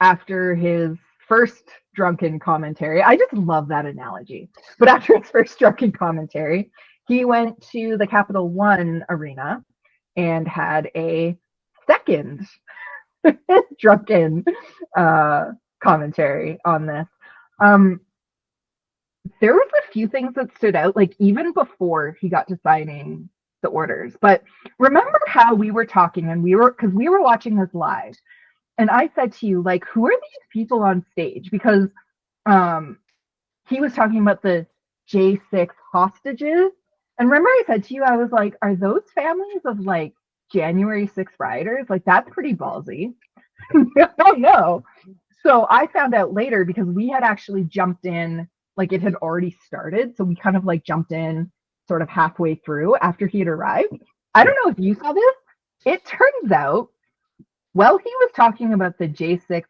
after his first drunken commentary, I just love that analogy, but after his first drunken commentary, he went to the Capital One arena and had a second drunken commentary on this. There was a few things that stood out, like even before he got to signing the orders. But remember how we were talking and because we were watching this live, and I said to you, like, who are these people on stage? Because he was talking about the J6 hostages. And remember I said to you, I was like, are those families of like January 6th rioters? Like, that's pretty ballsy. No. So I found out later because we had actually jumped in, like it had already started. So we kind of like jumped in sort of halfway through after he had arrived. I don't know if you saw this. It turns out, while he was talking about the J6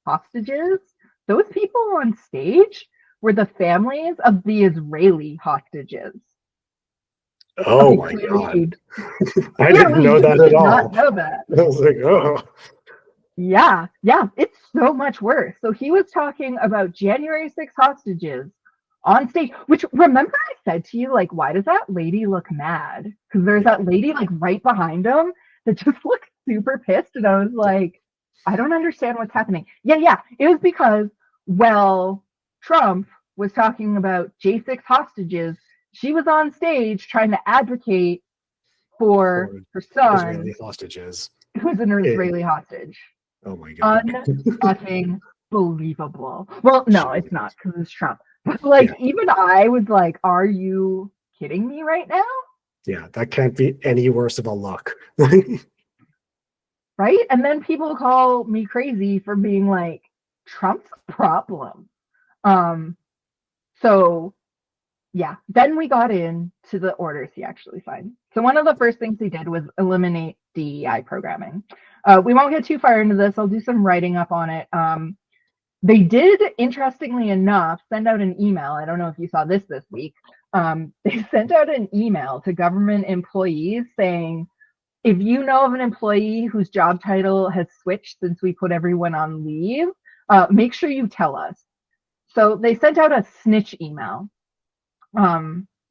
hostages, those people on stage were the families of the Israeli hostages. Oh my God. I didn't know that at all. Not know that. I was like, oh. Yeah, it's so much worse. So he was talking about January 6 hostages on stage, which remember I said to you, like, why does that lady look mad? Because there's that lady like right behind him that just looks super pissed. And I was like, I don't understand what's happening. Yeah. It was because, well, Trump was talking about J6 hostages. She was on stage trying to advocate for her son, Israeli hostages. Who's an Israeli hostage. Oh my God. Unfucking believable. Well, no, it's not because it's Trump. But like, even I was like, are you kidding me right now? Yeah, that can't be any worse of a look. Right? And then people call me crazy for being like, Trump's a problem. So yeah, then we got into the orders he actually signed. So one of the first things he did was eliminate DEI programming. We won't get too far into this. I'll do some writing up on it. They did, interestingly enough, send out an email. I don't know if you saw this week. They sent out an email to government employees saying, if you know of an employee whose job title has switched since we put everyone on leave, make sure you tell us. So they sent out a snitch email.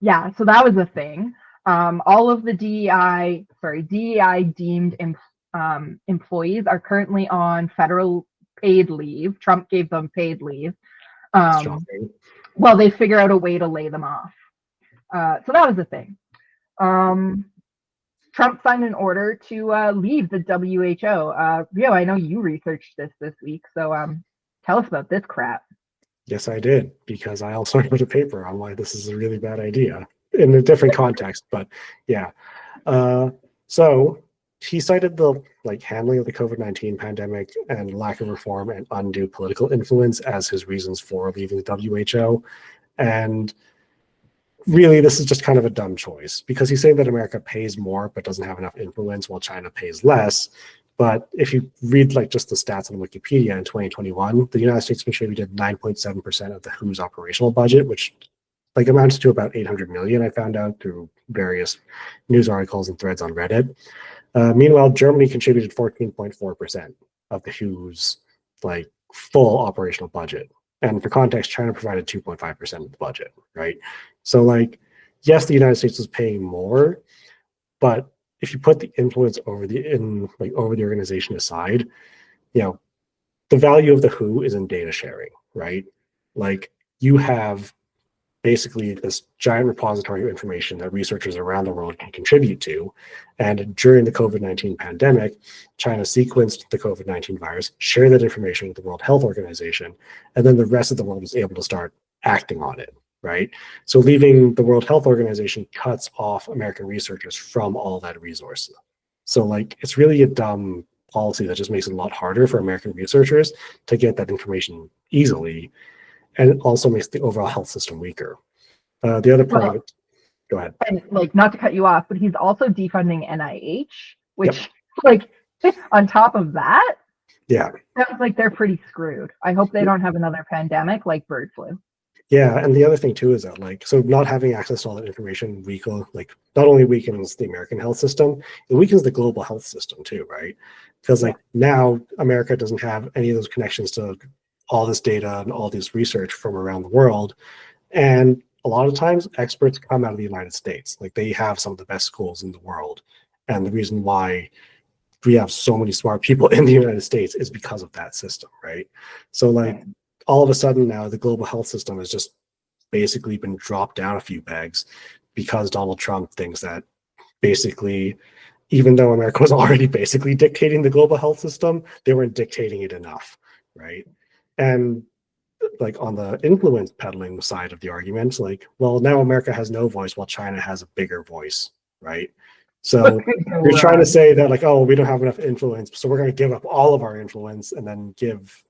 Yeah, so that was a thing. All of the DEI deemed employees are currently on federal paid leave. Trump gave them paid leave. Well, they figure out a way to lay them off. So that was the thing. Trump signed an order to leave the WHO. Rio, I know you researched this week, so tell us about this crap. Yes, I did, because I also wrote a paper on why this is a really bad idea in a different context, but yeah. So he cited the handling of the COVID-19 pandemic and lack of reform and undue political influence as his reasons for leaving the WHO. And really, this is just kind of a dumb choice, because he's saying that America pays more but doesn't have enough influence while China pays less. But if you read just the stats on Wikipedia in 2021, the United States contributed 9.7% of the WHO's operational budget, which amounts to about 800 million, I found out through various news articles and threads on Reddit. Meanwhile, Germany contributed 14.4% of the WHO's full operational budget. And for context, China provided 2.5% of the budget, right? So yes, the United States was paying more, but if you put the influence over the organization aside, the value of the WHO is in data sharing, right? You have basically this giant repository of information that researchers around the world can contribute to. And during the COVID-19 pandemic, China sequenced the COVID-19 virus, shared that information with the World Health Organization, and then the rest of the world was able to start acting on it, right? So leaving the World Health Organization cuts off American researchers from all that resources. So it's really a dumb policy that just makes it a lot harder for American researchers to get that information easily, and it also makes the overall health system weaker. The other part of Well, it, go ahead. and like, not to cut you off, but he's also defunding NIH, which Yep. like on top of that, Yeah. sounds like they're pretty screwed. I hope they don't have another pandemic like bird flu. Yeah, and the other thing too is that like, so not having access to all that information like not only weakens the American health system, it weakens the global health system too, right? Because like now America doesn't have any of those connections to all this data and all this research from around the world, and a lot of times experts come out of the United States. Like they have some of the best schools in the world, and the reason why we have so many smart people in the United States is because of that system, right? So like all of a sudden now the global health system has just basically been dropped down a few pegs because Donald Trump thinks that basically, even though America was already basically dictating the global health system, they weren't dictating it enough, right? And like on the influence peddling side of the argument, like, well, now America has no voice while China has a bigger voice, right? So you're trying to say that like, oh, we don't have enough influence, so we're going to give up all of our influence and then give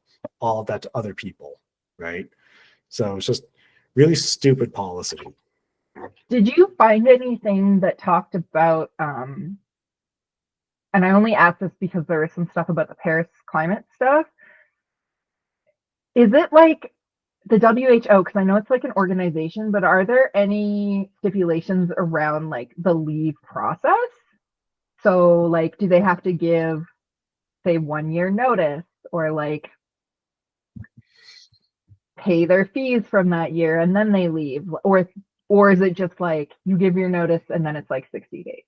all of that to other people, right? So it's just really stupid policy. Did you find anything that talked about, and I only asked this because there was some stuff about the Paris climate stuff. Is it like the WHO, because I know it's like an organization, but are there any stipulations around like the leave process? So like, do they have to give, say, 1 year notice, or like pay their fees from that year and then they leave? Or is it just like you give your notice and then it's like 60 days?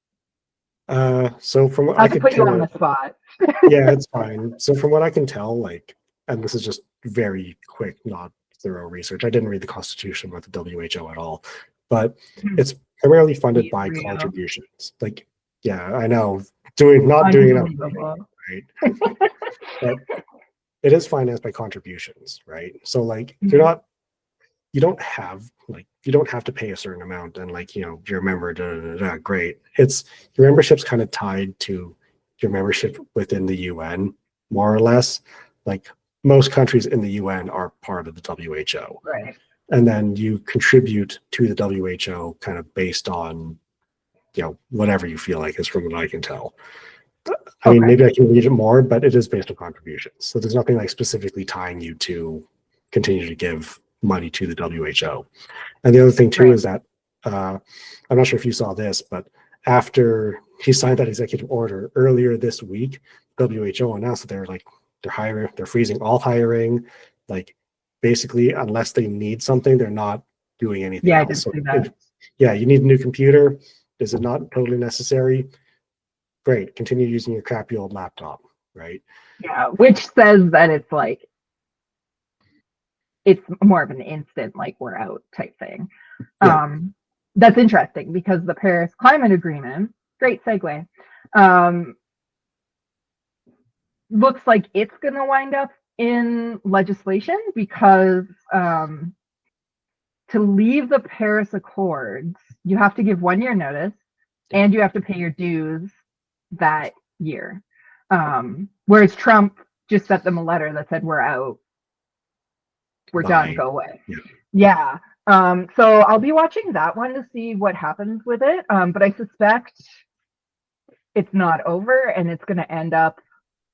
So from what Not I to could put you tell, on the spot. yeah, it's fine. So from what I can tell, like, and this is just very quick, not thorough research. I didn't read the Constitution with the WHO at all, but it's primarily funded by contributions. Like, yeah, I know, not doing enough, right? But it is financed by contributions, right? So like, you don't have to pay a certain amount and like, you're a member, great. It's your membership's kind of tied to your membership within the UN, more or less. Like most countries in the UN are part of the WHO. Right. And then you contribute to the WHO kind of based on, whatever you feel like is, from what I can tell. I mean, maybe I can read it more, but it is based on contributions. So there's nothing like specifically tying you to continue to give money to the WHO. And the other thing too is that I'm not sure if you saw this, but after he signed that executive order earlier this week, WHO announced that they're freezing all hiring. Like basically, unless they need something, they're not doing anything else. I did see that. You need a new computer. Is it not totally necessary? Great, continue using your crappy old laptop, right? Yeah, which says that it's like, it's more of an instant, like, we're out type thing. Yeah. That's interesting because the Paris Climate Agreement, great segue, looks like it's going to wind up in legislation because to leave the Paris Accords, you have to give 1 year notice and you have to pay your dues that year. Whereas Trump just sent them a letter that said, we're out, we're done, go away. Yeah. So I'll be watching that one to see what happens with it. But I suspect it's not over and it's going to end up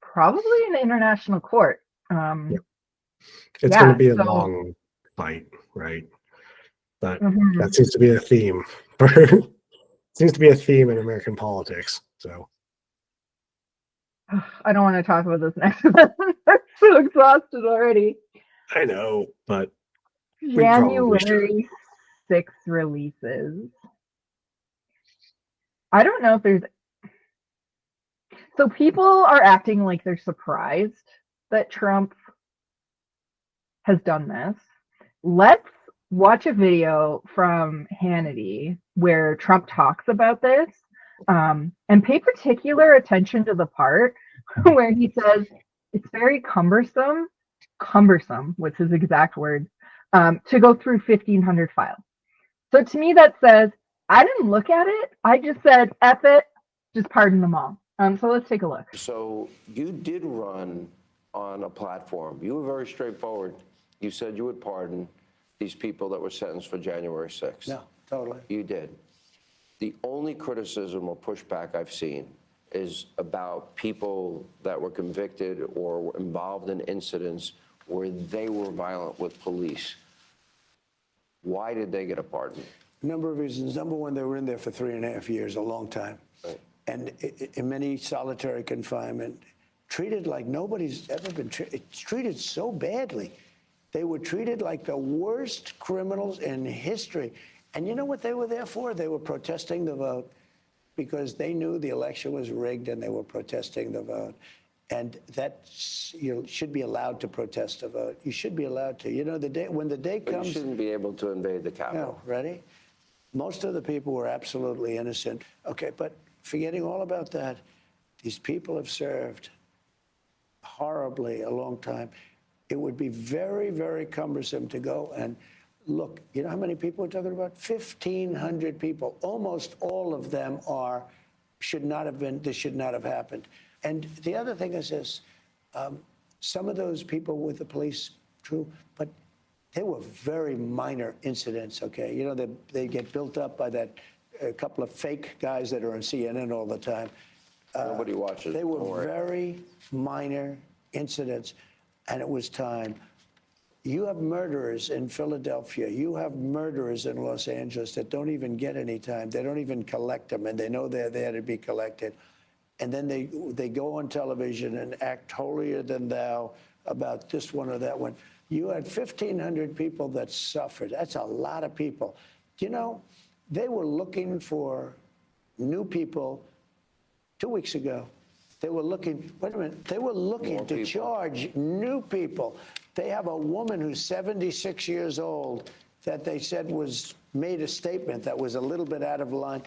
probably in international court. It's going to be a long fight, right? But that seems to be a theme. Seems to be a theme in American politics. So I don't want to talk about this next one. I'm so exhausted already. I know, but January 6th releases. I don't know if there's. So people are acting like they're surprised that Trump has done this. Let's watch a video from Hannity where Trump talks about this, and pay particular attention to the part where he says it's very cumbersome was his exact words, to go through 1,500 files. So to me that says, I didn't look at it, I just said, F it, just pardon them all. So let's take a look. So you did run on a platform. You were very straightforward. You said you would pardon these people that were sentenced for January 6th. No, totally. You did. The only criticism or pushback I've seen is about people that were convicted or were involved in incidents where they were violent with police. Why did they get a pardon? A number of reasons. Number one, they were in there for 3.5 years, a long time. Right. And in many solitary confinement, treated like nobody's ever been treated so badly. They were treated like the worst criminals in history. And you know what they were there for? They were protesting the vote because they knew the election was rigged and they were protesting the vote. And that you should be allowed to protest the vote. You should be allowed to. You know, when the day comes. But you shouldn't be able to invade the No, Capitol. ready? Most of the people were absolutely innocent. Okay, but forgetting all about that, these people have served horribly a long time. It would be very, very cumbersome to go and look. You know how many people we're talking about? 1,500 people. Almost all of them should not have been. This should not have happened. And the other thing is this: some of those people with the police, true, but they were very minor incidents. Okay, you know they get built up by that couple of fake guys that are on CNN all the time. Nobody watches. They were very minor incidents, and it was time. You have murderers in Philadelphia. You have murderers in Los Angeles that don't even get any time. They don't even collect them, and they know they're there to be collected. And then they go on television and act holier than thou about this one or that one. You had 1,500 people that suffered. That's a lot of people. You know, they were looking for new people 2 weeks ago. They were looking, wait a minute, they were looking to charge new people. They have a woman who's 76 years old that they said made a statement that was a little bit out of line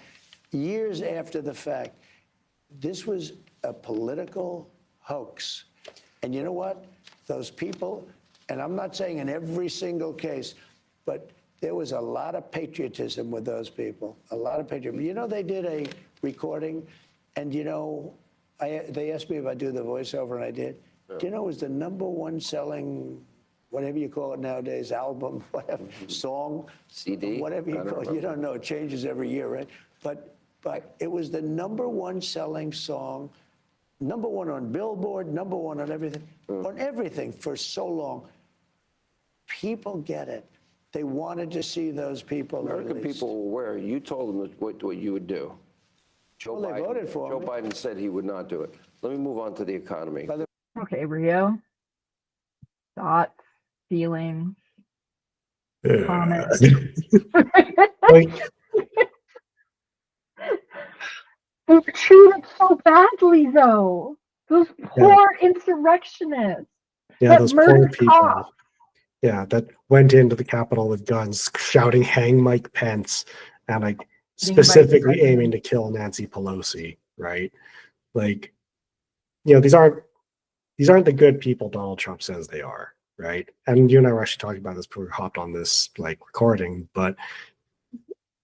years after the fact. This was a political hoax. And you know what? Those people, and I'm not saying in every single case, but there was a lot of patriotism with those people, a lot of patriotism. You know, they did a recording, and you know, they asked me if I'd do the voiceover, and I did. Yeah. Do you know it was the #1 selling, whatever you call it nowadays, album, whatever, song? CD? Whatever you call it. You don't know, it changes every year, right? But it was the #1 selling song, #1 on Billboard, #1 on everything for so long. People get it. They wanted to see those people American released. people were aware. You told them what you would do. Well, they voted for Joe me. Biden said he would not do it. Let me move on to the economy. Okay, Rio. Thoughts, feelings, comments. They were treated so badly, though. Those poor insurrectionists. Yeah, those poor people. Cops. Yeah, that went into the Capitol with guns, shouting "Hang Mike Pence," and like specifically aiming to kill Nancy Pelosi. Right? Like, you know, these aren't the good people Donald Trump says they are. Right? And you and I were actually talking about this before we hopped on this like recording, but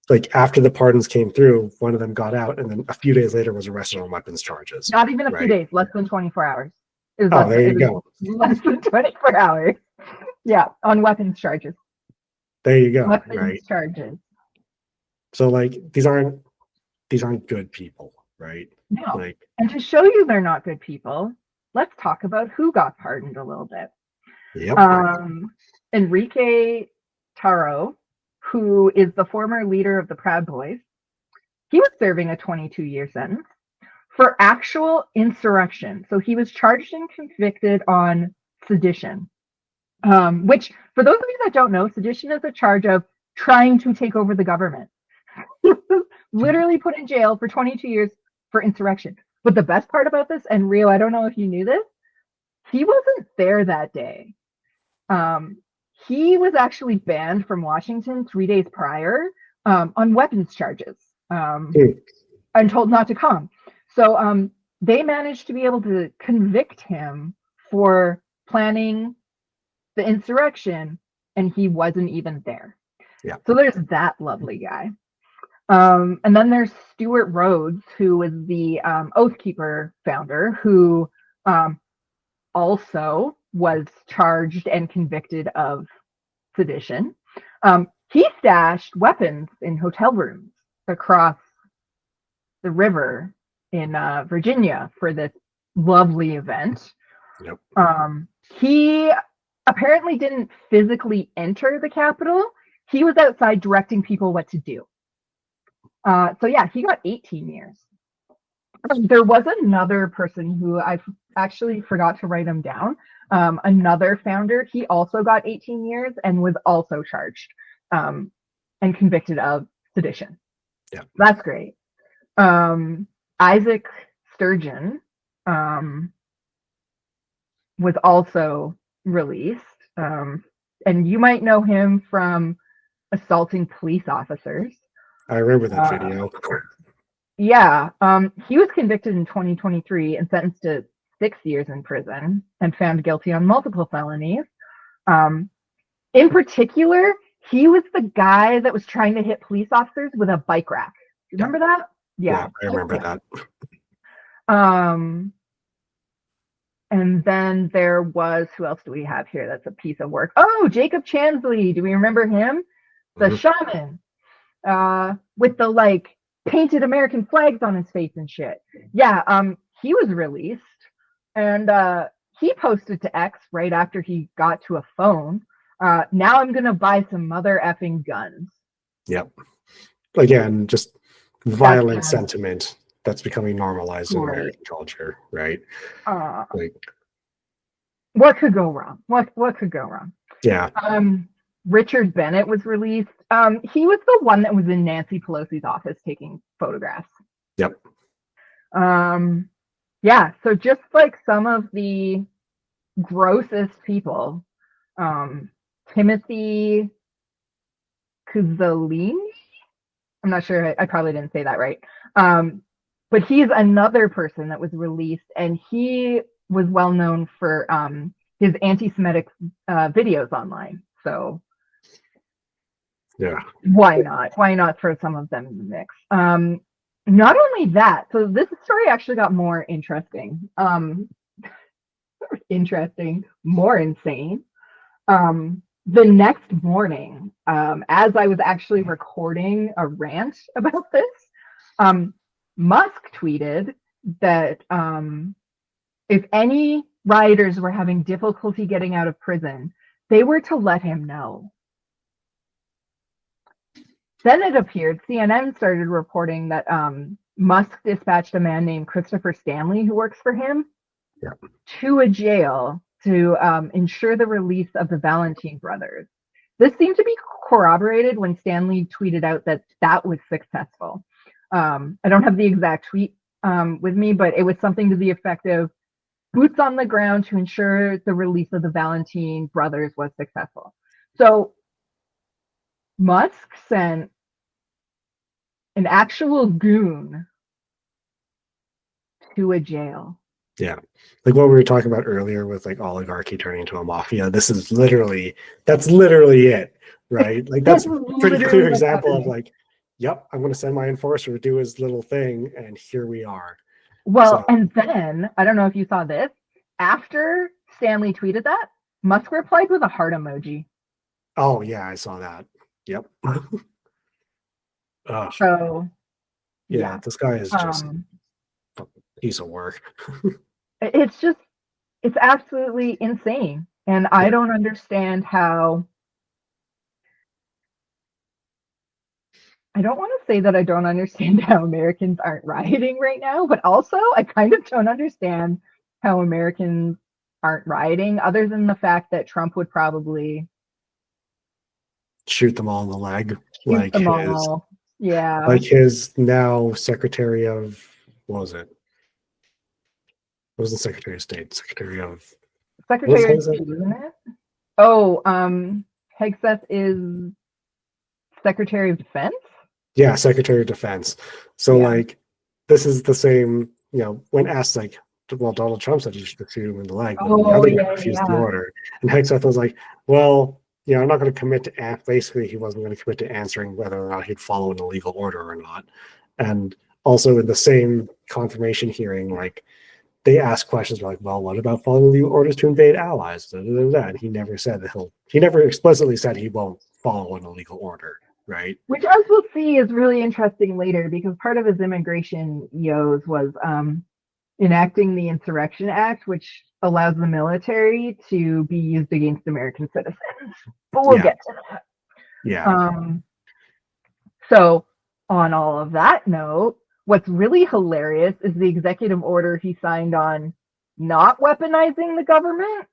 like after the pardons came through, one of them got out, and then a few days later was arrested on weapons charges. Not even a few days, less than 24 hours. There you go. Less than 24 hours. Yeah, on weapons charges. There you go. Weapons charges. So like these aren't good people, right? No. Like, and to show you they're not good people, let's talk about who got pardoned a little bit. Yep. Enrique Tarrio, who is the former leader of the Proud Boys, he was serving a 22-year sentence for actual insurrection. So he was charged and convicted on sedition, which, for those of you that don't know, sedition is a charge of trying to take over the government. Literally put in jail for 22 years for insurrection. But the best part about this, and Rio, I don't know if you knew this, he wasn't there that day. He was actually banned from Washington 3 days prior on weapons charges and told not to come. So they managed to be able to convict him for planning the insurrection, and he wasn't even there. Yeah. So there's that lovely guy. And then there's Stuart Rhodes, who was the Oathkeeper founder, who also was charged and convicted of sedition. He stashed weapons in hotel rooms across the river in Virginia for this lovely event. Yep. He apparently didn't physically enter the Capitol. He was outside directing people what to do. So yeah, he got 18 years. There was another person who I actually forgot to write him down. Another founder, he also got 18 years and was also charged and convicted of sedition. Yeah, that's great. Isaac Sturgeon was also released, and you might know him from assaulting police officers. I remember that video. Yeah, he was convicted in 2023 and sentenced to 6 years in prison and found guilty on multiple felonies. In particular, he was the guy that was trying to hit police officers with a bike rack. Do you remember that? Yeah, I remember that. And then there was, who else do we have here that's a piece of work? Oh, Jacob Chansley. Do we remember him? The shaman with the like painted American flags on his face and shit. Yeah, he was released and he posted to X right after he got to a phone. Now I'm gonna buy some mother effing guns. Yep. Again, just violent sentiment that's becoming normalized in American culture, right? Like, what could go wrong? What could go wrong? Yeah. Richard Bennett was released. He was the one that was in Nancy Pelosi's office taking photographs. Yep. Yeah, so just like some of the grossest people, Timothy Kuzalini, I'm not sure, I probably didn't say that right. But he's another person that was released, and he was well known for his anti-Semitic videos online. So yeah, why not? Why not throw some of them in the mix? Not only that, so this story actually got more interesting. More insane. The next morning, as I was actually recording a rant about this, Musk tweeted that if any rioters were having difficulty getting out of prison, they were to let him know. Then it appeared, CNN started reporting that Musk dispatched a man named Christopher Stanley, who works for him, to a jail to ensure the release of the Valentine brothers. This seemed to be corroborated when Stanley tweeted out that that was successful. I don't have the exact tweet with me, but it was something to the effect of boots on the ground to ensure the release of the Valentine brothers was successful. So Musk sent an actual goon to a jail. Yeah. Like what we were talking about earlier with like oligarchy turning into a mafia. That's literally it, right? Like that's a pretty clear example of like, yep, I'm going to send my enforcer to do his little thing, and here we are. Well, and then, I don't know if you saw this, after Stanley tweeted that, Musk replied with a heart emoji. Oh, yeah, I saw that. Yep. So, yeah, this guy is just a piece of work. It's absolutely insane. And I don't understand how, I don't want to say that I don't understand how Americans aren't rioting right now, but also I kind of don't understand how Americans aren't rioting, other than the fact that Trump would probably shoot them all in the leg. Like his now Secretary of, what was it? It wasn't Secretary of State, Secretary of State, isn't it? Oh, Hegseth is Secretary of Defense? Yeah, Secretary of Defense. So like this is the same, when asked like, well, Donald Trump said you should shoot him in the leg, but the other guy refused the order. And Hegseth was like, well, I'm not going to commit to basically he wasn't going to commit to answering whether or not he'd follow an illegal order or not. And also in the same confirmation hearing, like they asked questions like, well, what about following legal orders to invade allies? Da, da, da, da. And he never said that he never explicitly said he won't follow an illegal order, right? Which, as we'll see, is really interesting later because part of his immigration EOs was enacting the Insurrection Act, which allows the military to be used against American citizens. But we'll get to that. Yeah. So, on all of that note, what's really hilarious is the executive order he signed on not weaponizing the government.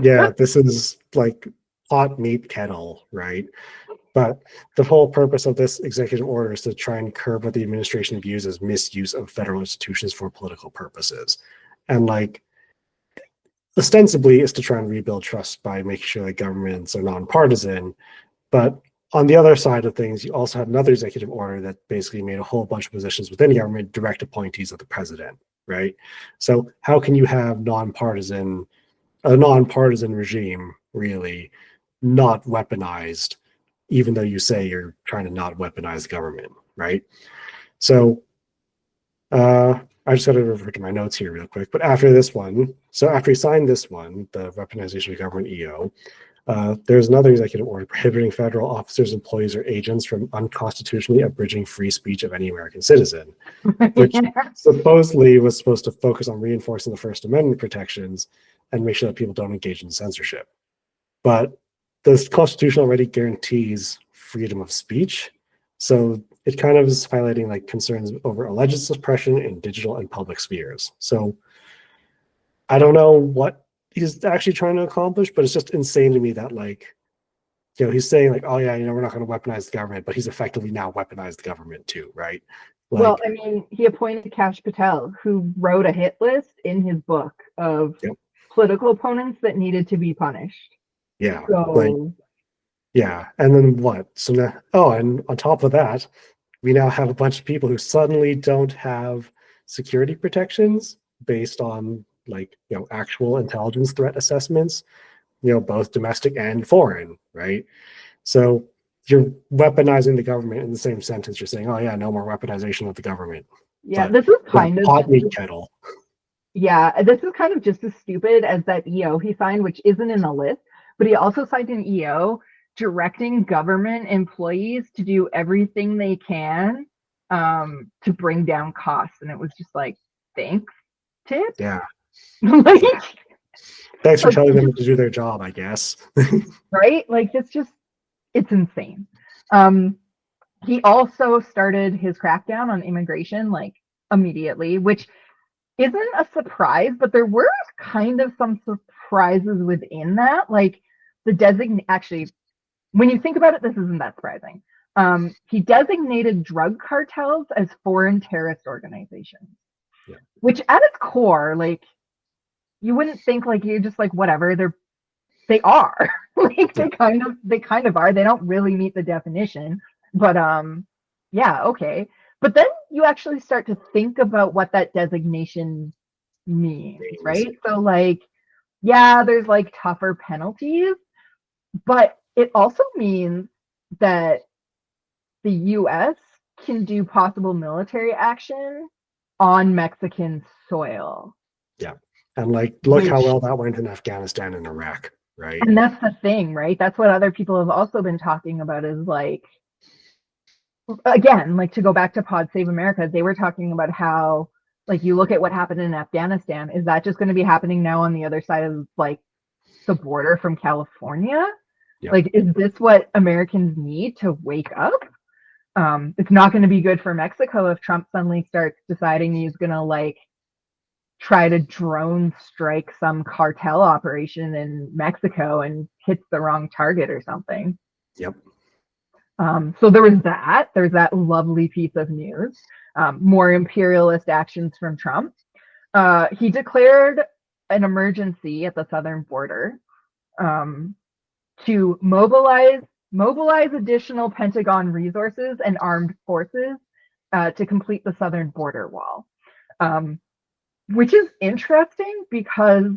Yeah, this is like hot meat kettle, right? But the whole purpose of this executive order is to try and curb what the administration views as misuse of federal institutions for political purposes. And like ostensibly is to try and rebuild trust by making sure that governments are nonpartisan. But on the other side of things, you also had another executive order that basically made a whole bunch of positions within the government direct appointees of the president, right? So how can you have a nonpartisan regime really not weaponized, even though you say you're trying to not weaponize the government, right? So I just got to refer to my notes here real quick. But after this one, so after he signed this one, the weaponization of government EO, there's another executive order prohibiting federal officers, employees, or agents from unconstitutionally abridging free speech of any American citizen, which supposedly was supposed to focus on reinforcing the First Amendment protections and make sure that people don't engage in censorship. But the Constitution already guarantees freedom of speech, so it kind of is highlighting like concerns over alleged suppression in digital and public spheres. So I don't know what he's actually trying to accomplish, but it's just insane to me that like, he's saying like, oh yeah, we're not going to weaponize the government, but he's effectively now weaponized the government too, right? Like, well, I mean, he appointed Kash Patel, who wrote a hit list in his book of political opponents that needed to be punished. Yeah. So, like, yeah. And then what? So now, and on top of that, we now have a bunch of people who suddenly don't have security protections based on like, actual intelligence threat assessments, both domestic and foreign, right? So you're weaponizing the government in the same sentence. You're saying, oh yeah, no more weaponization of the government. yeah, But this is kind of hot meat kettle. Yeah, this is kind of just as stupid as that EO he signed, which isn't in the list, but he also signed an EO directing government employees to do everything they can to bring down costs. And it was just like, thanks, Tip. Yeah. Like, thanks for telling them to do their job, I guess. Right? Like, it's insane. He also started his crackdown on immigration like immediately, which isn't a surprise, but there were kind of some surprises within that. Like actually, when you think about it, this isn't that surprising. He designated drug cartels as foreign terrorist organizations, which at its core, like, you wouldn't think like you're just like whatever. They are like they kind of are. They don't really meet the definition, but yeah, okay. But then you actually start to think about what that designation means, right? So like, yeah, there's like tougher penalties, but it also means that the US can do possible military action on Mexican soil. Yeah. And like, look how well that went in Afghanistan and Iraq, right? And that's the thing, right? That's what other people have also been talking about is like, again, like to go back to Pod Save America, they were talking about how, like, you look at what happened in Afghanistan, is that just going to be happening now on the other side of like the border from California? Yep. Like, is this what Americans need to wake up? It's not going to be good for Mexico if Trump suddenly starts deciding he's going to like try to drone strike some cartel operation in Mexico and hits the wrong target or something. Yep. So there's that lovely piece of news. More imperialist actions from Trump. He declared an emergency at the southern border to mobilize additional Pentagon resources and armed forces to complete the southern border wall, which is interesting because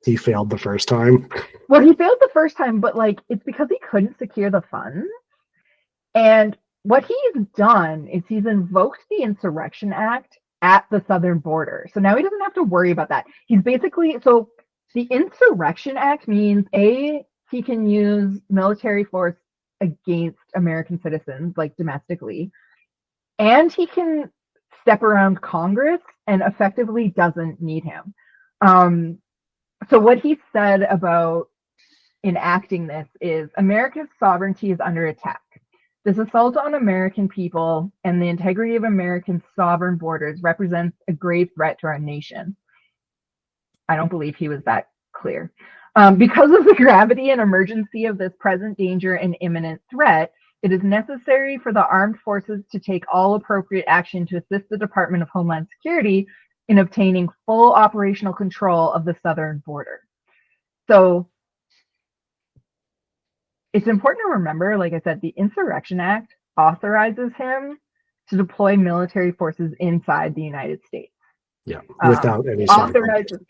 he failed the first time. Well, he failed the first time, but like it's because he couldn't secure the funds. And what he's done is he's invoked the Insurrection Act at the southern border. So now he doesn't have to worry about that. He's basically, so the Insurrection Act means he can use military force against American citizens, like domestically, and he can step around Congress and effectively doesn't need him. So what he said about enacting this is America's sovereignty is under attack. This assault on American people and the integrity of American sovereign borders represents a grave threat to our nation. I don't believe he was that clear. Because of the gravity and emergency of this present danger and imminent threat, it is necessary for the armed forces to take all appropriate action to assist the Department of Homeland Security in obtaining full operational control of the southern border. So it's important to remember, like I said, the Insurrection Act authorizes him to deploy military forces inside the United States. Yeah, without any sort of...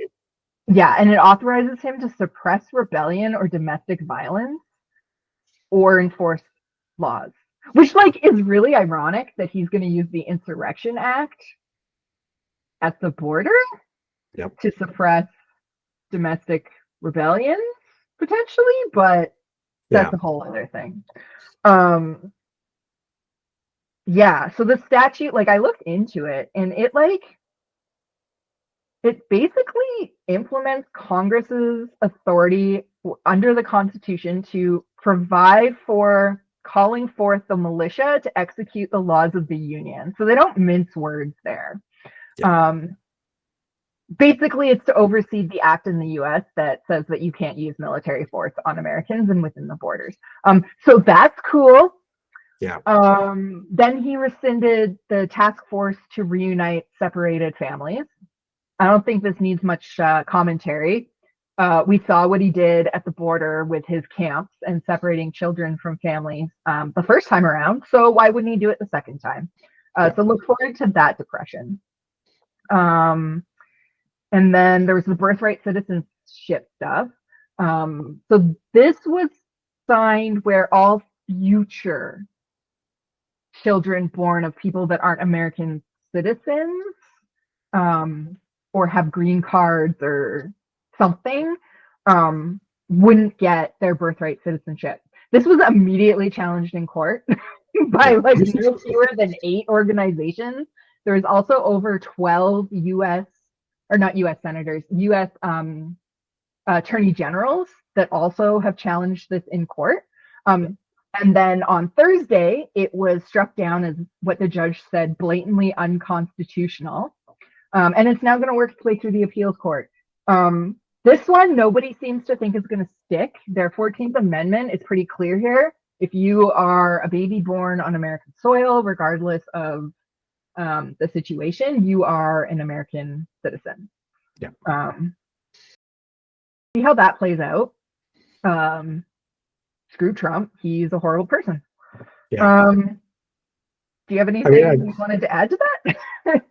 Yeah, and it authorizes him to suppress rebellion or domestic violence or enforce laws, which like is really ironic that he's going to use the Insurrection Act at the border to suppress domestic rebellions potentially, but that's a whole other thing. Yeah, so the statute, like I looked into it and it basically implements Congress's authority under the Constitution to provide for calling forth the militia to execute the laws of the Union. So they don't mince words there. Basically, it's to oversee the act in the U.S. that says that you can't use military force on Americans and within the borders. So that's cool. Yeah. Then he rescinded the task force to reunite separated families. I don't think this needs much commentary. We saw what he did at the border with his camps and separating children from families the first time around. So why wouldn't he do it the second time? So look forward to that depression. And then there was the birthright citizenship stuff. So this was signed where all future children born of people that aren't American citizens or have green cards or something wouldn't get their birthright citizenship. This was immediately challenged in court by like no fewer than 8 organizations. There's also over 12 U.S. or not U.S. senators, U.S. attorney generals that also have challenged this in court. And then on Thursday, it was struck down as what the judge said, blatantly unconstitutional. And it's now going to work its way through the appeals court. This one, nobody seems to think is going to stick. Their 14th Amendment is pretty clear here. If you are a baby born on American soil, regardless of the situation, you are an American citizen. Yeah. See how that plays out. Screw Trump. He's a horrible person. Yeah. Do you have anything you wanted to add to that?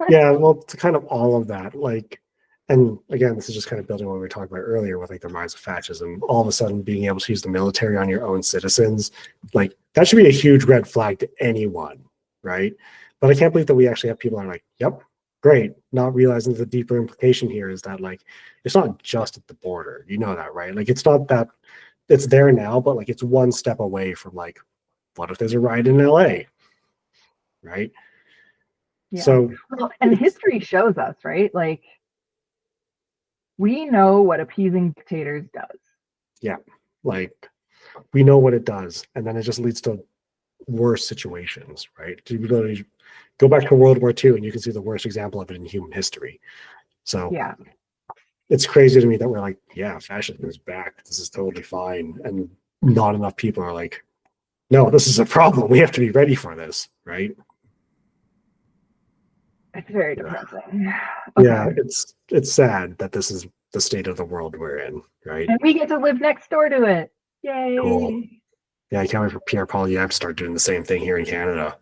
Yeah, well, to kind of all of that, like, and again, this is just kind of building on what we were talking about earlier with like the rise of fascism. All of a sudden, being able to use the military on your own citizens, like that should be a huge red flag to anyone, right? But I can't believe that we actually have people that are like, yep, great, not realizing the deeper implication here is that like it's not just at the border, you know that, right? Like it's not that it's there now, but like it's one step away from like, what if there's a riot in LA, right? Yeah. So, well, and history shows us, right? Like we know what appeasing dictators does. Yeah, like we know what it does, and then it just leads to worse situations, right? You literally go back to World War II, and you can see the worst example of it in human history. So yeah, it's crazy to me that we're like, yeah, fascism is back. This is totally fine, and not enough people are like, no, this is a problem. We have to be ready for this, right? It's very depressing. Okay. Yeah, it's sad that this is the state of the world we're in, right? And we get to live next door to it. Yay! Cool. Yeah, I can't wait for Pierre, Poilievre to start doing the same thing here in Canada.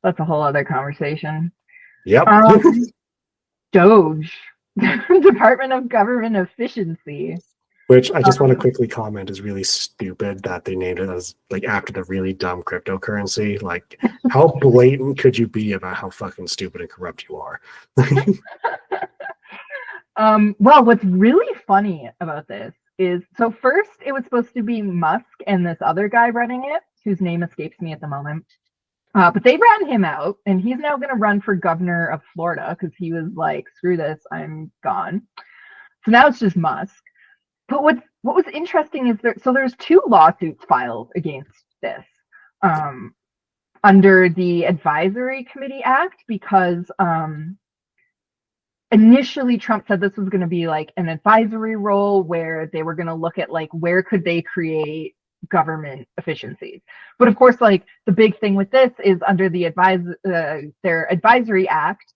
That's a whole other conversation. Yep. Doge. Department of Government Efficiency. Which I just want to quickly comment is really stupid that they named it as like after the really dumb cryptocurrency. Like, how blatant could you be about how fucking stupid and corrupt you are? Well, what's really funny about this is, so first it was supposed to be Musk and this other guy running it, whose name escapes me at the moment. But they ran him out, and he's now going to run for governor of Florida because he was like, screw this, I'm gone. So now it's just Musk. But what was interesting is there's two lawsuits filed against this under the Advisory Committee Act because initially Trump said this was going to be like an advisory role where they were going to look at like where could they create government efficiencies. But of course, like the big thing with this is under the their Advisory Act,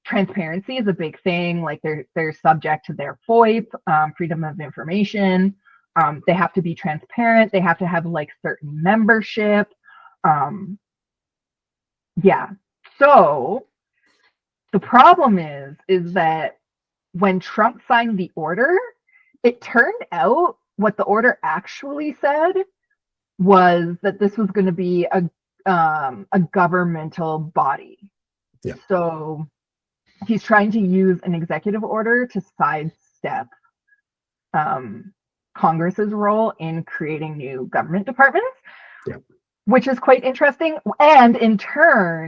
transparency is a big thing. Like they're subject to their FOIP, freedom of information. They have to be transparent. They have to have like certain membership. Yeah. So the problem is that when Trump signed the order, it turned out what the order actually said was that this was going to be a governmental body. Yeah. So he's trying to use an executive order to sidestep Congress's role in creating new government departments, yeah. which is quite interesting. And in turn,